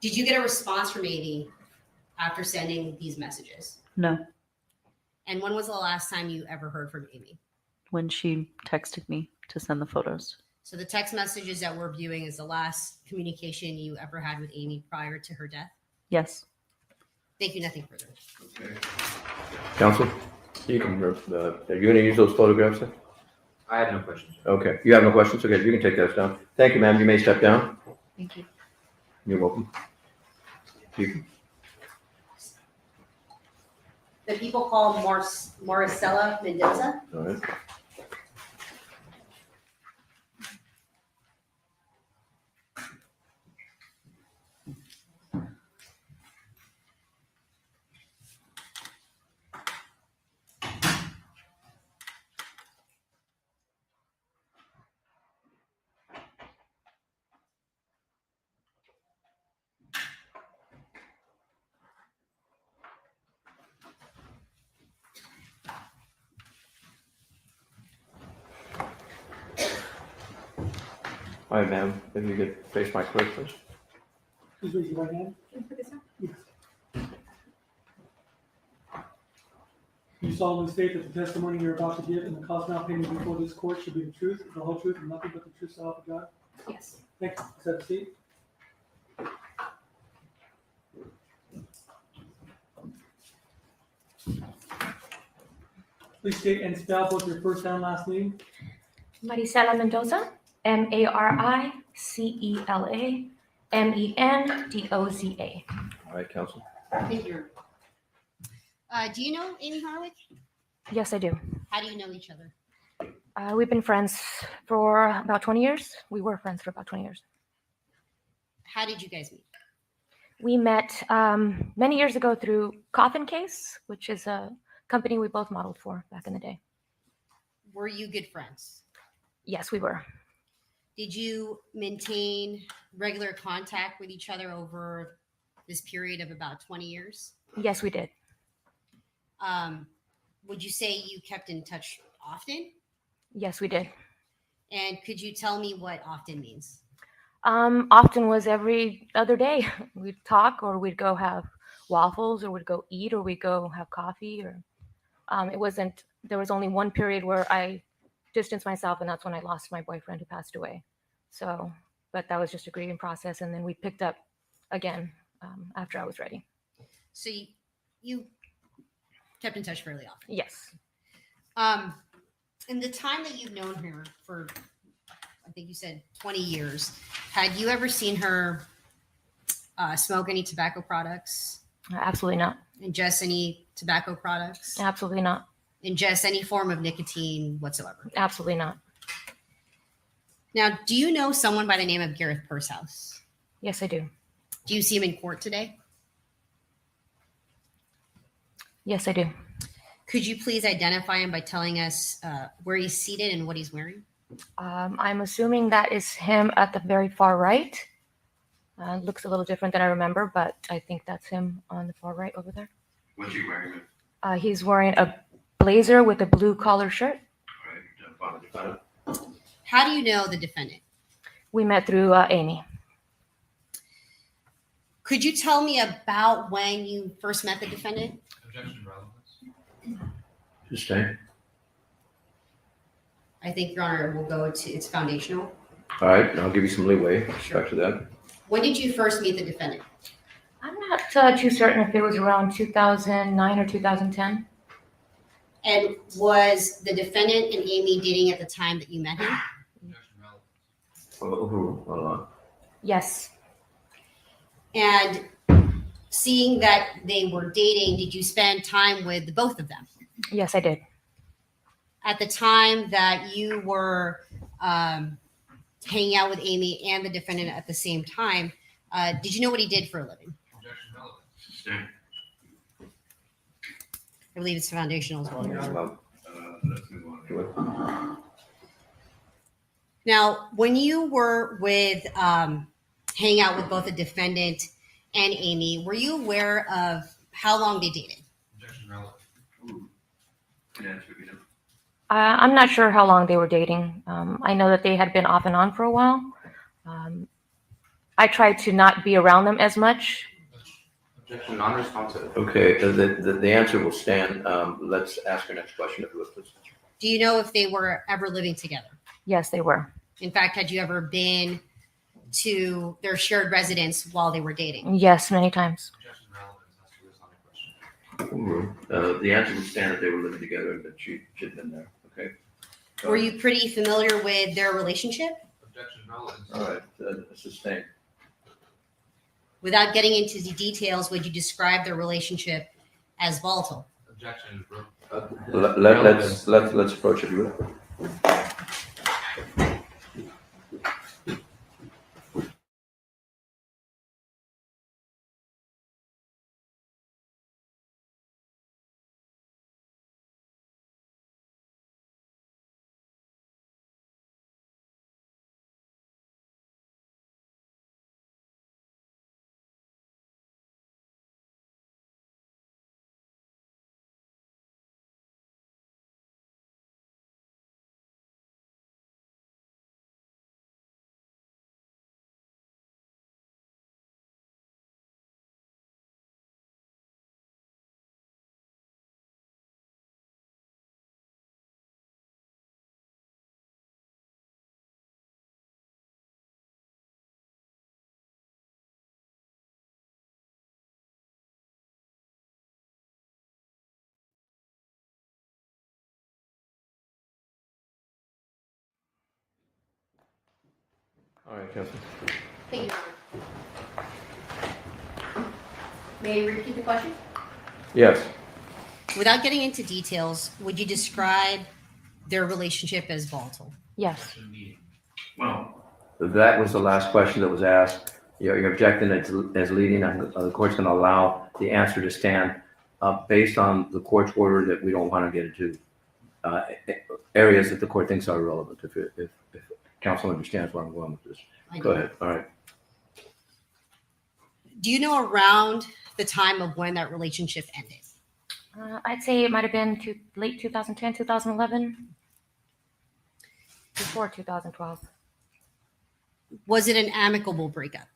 Did you get a response from Amie after sending these messages? No, And when was the last time you ever heard from Amie? when she texted me to send the photos. So the text messages that we're viewing is the last communication you ever had with Amie prior to her death? Yes. Thank you, nothing further. Counsel, you can, are you going to use those photographs then? I have no questions. Okay, you have no questions? Okay, you can take those down. Thank you, ma'am. You may step down. Thank you. You're welcome. You can- The people call Maricela Mendoza. All right. All right, ma'am, if you could face my clerk, please. Please raise your right hand. Can you put this on? Yes. You solemnly state that the testimony you're about to give and the cause now pending before this court should be the truth, the whole truth, and nothing but the truth, so help you God? Yes. Thank you. Please have a seat. Please state and spell both your first and last name. Maricela Mendoza, Maricela Mendoza. All right, counsel. Thank you. Do you know Amie Harwick? Yes, I do. How do you know each other? We've been friends for about 20 years. We were friends for about 20 years. How did you guys meet? We met many years ago through Coffin Case, which is a company we both modeled for back in the day. Were you good friends? Yes, we were. Did you maintain regular contact with each other over this period of about 20 years? Yes, we did. Would you say you kept in touch often? Yes, we did. And could you tell me what often means? Often was every other day. We'd talk, or we'd go have waffles, or we'd go eat, or we'd go have coffee. Or there was only one period where I distanced myself, and that's when I lost my boyfriend who passed away. So, but that was just a grieving process. And then we picked up again after I was ready. So you kept in touch fairly often? Yes. In the time that you've known her for, I think you said 20 years, had you ever seen her smoke any tobacco products? Absolutely not. Ingest any tobacco products? Absolutely not. Ingest any form of nicotine whatsoever? Absolutely not. Now, do you know someone by the name of Gareth Pursehouse? Yes, I do. Do you see him in court today? Yes, I do. Could you please identify him by telling us where he's seated and what he's wearing? I'm assuming that is him at the very far right. Looks a little different than I remember, but I think that's him on the far right over there. What's he wearing? He's wearing a blazer with a blue collar shirt. How do you know the defendant? We met through Amie. Could you tell me about when you first met the defendant? Objection relevance. Sustained. I think, Your Honor, we'll go to, it's foundational. All right, I'll give you some leeway with respect to that. When did you first meet the defendant? I'm not too certain if it was around 2009 or 2010. And was the defendant and Amie dating at the time that you met him? Hold on. Yes. And seeing that they were dating, did you spend time with the both of them? Yes, I did. At the time that you were hanging out with Amie and the defendant at the same time, did you know what he did for a living? Objection relevance. I believe it's foundational as well. Your Honor. Let's move on. Now, when you were with hanging out with both the defendant and Amie, were you aware of how long they dated? Objection relevance. I'm not sure how long they were dating. I know that they had been off and on for a while. I tried to not be around them as much. Objection non-responsive. Okay, the answer will stand. Let's ask our next question if you would, please. Do you know if they were ever living together? Yes, they were. In fact, had you ever been to their shared residence while they were dating? Yes, many times. Objection relevance. That's to this on the question. The answer will stand that they were living together and that she'd been there. Okay. Were you pretty familiar with their relationship? Objection relevance. All right, sustained. Without getting into the details, would you describe their relationship as volatile? Objection. Let's approach it. You would. All right, Council. Thank you. May I repeat the question? Yes. Without getting into details, would you describe their relationship as volatile? Yes. Well, that was the last question that was asked. You're objecting as leading, and the court's going to allow the answer to stand based on the court's order that we don't want to get into areas that the court thinks are relevant. If counsel understands where I'm going with this, go ahead. All right. Do you know around the time of when that relationship ended? I'd say it might have been late 2010, 2011, before 2012. Was it an amicable breakup?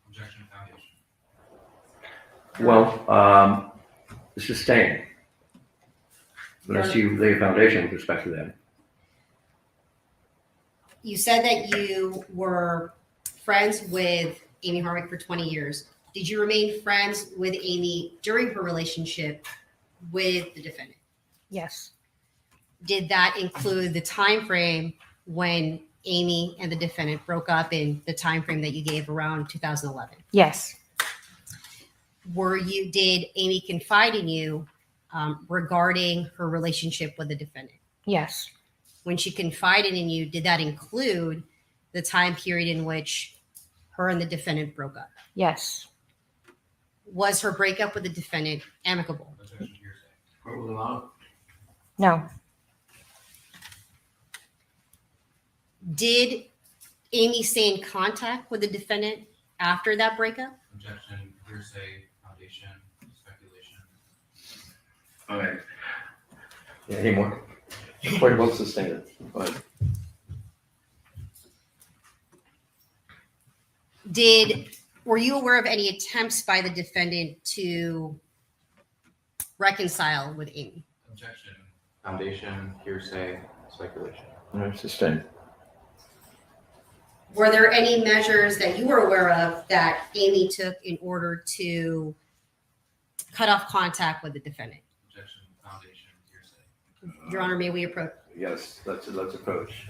Objection foundation. Well, sustained. Let's see, lay a foundation with respect to that. You said that you were friends with Amie Harwick for 20 years. Did you remain friends with Amie during her relationship with the defendant? Yes. Did that include the time frame when Amie and the defendant broke up in the time frame that you gave around 2011? Yes. Did Amie confide in you regarding her relationship with the defendant? Yes. When she confided in you, did that include the time period in which her and the defendant broke up. Yes. Was her breakup with the defendant amicable? No. Did Amie stay in contact with the defendant after that breakup? Objection, hearsay, foundation, speculation. All right. Yeah, any more? Court will sustain it. Go ahead. Were you aware of any attempts by the defendant to reconcile with Amie? Objection, foundation, hearsay, speculation. All right, sustain. Were there any measures that you were aware of that Amie took in order to cut off contact with the defendant? Objection, foundation, hearsay. Your Honor, may we approach? Yes, let's approach.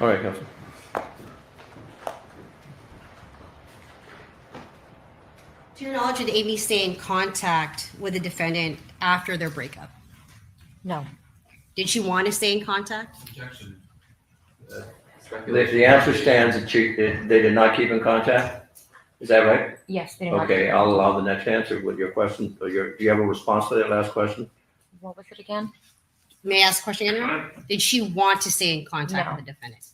All right, Counsel. To your knowledge, did Amie stay in contact with the defendant after their breakup? No. Did she want to stay in contact? Objection. The answer stands that they did not keep in contact? Is that right? Yes, they did not. Okay, I'll allow the next answer with your question. Do you have a response to that last question? What was it again? May I ask a question again, Your Honor? Did she want to stay in contact No. with the defendant?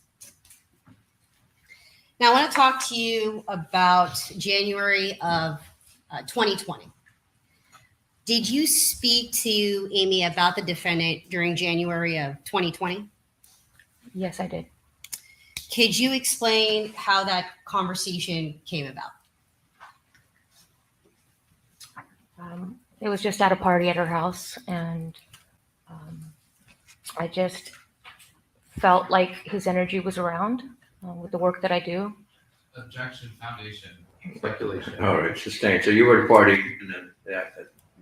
Now, I want to talk to you about January of 2020. Did you speak to Amie about the defendant during January of 2020? Yes, I did. Could you explain how that conversation came about? It was just at a party at her house, and I just felt like his energy was around with the work that I do. Objection, foundation, speculation. All right, sustained. So you were at a party, and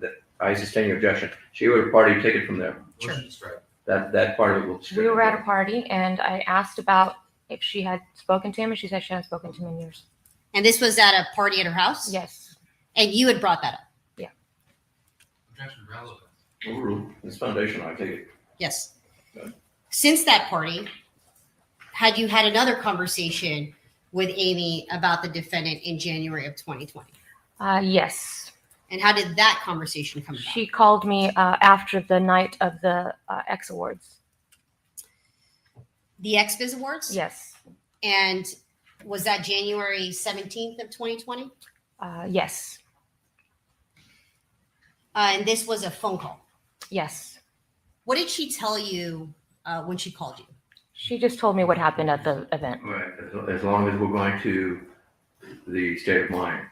then I sustain your objection. So you were at a party, take it from there. Sure. That part of it will. We were at a party, and I asked about if she had spoken to him, and she said she hadn't spoken to him in years. And this was at a party at her house? Yes. And you had brought that up? Yeah. Objection, relevant. Overruled. It's foundational, I take it. Yes. Good. Since that party, had you had another conversation with Amie about the defendant in January of 2020? Yes. And how did that conversation come about? She called me after the night of the X Awards. The XBiz Awards? Yes. And was that January 17th of 2020? Yes. And this was a phone call? Yes. What did she tell you when she called you? She just told me what happened at the event. Right, as long as we're going to the state of mind.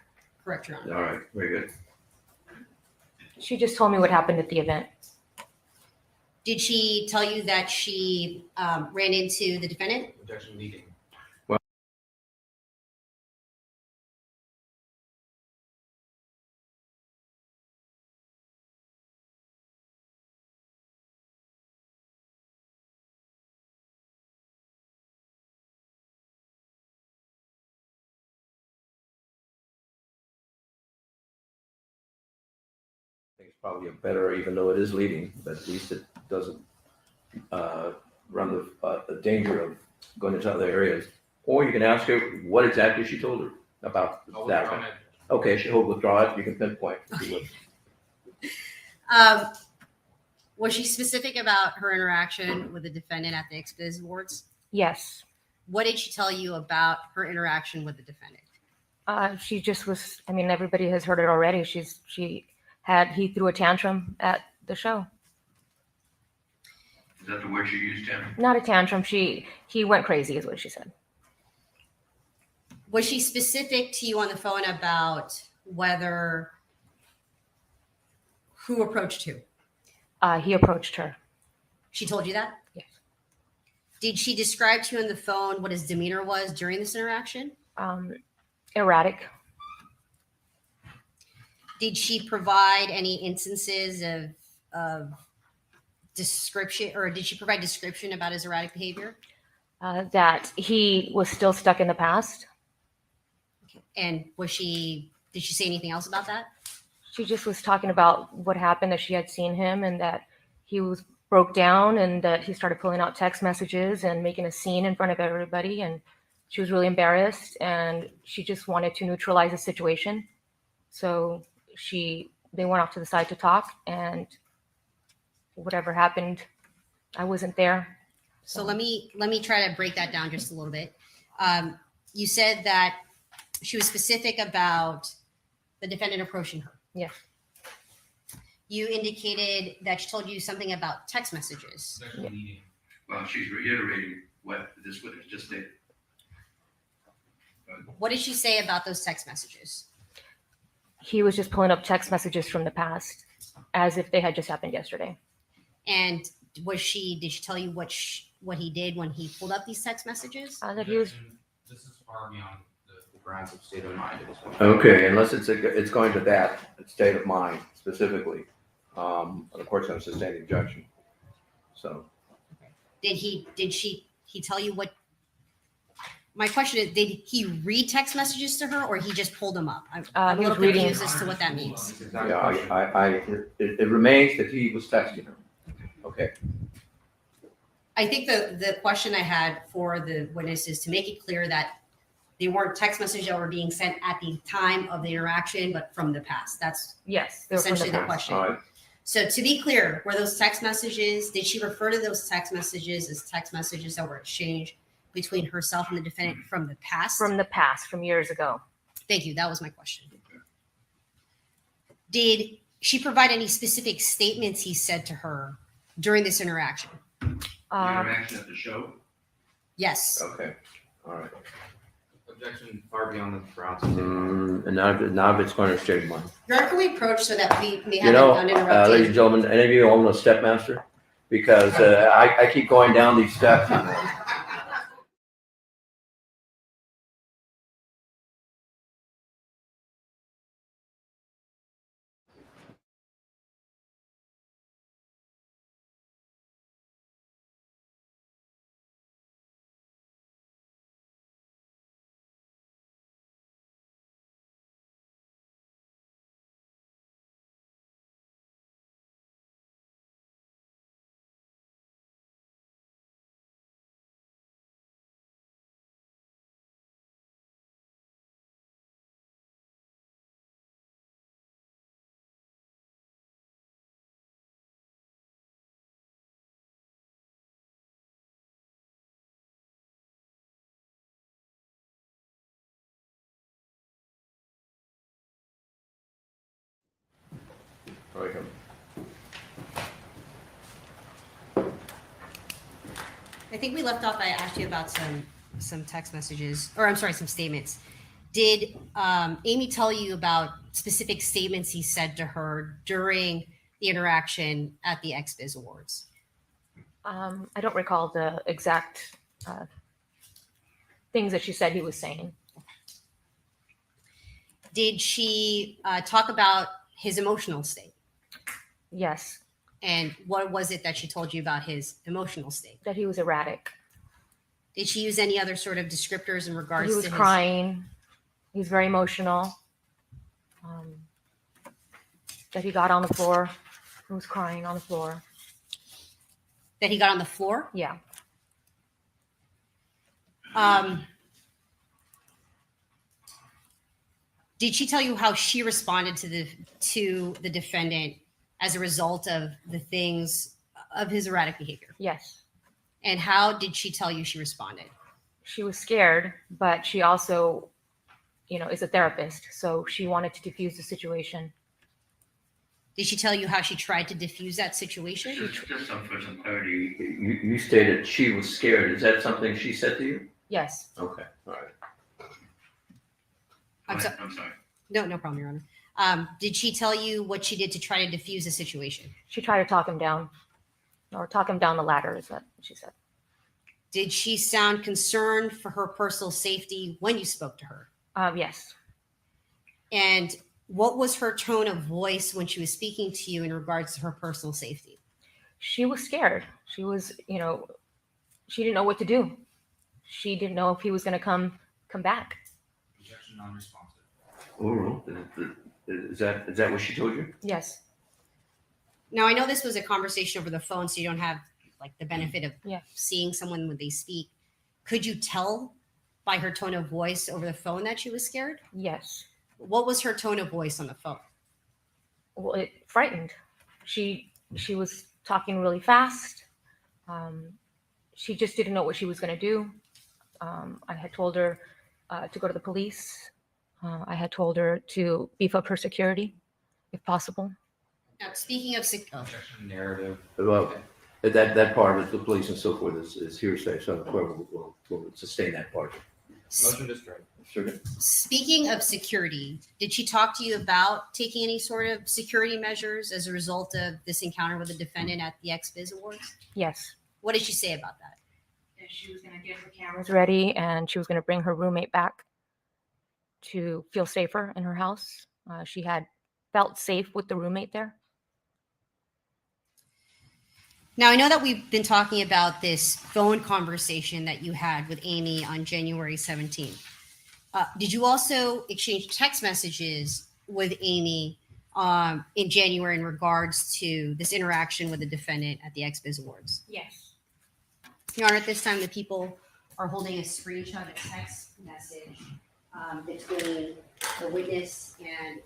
Correct, Your Honor. All right, very good. She just told me what happened at the event. Did she tell you that she ran into the defendant? Objection, leading. I think it's probably a better, even though it is leading, but at least it doesn't run the danger of going into other areas. Or you can ask her what exactly she told her about I'll that withdraw one. my- Okay, she'll withdraw it. You can pinpoint. if you would. Was she specific about her interaction with the defendant at the XBiz Awards? Yes. What did she tell you about her interaction with the defendant? She just was, I mean, everybody has heard it already. He threw a tantrum at the show. Is that the word you used, Tim? Not a tantrum. He went crazy is what she said. Was she specific to you on the phone about who approached who? He approached her. She told you that? Yes. Did she describe to you on the phone what his demeanor was during this interaction? Erratic. Did she provide any instances of description, or did she provide description about his erratic behavior? That he was still stuck in the past. And did she say anything else about that? She just was talking about what happened, that she had seen him and that he was broke down and that he started pulling out text messages and making a scene in front of everybody. And she was really embarrassed and she just wanted to neutralize the situation. So they went off to the side to talk, and whatever happened, I wasn't there. So let me try to break that down just a little bit. You said that she was specific about the defendant approaching her. Yes. You indicated that she told you something about text messages. Well, she's reiterating what this witness just stated. What did she say about those text messages? He was just pulling up text messages from the past as if they had just happened yesterday. And did she tell you what he did when he pulled up these text messages? That he was. This is far beyond the grounds of state of mind. Okay, unless it's going to that state of mind specifically, of course, I'm sustaining objection. So. Did he tell you what? My question is, did he read text messages to her, or he just pulled them up? I'm a little confused as to what that means. Yeah, it remains that he was texting her. Okay. I think the question I had for the witness is to make it clear that they weren't text messages that were being sent at the time of the interaction, but from the past. That's yes, essentially the question. All right. So to be clear, were those text messages, did she refer to those text messages as text messages that were exchanged between herself and the defendant from the past? From the past, from years ago. Thank you. That was my question. Did she provide any specific statements he said to her during this interaction? The interaction at the show? Yes. Okay. All right. Objection far beyond the grounds of state of mind. And now it's going to state of mind. Your Honor, can we approach so that we may You have know, an uninterrupted? ladies and gentlemen, any of you own a stepmaster? Because I keep going down these steps. Okay. I think we left off. I asked you about some text messages, or I'm sorry, some statements. Did Amie tell you about specific statements he said to her during the interaction at the XBiz Awards? I don't recall the exact things that she said he was saying. Did she talk about his emotional state? Yes. And what was it that she told you about his emotional state? That he was erratic. Did she use any other sort of descriptors in regards to He was crying. He was very emotional. That he got on the floor. He was crying on the floor. That he got on the floor? Yeah. Did she tell you how she responded to the defendant as a result of the things of his erratic behavior? Yes. And how did she tell you she responded? She was scared, but she also, is a therapist, so she wanted to diffuse the situation. Did she tell you how she tried to diffuse that situation? Just for some clarity. You stated she was scared. Is that something she said to you? Yes. Okay. All right. I'm sorry. No problem, Your Honor. Did she tell you what she did to try to diffuse the situation? She tried to talk him down, or talk him down the ladder, is what she said. Did she sound concerned for her personal safety when you spoke to her? Yes. And What was her tone of voice when she was speaking to you in regards to her personal safety? She was scared. She was, she didn't know what to do. She didn't know if he was going to come back. Objection non-responsive. Overall, is that what she told you? Yes. Now, I know this was a conversation over the phone, so you don't have like the benefit of Yeah. seeing someone when they speak. Could you tell by her tone of voice over the phone that she was scared? Yes. What was her tone of voice on the phone? Well, it frightened. She was talking really fast. She just didn't know what she was going to do. I had told her to go to the police. I had told her to beef up her security, if possible. Now, speaking of Objection narrative. Well, that part of the police and so forth is hearsay, so the court will sustain that part. Motion to strike. Sure. Speaking of security, did she talk to you about taking any sort of security measures as a result of this encounter with the defendant at the XBiz Awards? Yes. What did she say about that? That she was going to get her cameras ready and she was going to bring her roommate back to feel safer in her house. She had felt safe with the roommate there. Now, I know that we've been talking about this phone conversation that you had with Amie on January 17th. Did you also exchange text messages with Amie in January in regards to this interaction with the defendant at the XBiz Awards? Yes. Your Honor, at this time, the people are holding a screenshot of a text message between the witness and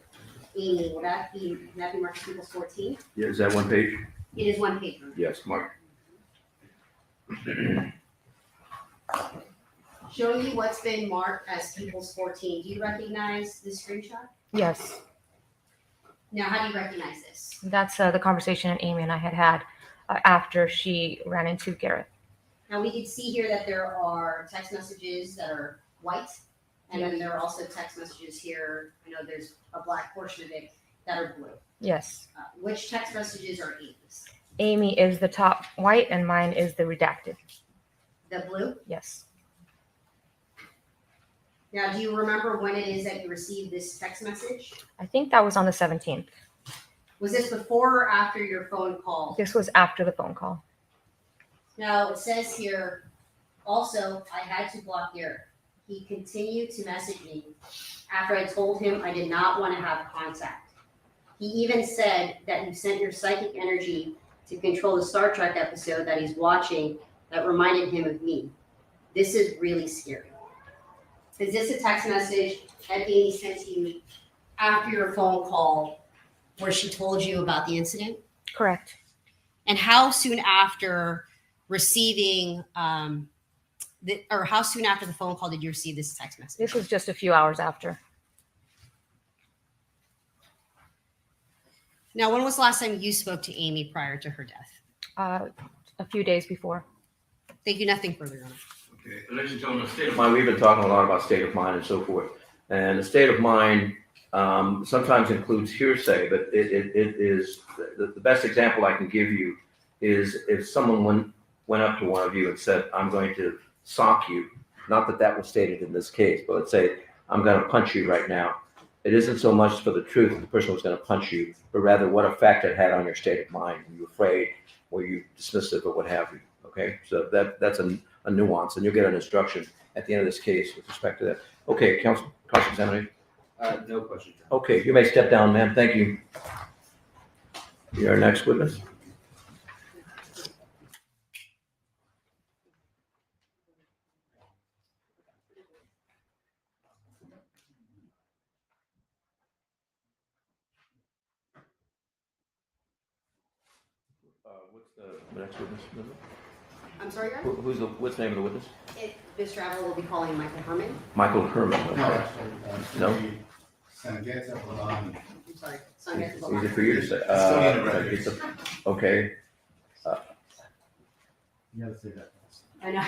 Amie. Would that be marked People's 14? Yeah, is that one page? It is one paper. Yes, Mark. Showing you what's been marked as People's 14. Do you recognize this screenshot? Yes. Now, how do you recognize this? That's the conversation that Amie and I had after she ran into Garrett. Now, we can see here that there are text messages that are white, and then there are also text messages here. I know there's a black portion of it that are blue. Yes. Which text messages are Amie's? Amie is the top white and mine is the redacted. The blue? Yes. Now, do you remember when it is that you received this text message? I think that was on the 17th. Was this before or after your phone call? This was after the phone call. Now, it says here, also, I had to block Garrett. He continued to message me after I told him I did not want to have contact. He even said that you sent your psychic energy to control the Star Trek episode that he's watching that reminded him of me. This is really scary. Is this a text message that Amie sent to you after your phone call where she told you about the incident? Correct. And how soon after receiving, how soon after the phone call did you receive this text message? This was just a few hours after. Now, when was the last time you spoke to Amie prior to her death? A few days before. Thank you. Nothing further, Your Honor. Okay, ladies and gentlemen, State of mind, we've been talking a lot about state of mind and so forth. And the state of mind sometimes includes hearsay, but it is the best example I can give you is if someone went up to one of you and said, I'm going to sock you. Not that that was stated in this case, but let's say, I'm going to punch you right now. It isn't so much for the truth that the person was going to punch you, but rather what effect it had on your state of mind. Were you afraid? Were you dismissive or what have you? Okay, so that's a nuance, and you'll get an instruction at the end of this case with respect to that. Okay, counsel, cross-examination. No question. Okay, you may step down, ma'am. Thank you. Your next witness. What's the next witness? I'm sorry, Your Honor? What's the name of the witness? Mr. Travel will be calling Michael Herman. Michael Herman. Okay. No? Sangueta Bolani. I'm sorry. Sangueta Easy Bolani. for you to say. Okay. You gotta say that fast. I know.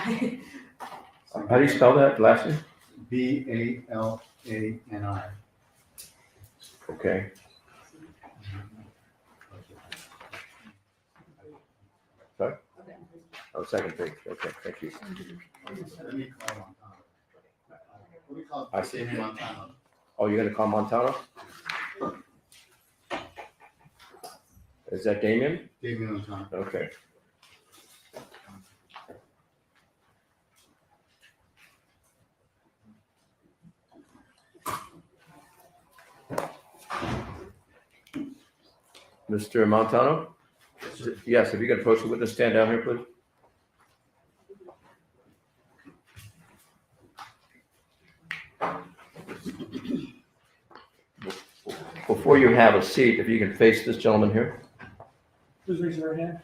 How do you spell that last name? Balani. Okay. Sorry? Oh, second page. Okay, thank you. Let me call Montano. Let me call I see. Montano. Oh, you're gonna call Montano? Is that Damien? Damien Montano. Okay. Mr. Montano? Yes, if you can approach the witness, stand down here, please. Before you have a seat, if you can face this gentleman here. Please raise your right hand.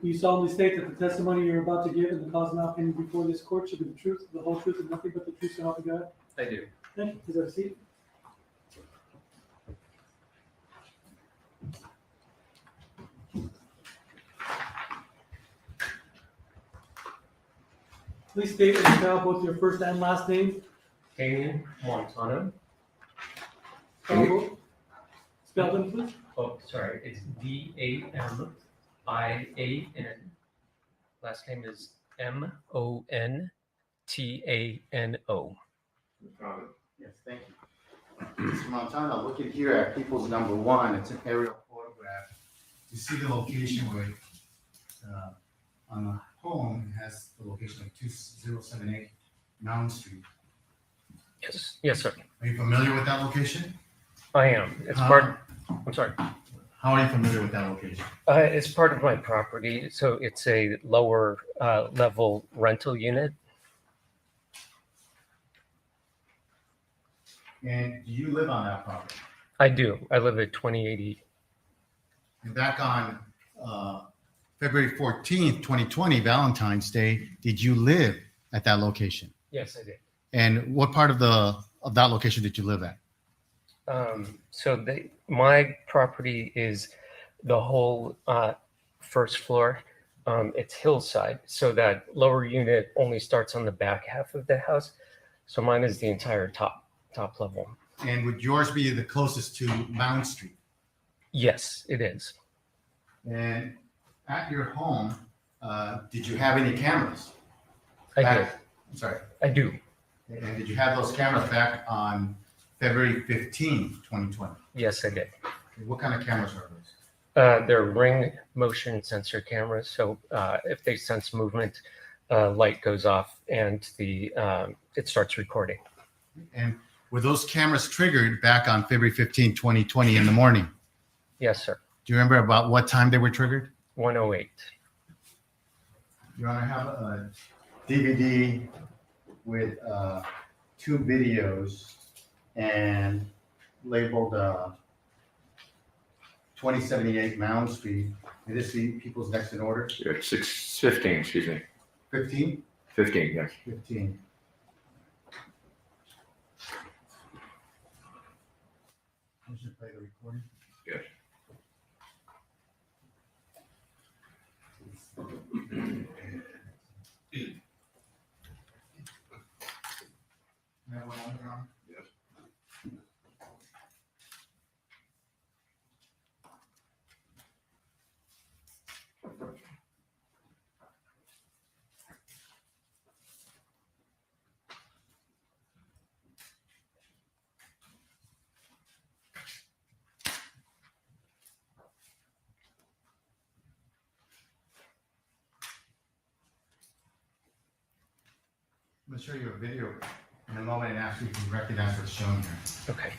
Do you solemnly state that the testimony you're about to give and the cause now pending before this court should be the truth, the whole truth, and nothing but the truth so help you God? I do. Thank you. Please have a seat. Please state and spell both your first and last name. Amie Montano. Spell them, please. Oh, sorry. It's Damian. Last name is Montano. Yes, thank you. Mr. Montano, looking here at people's number one, it's an aerial photograph. You see the location where, on the home, it has the location of 2078 Mountain Street. Yes, yes, sir. Are you familiar with that location? I am. It's part. I'm sorry. How are you familiar with that location? It's part of my property, so it's a lower level rental unit. And do you live on that property? I do. I live at 2080. And back on February 14th, 2020, Valentine's Day, did you live at that location? Yes, I did. And what part of that location did you live at? So my property is the whole first floor. It's hillside, so that lower unit only starts on the back half of the house. So mine is the entire top level. And would yours be the closest to Mound Street? Yes, it is. And at your home, did you have any cameras? I do. I'm sorry. I do. And did you have those cameras back on February 15th, 2020? Yes, I did. What kind of cameras are those? They're ring motion sensor cameras. So if they sense movement, light goes off and it starts recording. And were those cameras triggered back on February 15th, 2020 in the morning? Yes, sir. Do you remember about what time they were triggered? 108. Your Honor, I have a DVD with 2 videos and labeled 2078 Mound Street. Is this the people's next in order? Yeah, 615, excuse me. 15? 15, yes. 15. I should play the recording. Yes. Yes. I'm going to show you a video in a moment and ask you if you recognize what's shown here. Okay.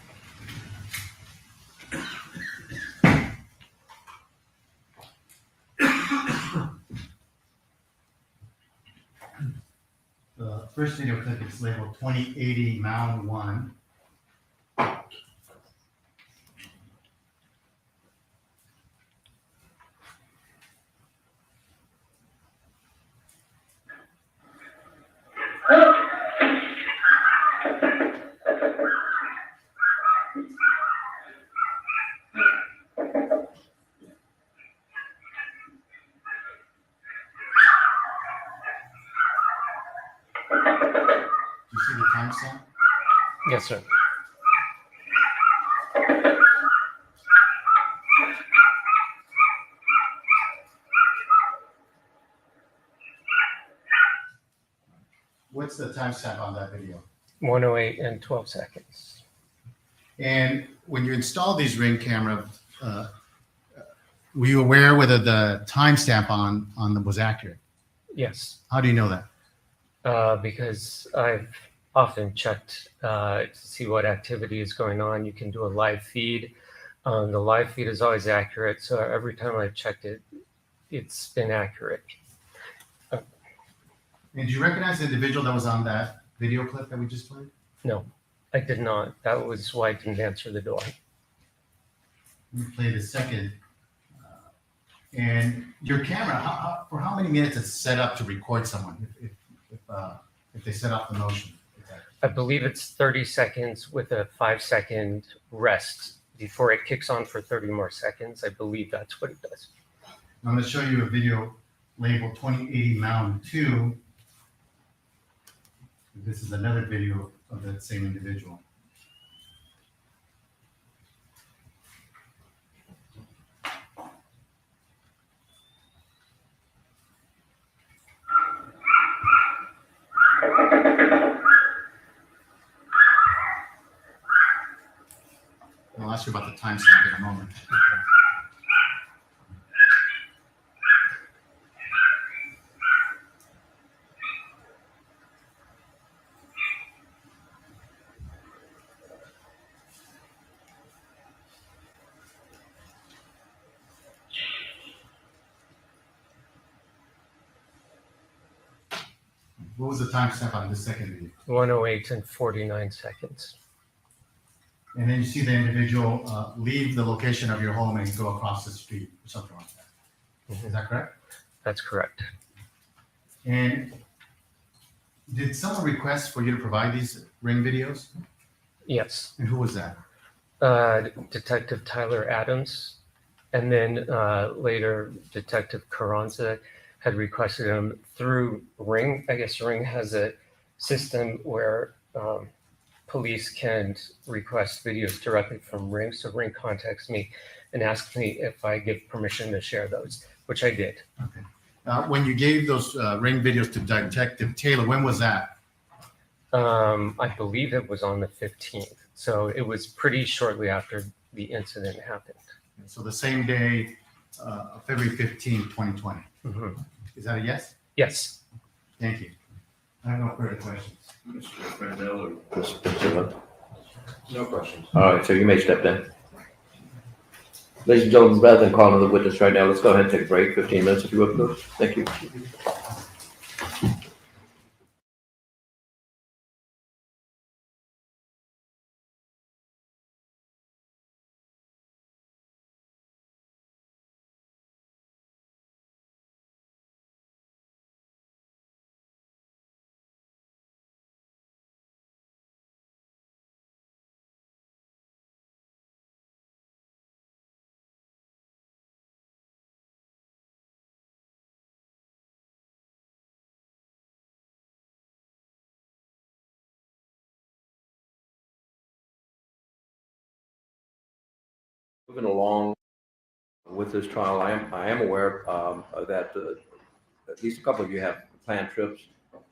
The first video clip is labeled 2080 Mound 1. Do you see the timestamp? Yes, sir. What's the timestamp on that video? 108 and 12 seconds. And when you install these Ring camera were you aware whether the timestamp on them was accurate? Yes, How do you know that? because I've often checked to see what activity is going on. You can do a live feed. The live feed is always accurate, so every time I've checked it, it's been accurate. And did you recognize the individual that was on that video clip that we just played? No, I did not. That was why I didn't answer the door. Let me play the second. And your camera, for how many minutes it's set up to record someone if they set up the motion? I believe it's 30 seconds with a 5-second rest before it kicks on for 30 more seconds. I believe that's what it does. I'm going to show you a video labeled 2080 Mountain 2. This is another video of that same individual. I'll ask you about the timestamp in a moment. What was the timestamp on this second video? 108 and 49 seconds. And then you see the individual leave the location of your home and go across the street or something like that. Is that correct? That's correct. And did someone request for you to provide these ring videos? Yes. And who was that? Detective Tyler Adams, and then later Detective Carranza had requested them through Ring. I guess Ring has a system where police can request videos directly from Ring. So Ring contacts me and asks me if I give permission to share those, which I did. Okay. When you gave those ring videos to Detective Taylor, when was that? I believe it was on the 15th. So it was pretty shortly after the incident happened. So the same day, February 15, 2020. Mm-hmm. Is that a yes? Yes. Thank you. I have no further questions. Mr. Brandell or Mr. Silva? No questions. All right, so you may step in. Ladies and gentlemen, rather than call another witness right now, let's go ahead and take a break, 15 minutes if you would, please. Thank you. Moving along with this trial, I am aware that at least a couple of you have planned trips.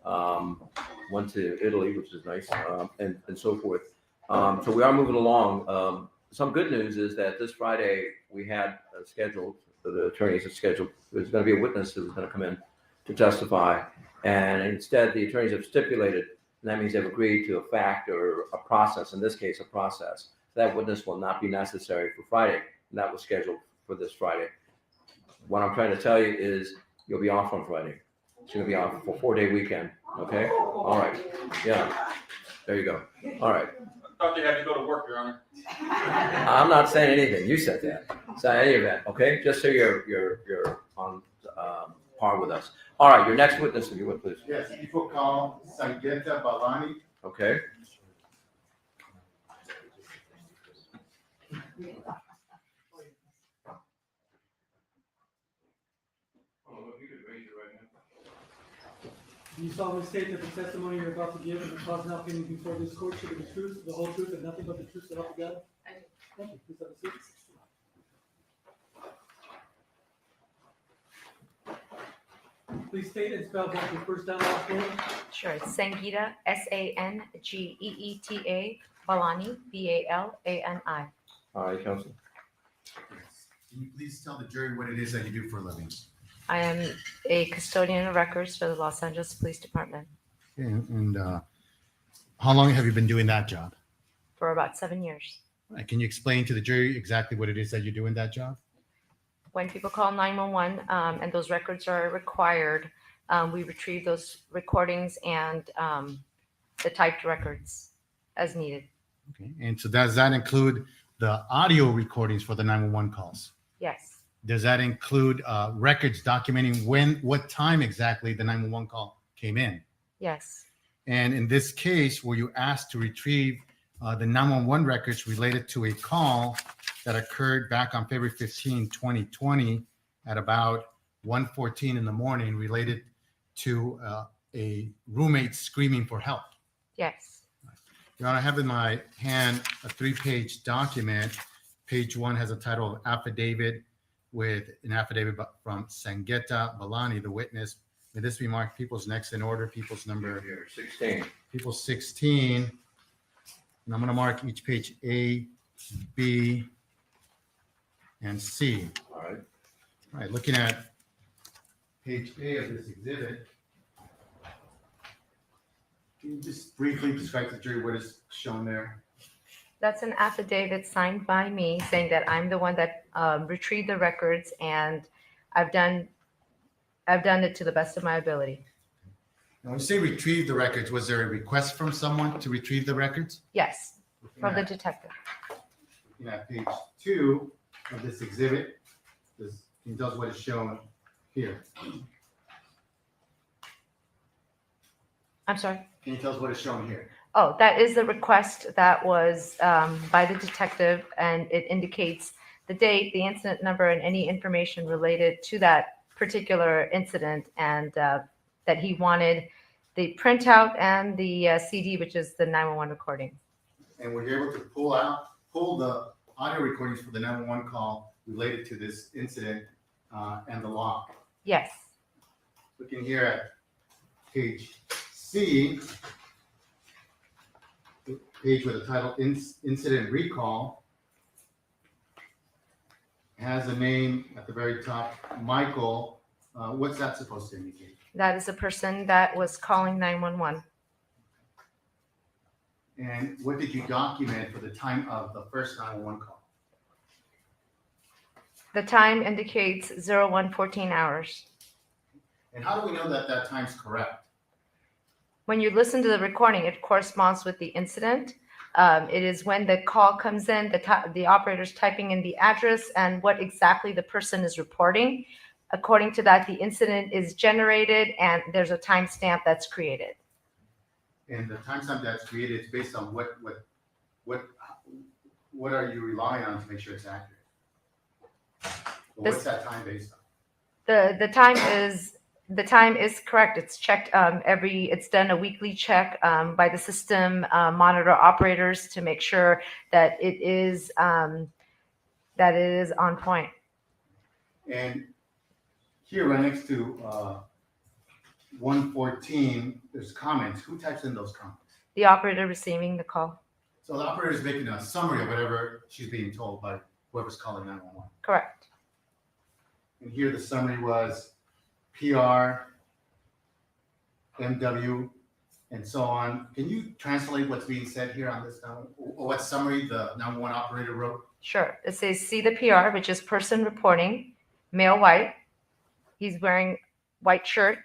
One to Italy, which is nice, and so forth. So we are moving along. Some good news is that this Friday we had scheduled, the attorneys had scheduled, there's going to be a witness who's going to come in to testify. And instead, the attorneys have stipulated, and that means they've agreed to a fact or a process, in this case, a process. That witness will not be necessary for Friday, and that was scheduled for this Friday. What I'm trying to tell you is you'll be off on Friday. It's going to be off for a 4-day weekend, okay? All right, yeah, there you go. All right. I thought you had to go to work, Your Honor. I'm not saying anything, you said that. So in any event, okay, just so you're on par with us. All right, your next witness, if you would, please. Yes, people call Sangeeta Balani. Okay. Do you solemnly state that the testimony you're about to give and the cause now pending before this court should be the truth, the whole truth, and nothing but the truth so help you God? I do. Thank you. Please have a seat. Please state and spell both your first and last name. Sure. It's Sangeeta, Sangeeta, Balani, Balani. All right, counsel. Can you please tell the jury what it is that you do for a living? I am a custodian of records for the Los Angeles Police Department And how long have you been doing that job? for about 7 years. Can you explain to the jury exactly what it is that you do in that job? When people call 911 and those records are required, we retrieve those recordings and the typed records as needed. Okay. And so does that include the audio recordings for the 911 calls? Yes, Does that include records documenting what time exactly the 911 call came in? yes, And in this case, were you asked to retrieve the 911 records related to a call that occurred back on February 15, 2020 at about 1:14 in the morning related to a roommate screaming for help? yes. Your Honor, I have in my hand a 3-page document. Page 1 has a title of affidavit with an affidavit from Sangeeta Balani, the witness. May this be marked people's next in order, people's number Here, 16. people's 16. And I'm going to mark each page A, B, and C. All right. All right, looking at page A of this exhibit, can you just briefly describe to the jury what is shown there? That's an affidavit signed by me saying that I'm the one that retrieved the records and I've done it to the best of my ability. Now, when you say retrieve the records, was there a request from someone to retrieve the records? Yes, from the detective. Looking at page 2 of this exhibit, can you tell us what is shown here? I'm sorry. Can you tell us what is shown here? Oh, that is the request that was by the detective, and it indicates the date, the incident number, and any information related to that particular incident, and that he wanted the printout and the CD, which is the 911 recording. And were you able to pull the audio recordings for the 911 call related to this incident and the log? Yes, Looking here at page C, the page with the title Incident Recall, has a name at the very top, Michael. What's that supposed to indicate? that is a person that was calling 911. And what did you document for the time of the first 911 call? The time indicates 01:14 hours. And how do we know that that time's correct? When you listen to the recording, it corresponds with the incident. It is when the call comes in, the operator's typing in the address and what exactly the person is reporting. According to that, the incident is generated and there's a timestamp that's created. And the timestamp that's created is based on what are you relying on to make sure it's accurate? What's that time based on? The time is correct. It's checked it's done a weekly check by the system monitor operators to make sure that it is on point. And here right next to 114, there's comments. Who types in those comments? The operator receiving the call. So the operator is making a summary of whatever she's being told by whoever's calling 911. Correct. And here the summary was PR, MW, and so on. Can you translate what's being said here on this now? Or what summary the 911 operator wrote? Sure. It says see the PR, which is person reporting, male white. He's wearing white shirt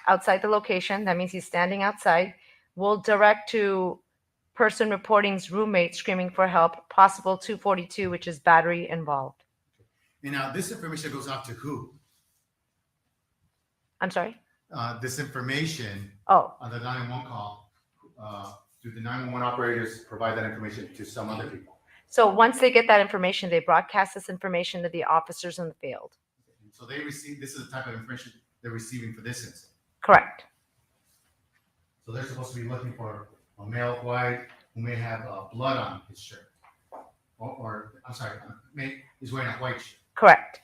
outside the location. That means he's standing outside. We'll direct to person reporting's roommate screaming for help, possible 242, which is battery involved. And now this information goes out to who? I'm sorry? This information on the 911 call, do the 911 operators provide that information to some other people? So once they get that information, they broadcast this information to the officers in the field. So they receive, this is the type of information they're receiving for this incident. Correct. So they're supposed to be looking for a male white who may have blood on his shirt. Or I'm sorry, he's wearing a white shirt. Correct.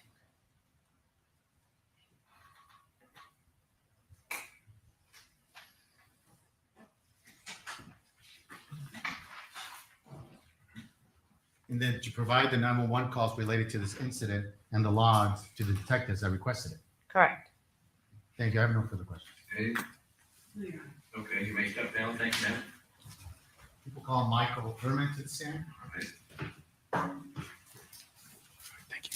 And then to provide the 911 calls related to this incident and the logs to the detectives that requested it. Correct. Thank you. I have no further questions. Okay, you may step down. Thank you, ma'am. People call Michael Herman to the stand. All right. Thank you.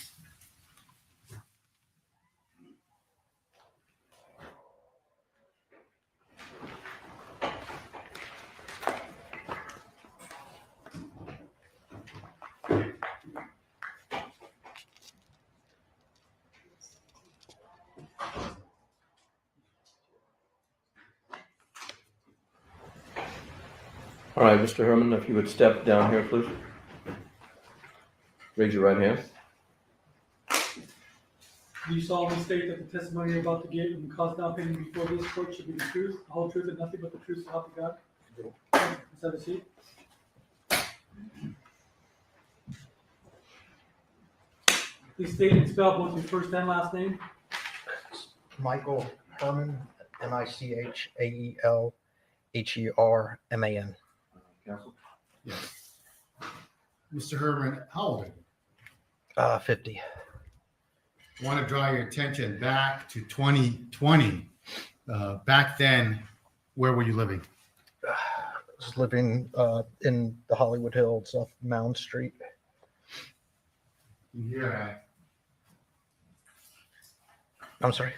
All right, Mr. Herman, if you would step down here, please. Raise your right hand. Do you solemnly state that the testimony you're about to give and the cause now pending before this court should be the truth, the whole truth, and nothing but the truth, so help you God? Please have a seat. Please state and spell both your first and last name. Michael Herman, Michaelherman. Counsel? Yes. Mr. Herman, how old are you? 50. I want to draw your attention back to 2020. Back then, where were you living? I was living in the Hollywood Hills off Mound Street. Yeah. I'm sorry.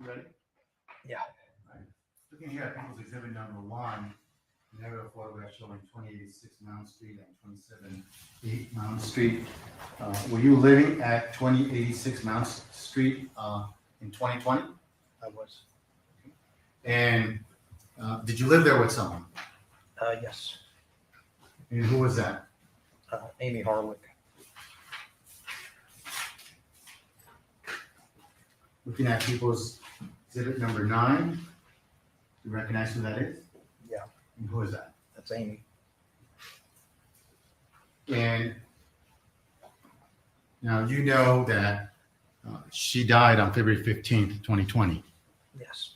You ready? Yeah. Looking here at people's exhibit number 1, an aerial photograph showing 2086 Mount Street and 278 Mount Street. Were you living at 2086 Mount Street in 2020? I was. And did you live there with someone? Yes. And who was that? Amie Harwick. Looking at people's exhibit number 9, you recognize who that is? Yeah. And who is that? That's Amie. And now you know that she died on February 15th, 2020. Yes.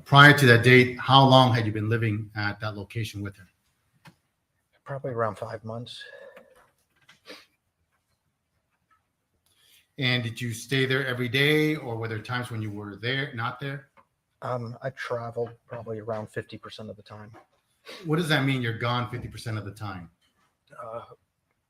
Prior to that date, how long had you been living at that location with her? Probably around 5 months. And did you stay there every day, or were there times when you were there, not there? I traveled probably around 50% of the time. What does that mean, you're gone 50% of the time?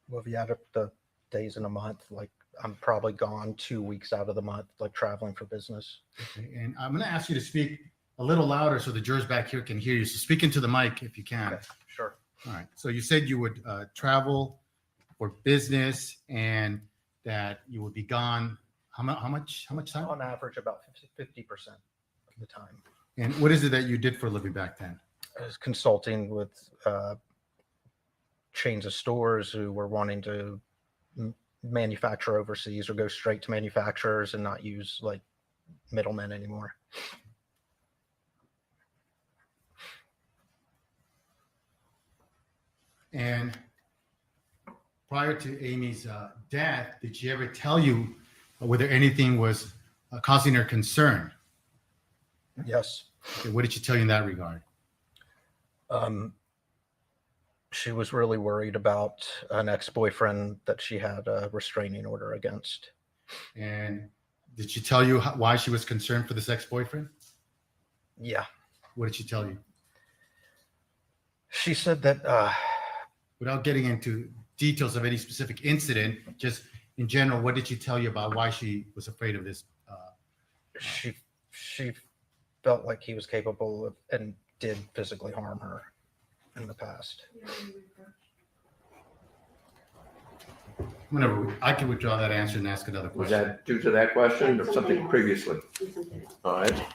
Well, if you add up the days in a month, like I'm probably gone 2 weeks out of the month, like traveling for business. Okay, and I'm going to ask you to speak a little louder so the jurors back here can hear you. So speak into the mic if you can. Okay, sure. All right. So you said you would travel for business and that you would be gone. How much time? On average, about 50% of the time. And what is it that you did for a living back then? I was consulting with chains of stores who were wanting to manufacture overseas or go straight to manufacturers and not use like middlemen anymore. And prior to Amy's death, did she ever tell you whether anything was causing her concern? Yes. Okay, what did she tell you in that regard? She was really worried about an ex-boyfriend that she had a restraining order against. And did she tell you why she was concerned for this ex-boyfriend? Yeah. What did she tell you? She said that without getting into details of any specific incident, just in general, what did she tell you about why she was afraid of this? She felt like he was capable of and did physically harm her in the past. Whenever I can withdraw that answer and ask another question. Was that due to that question or something previously? All right.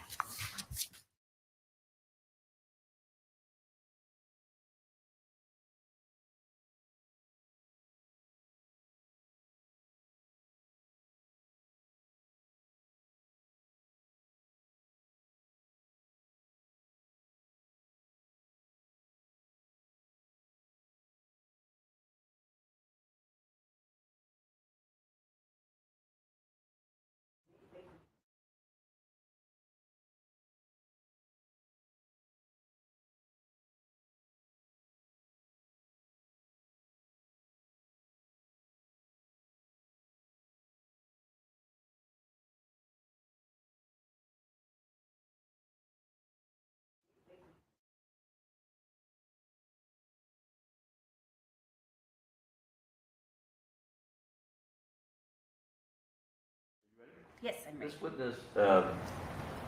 Yes, I'm ready. This witness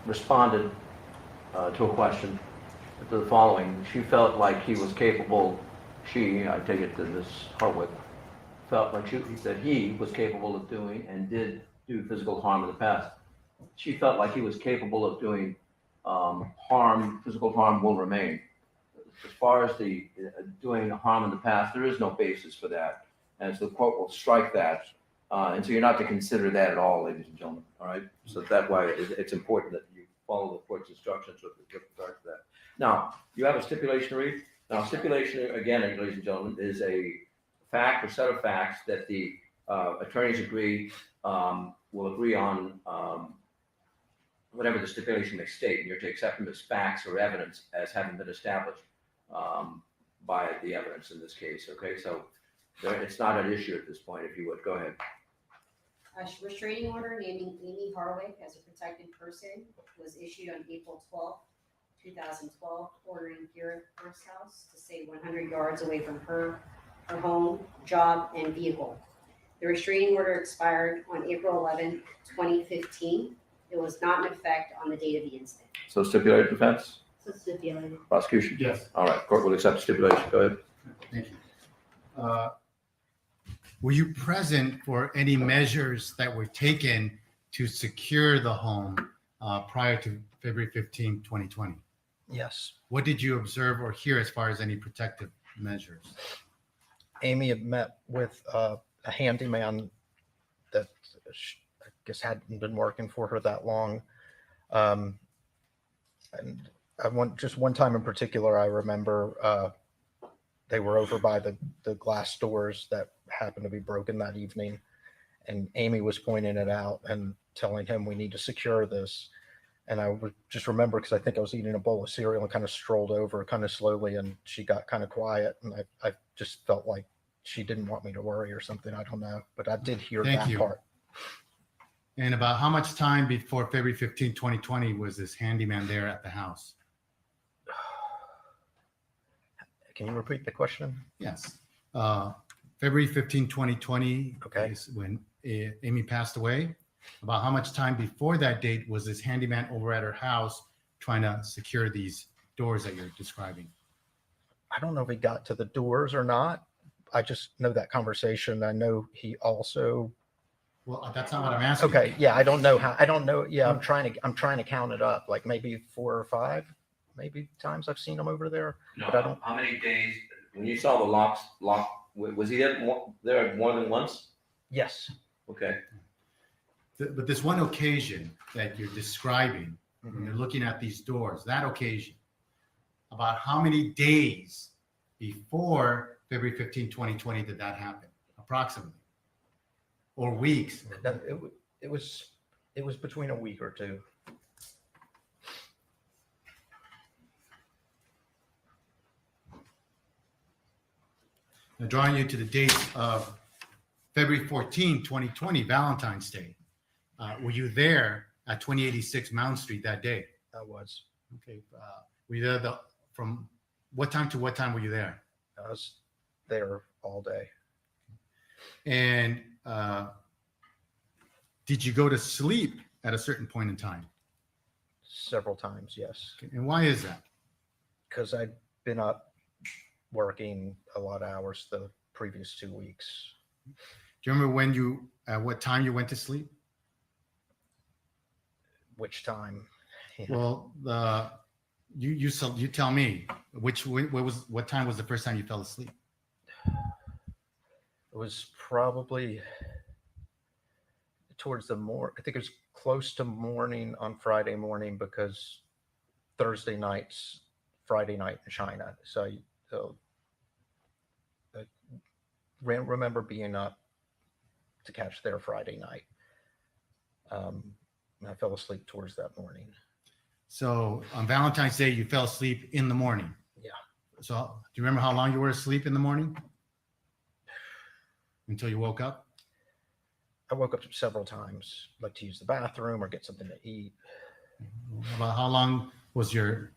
responded to a question to the following. She felt like he was capable, I take it to Ms. Harwick, felt like that he was capable of doing and did do physical harm in the past. She felt like he was capable of doing harm, physical harm will remain. As far as the doing harm in the past, there is no basis for that. And so the court will strike that. And so you're not to consider that at all, ladies and gentlemen, all right? So that way it's important that you follow the court's instructions with regard to that. Now, you have a stipulation to read. Now, stipulation, again, ladies and gentlemen, is a fact or set of facts that the attorneys will agree on whatever the stipulation may state, and you're to accept them as facts or evidence as having been established by the evidence in this case, okay? So it's not an issue at this point, if you would. Go ahead. A restraining order naming Amie Harwick as a protected person was issued on April 12th, 2012, ordering Garrett First House to stay 100 yards away from her home, job, and vehicle. The restraining order expired on April 11, 2015. It was not in effect on the date of the incident. So stipulated defense? So stipulated. Prosecution? Yes. All right, court will accept the stipulation. Go ahead. Thank you. Were you present for any measures that were taken to secure the home prior to February 15, 2020? Yes. What did you observe or hear as far as any protective measures? Amie had met with a handyman that I guess hadn't been working for her that long. And just one time in particular, I remember they were over by the glass doors that happened to be broken that evening. And Amie was pointing it out and telling him, we need to secure this. And I would just remember, because I think I was eating a bowl of cereal and kind of strolled over kind of slowly, and she got kind of quiet. And I just felt like she didn't want me to worry or something. I don't know. But I did hear that part. And about how much time before February 15, 2020 was this handyman there at the house? Can you repeat the question? Yes. February 15, 2020 okay, is when Amie passed away. About how much time before that date was this handyman over at her house trying to secure these doors that you're describing? I don't know if he got to the doors or not. I just know that conversation. I know he also. Well, that's not what I'm asking. Okay, yeah, I don't know how. I don't know. Yeah, I'm trying to count it up. Like maybe 4 or 5, maybe times I've seen him over there. No, but I don't. how many days? When you saw the lock, was he there more than once? Yes. Okay. But this one occasion that you're describing, when you're looking at these doors, that occasion, about how many days before February 15, 2020 did that happen, approximately? Or weeks? It was between a week or two. Now, drawing you to the date of February 14, 2020, Valentine's Day. Were you there at 2086 Mount Street that day? I was. Okay. Were you there from what time to what time were you there? I was there all day. And did you go to sleep at a certain point in time? Several times, yes. Okay. And why is that? Because I'd been up working a lot of hours the previous 2 weeks. Do you remember what time you went to sleep? Which time? Yeah. Well, you tell me what time was the first time you fell asleep? It was probably towards the I think it was close to morning on Friday morning, because Thursday night's Friday night in China. So I remember being up to catch their Friday night. I fell asleep towards that morning. So on Valentine's Day, you fell asleep in the morning. Yeah. So do you remember how long you were asleep in the morning? Until you woke up? I woke up several times, like to use the bathroom or get something to eat. About how long was your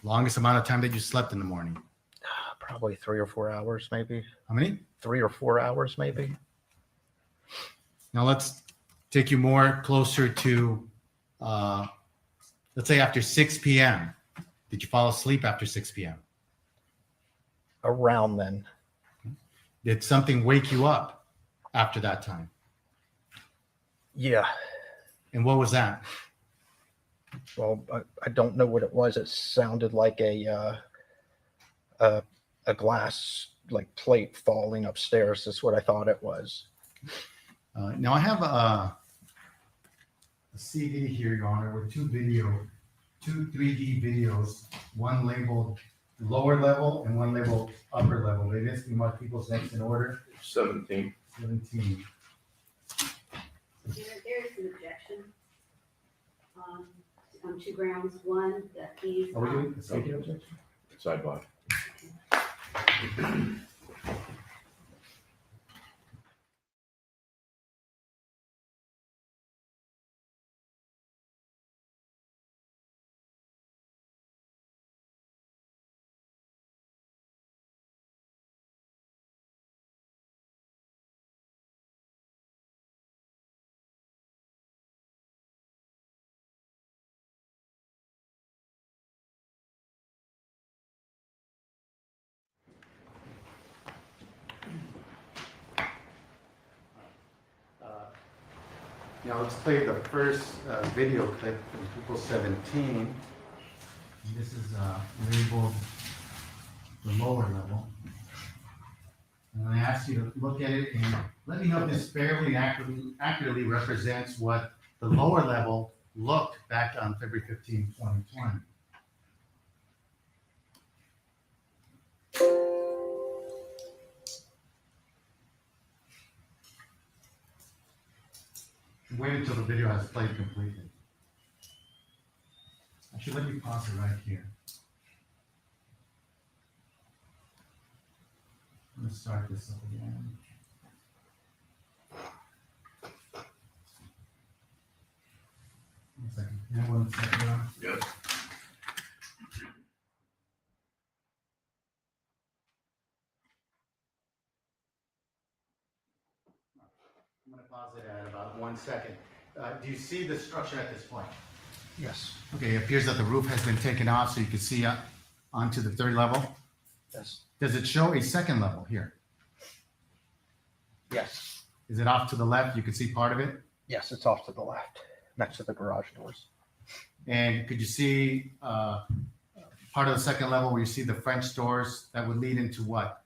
longest amount of time that you slept in the morning? Probably 3 or 4 hours, maybe. How many? 3 or 4 hours, maybe. Now let's take you more closer to, let's say after 6 p.m. Did you fall asleep after 6 p.m.? Around then. Did something wake you up after that time? Yeah. And what was that? Well, I don't know what it was. It sounded like a glass like plate falling upstairs. That's what I thought it was. Now I have a CD here, Your Honor, with two 3D videos, one labeled lower level and one labeled upper level. They basically mark people's names in order. 17. 17. There is an objection on two grounds. One, that he's. Are we doing a safety objection? Sidebar. Now let's play the first video clip from People 17. This is labeled the lower level. And I ask you to look at it and let me know if this fairly accurately represents what the lower level looked back on February 15, 2020. Wait until the video has played completely. Actually, let me pause it right here. Let's start this up again. One second. Yeah, 1 second. Yes. I'm going to pause it at about 1 second. Do you see the structure at this point? Yes. Okay, it appears that the roof has been taken off so you can see onto the third level. Yes. Does it show a second level here? Yes. Is it off to the left? You can see part of it? Yes, it's off to the left, next to the garage doors. And could you see part of the second level where you see the French doors that would lead into what?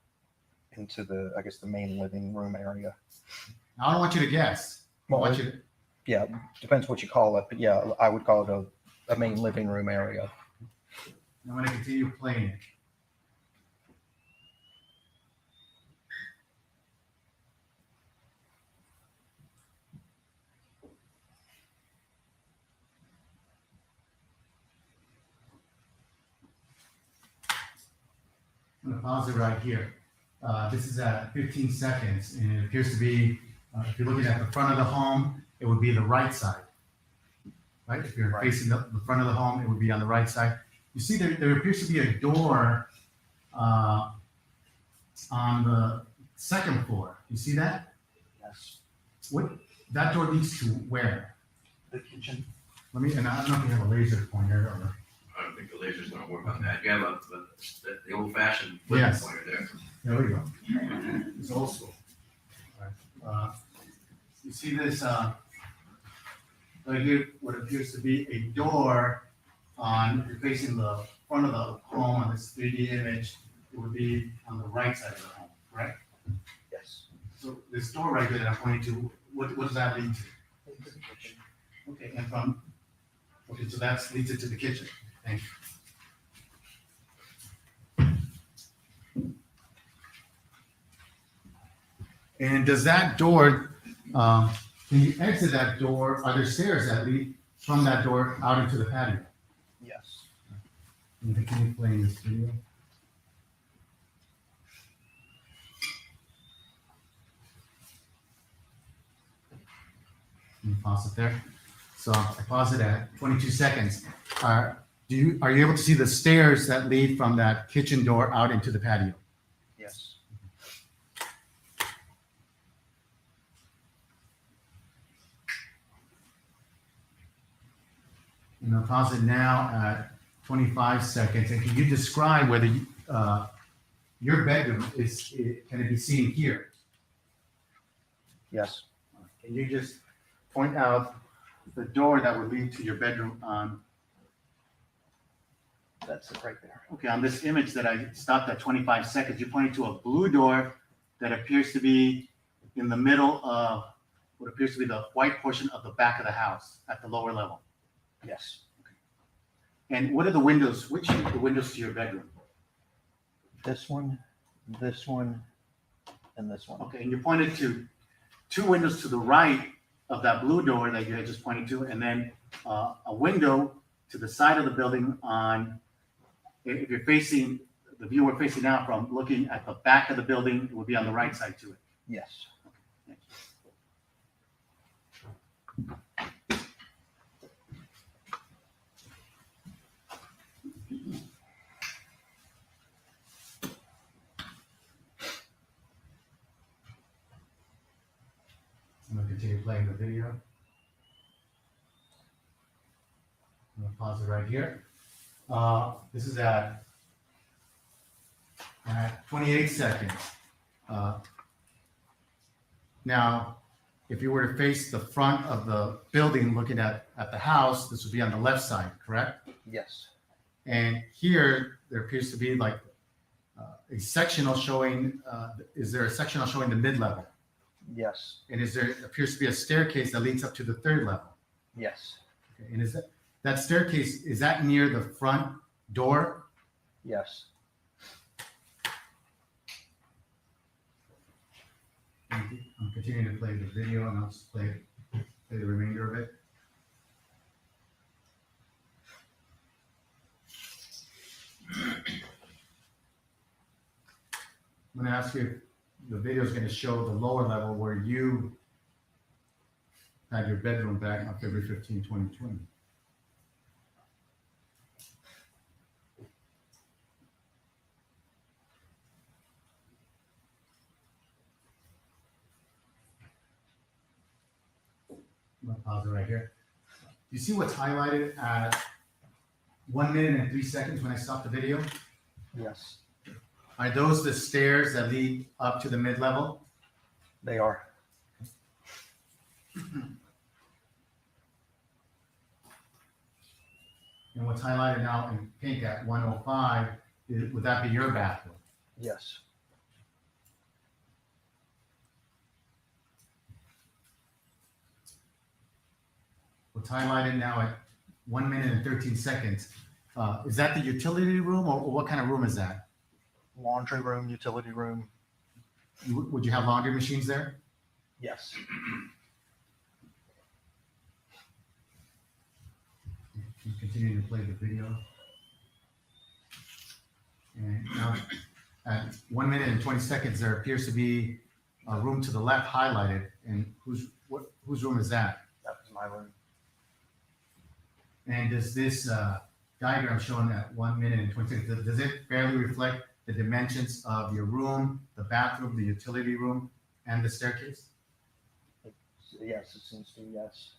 Into the, I guess, the main living room area. I don't want you to guess. I want you to, Yeah, depends what you call it, but yeah, I would call it a main living room area. I'm going to continue playing it. I'm going to pause it right here. This is at 15 seconds, and it appears to be, if you're looking at the front of the home, it would be the right side. Right? If you're facing the front of the home, it would be on the right side. You see there appears to be a door on the second floor. You see that? Yes. What that door leads to where? The kitchen. Let me, and I don't know if you have a laser pointer or. I don't think the laser's gonna work on that. You have the old fashioned flip Yes. pointer there. There we go. It's old school. All right. You see this right here, what appears to be a door on, if you're facing the front of the home on this 3D image, it would be on the right side of the home, correct? Yes. So this door right there that I'm pointing to, what does that lead to? Okay, and from, okay, so that leads it to the kitchen. Thank you. And does that door, can you exit that door? Are there stairs that lead from that door out into the patio? Yes. Can you continue playing this video? Can you pause it there? So I pause it at 22 seconds. Are you able to see the stairs that lead from that kitchen door out into the patio? Yes. And I'll pause it now at 25 seconds. And can you describe whether your bedroom can it be seen here? Yes. Can you just point out the door that would lead to your bedroom on? That's it right there. Okay, on this image that I stopped at 25 seconds, you pointed to a blue door that appears to be in the middle of what appears to be the white portion of the back of the house at the lower level. Yes. And what are the windows? Which are the windows to your bedroom? This one, and this one. Okay, and you pointed to two windows to the right of that blue door that you had just pointed to, and then a window to the side of the building on, if you're facing, the view we're facing now from looking at the back of the building, it would be on the right side to it. Yes. Thank you. I'm going to continue playing the video. I'm going to pause it right here. This is at 28 seconds. Now, if you were to face the front of the building looking at the house, this would be on the left side, correct? Yes. And here, there appears to be like a sectional showing, is there a sectional showing the mid-level? Yes. And appears to be a staircase that leads up to the third level? Yes. Okay, and is that staircase, is that near the front door? Yes. I'm continuing to play the video and I'll just play the remainder of it. I'm going to ask you if the video is going to show the lower level where you had your bedroom back on February 15, 2020. I'm going to pause it right here. Do you see what's highlighted at 1 minute and 3 seconds when I stop the video? Yes. Are those the stairs that lead up to the mid-level? They are. And what's highlighted now in pink at 105, would that be your bathroom? Yes. What's highlighted now at 1 minute and 13 seconds, is that the utility room or what kind of room is that? Laundry room, utility room. Would you have laundry machines there? Yes. Keep continuing to play the video. And now at 1 minute and 20 seconds, there appears to be a room to the left highlighted. And whose room is that? That was my room. And does this diagram showing at 1 minute and 20 seconds, does it fairly reflect the dimensions of your room, the bathroom, the utility room, and the staircase? Yes, it seems to be yes.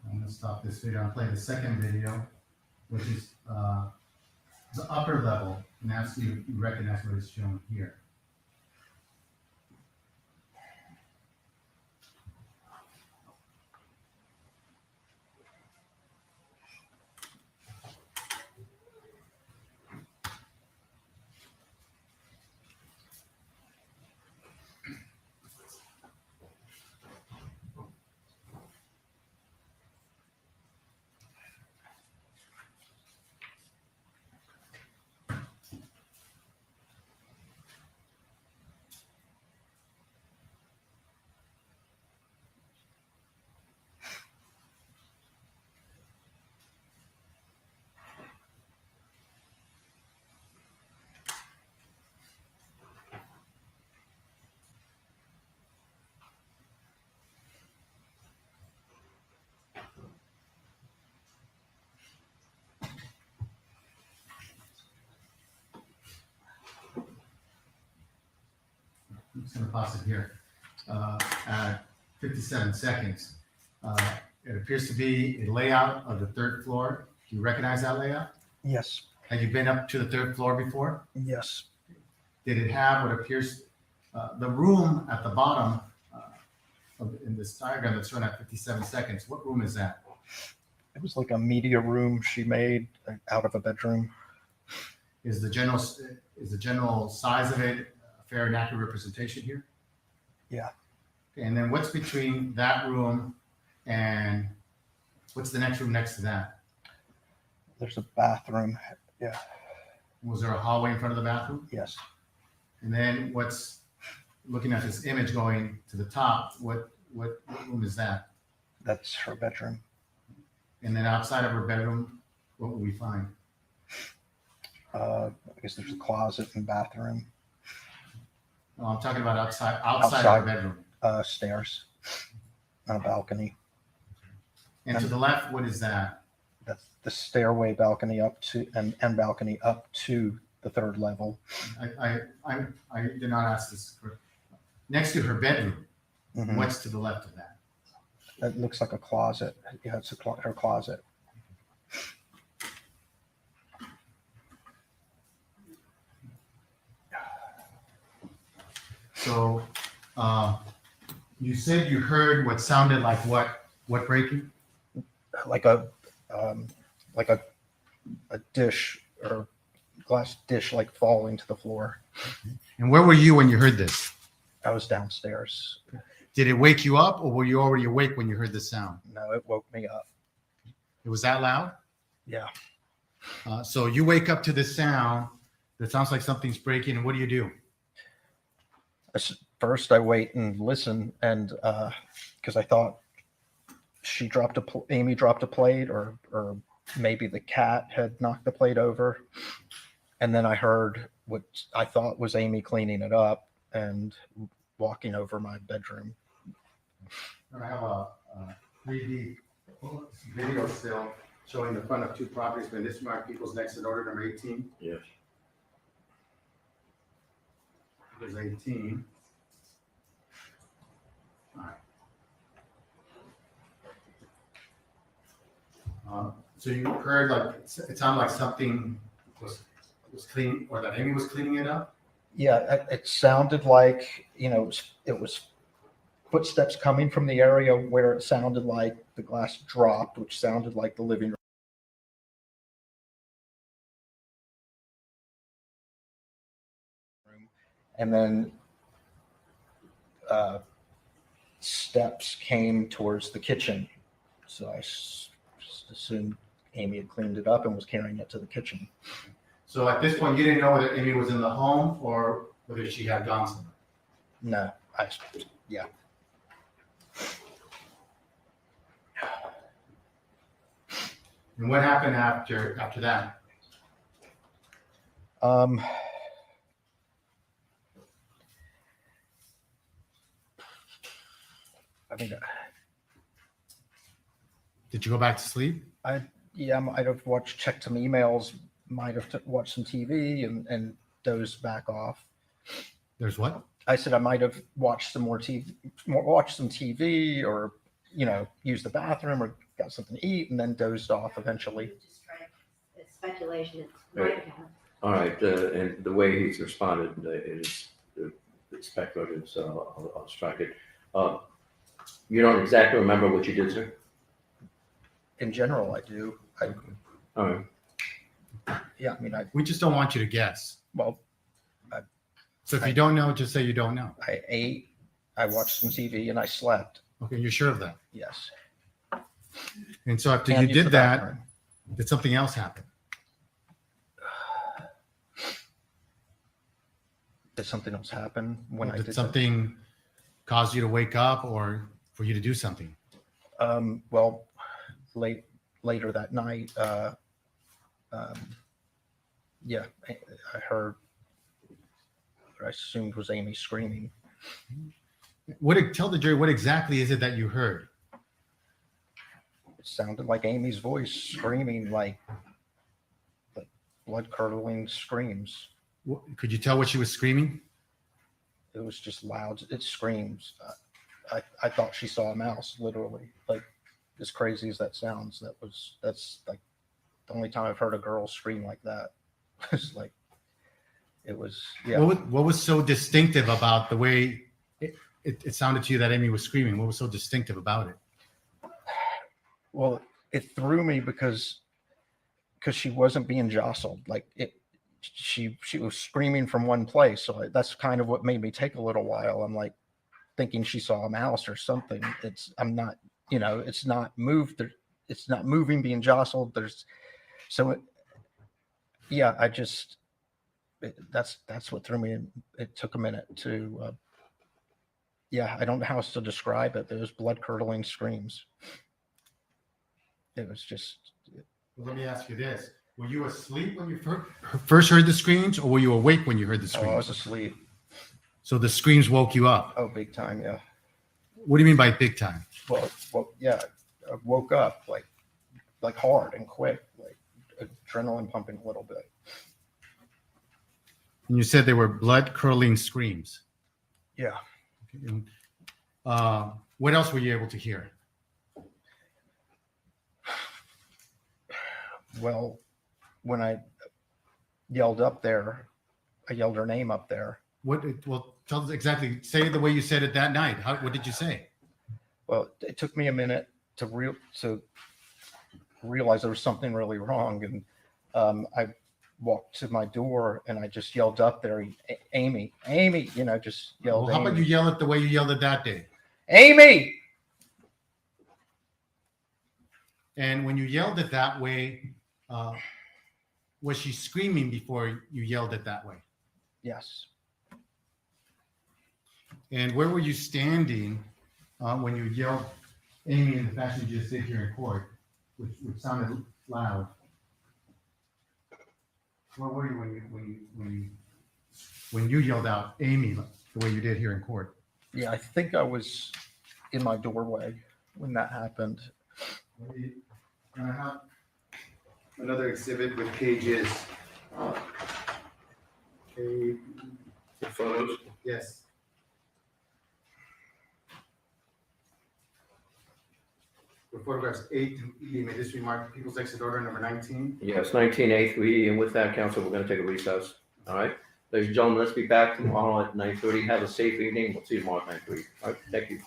I'm going to stop this video and play the second video, which is the upper level, and ask you if you recognize what is shown here. gonna pause it here. At 57 seconds. It appears to be a layout of the third floor. Do you recognize that layout? Yes, Have you been up to the third floor before? yes. Did it have what appears, the room at the bottom in this diagram that's shown at 57 seconds, what room is that? It was like a media room she made out of a bedroom. Is the general size of it a fair and accurate representation here? Yeah. And then what's between that room and what's the next room next to that? There's a bathroom. Yeah. Was there a hallway in front of the bathroom? Yes. And then what's, looking at this image going to the top, what room is that? That's her bedroom. And then outside of her bedroom, what will we find? I guess there's a closet and bathroom. No, I'm talking about outside of her bedroom. Stairs and a balcony. And to the left, what is that? That's the stairway balcony up to and balcony up to the third level. I did not ask this. Next to her bedroom, Mhm. what's to the left of that? It looks like a closet. Yeah, it's her closet. So, you said you heard what sounded like what breaking? Like a dish or glass dish like falling to the floor. And where were you when you heard this? I was downstairs. Did it wake you up, or were you already awake when you heard the sound? No, it woke me up. It was that loud? Yeah. So you wake up to this sound that sounds like something's breaking, and what do you do? First, I wait and listen, and because I thought Amie dropped a plate, or maybe the cat had knocked the plate over, and then I heard what I thought was Amie cleaning it up and walking over my bedroom. I have a 3D video still showing the front of two properties, but this marked people's next in order, number 18. Yes. There's 18. All right. So you heard like it sounded like something was clean, or that Amie was cleaning it up. Yeah, it sounded like, it was footsteps coming from the area where it sounded like the glass dropped, which sounded like the living room. And then steps came towards the kitchen. So I assumed Amie had cleaned it up and was carrying it to the kitchen. So at this point, you didn't know whether Amie was in the home or whether she had gone somewhere. No, yeah. And what happened after that? I think Did you go back to sleep? I might have checked some emails, might have watched some TV and dozed back off. There's what? I said I might have watched some more TV, watched some TV, or used the bathroom or got something to eat, and then dozed off eventually. It's speculation. It's Right. All right, and the way he's responded is speculative, so I'll strike it. You don't exactly remember what you did, sir? In general, I do. All right. Yeah, We just don't want you to guess. Well, so if you don't know, just say you don't know. I ate, I watched some TV, and I slept. Okay, you're sure of that? Yes. And so after And you used the did that, bathroom. did something else happen? Did something else happen when I Did did something cause you to wake up or for you to do something? Well, later that night, yeah, I heard what I assumed was Amie screaming. Tell the jury, what exactly is it that you heard? It sounded like Amie's voice screaming, like blood curdling screams. Could you tell what she was screaming? It was just loud. It screams. I thought she saw a mouse, literally. Like, as crazy as that sounds, that's like the only time I've heard a girl scream like that. It's like, it was, yeah. What was so distinctive about the way it sounded to you that Amie was screaming? What was so distinctive about it? Well, it threw me because she wasn't being jostled. Like she was screaming from one place. So that's kind of what made me take a little while. I'm like thinking she saw a mouse or something. I'm not, it's not moved. It's not moving, being jostled. That's what threw me. It took a minute to, I don't know how else to describe it. Those blood curdling screams. It was just. Well, let me ask you this. Were you asleep when you first heard the screams, or were you awake when you heard the screams? Oh, I was asleep. So the screams woke you up? Oh, big time, yeah. What do you mean by big time? Well, yeah, I woke up like hard and quick, like adrenaline pumping a little bit. And you said they were blood-curdling screams. Yeah. Okay. What else were you able to hear? Well, when I yelled up there, I yelled her name up there. Well, tell us exactly. Say it the way you said it that night. What did you say? Well, it took me a minute to realize there was something really wrong, and I walked to my door and I just yelled up there, Amie, just yelled. Well, how about you yell it the way you yelled it that day? Amie! And when you yelled it that way, was she screaming before you yelled it that way? Yes. And where were you standing when you yelled Amie in the fashion you just did here in court, which sounded loud? Where were you when you yelled out Amie the way you did here in court? Yeah, I think I was in my doorway when that happened. Can I have another exhibit with pages? The photos? Yes. For photographs 8 through E, may this remark People's Exit Order number 19? Yes, 19A3, and with that, council, we're going to take a recess. All right, ladies and gentlemen, let's be back tomorrow at 9:30. Have a safe evening. We'll see you tomorrow at 9:30. All right, thank you.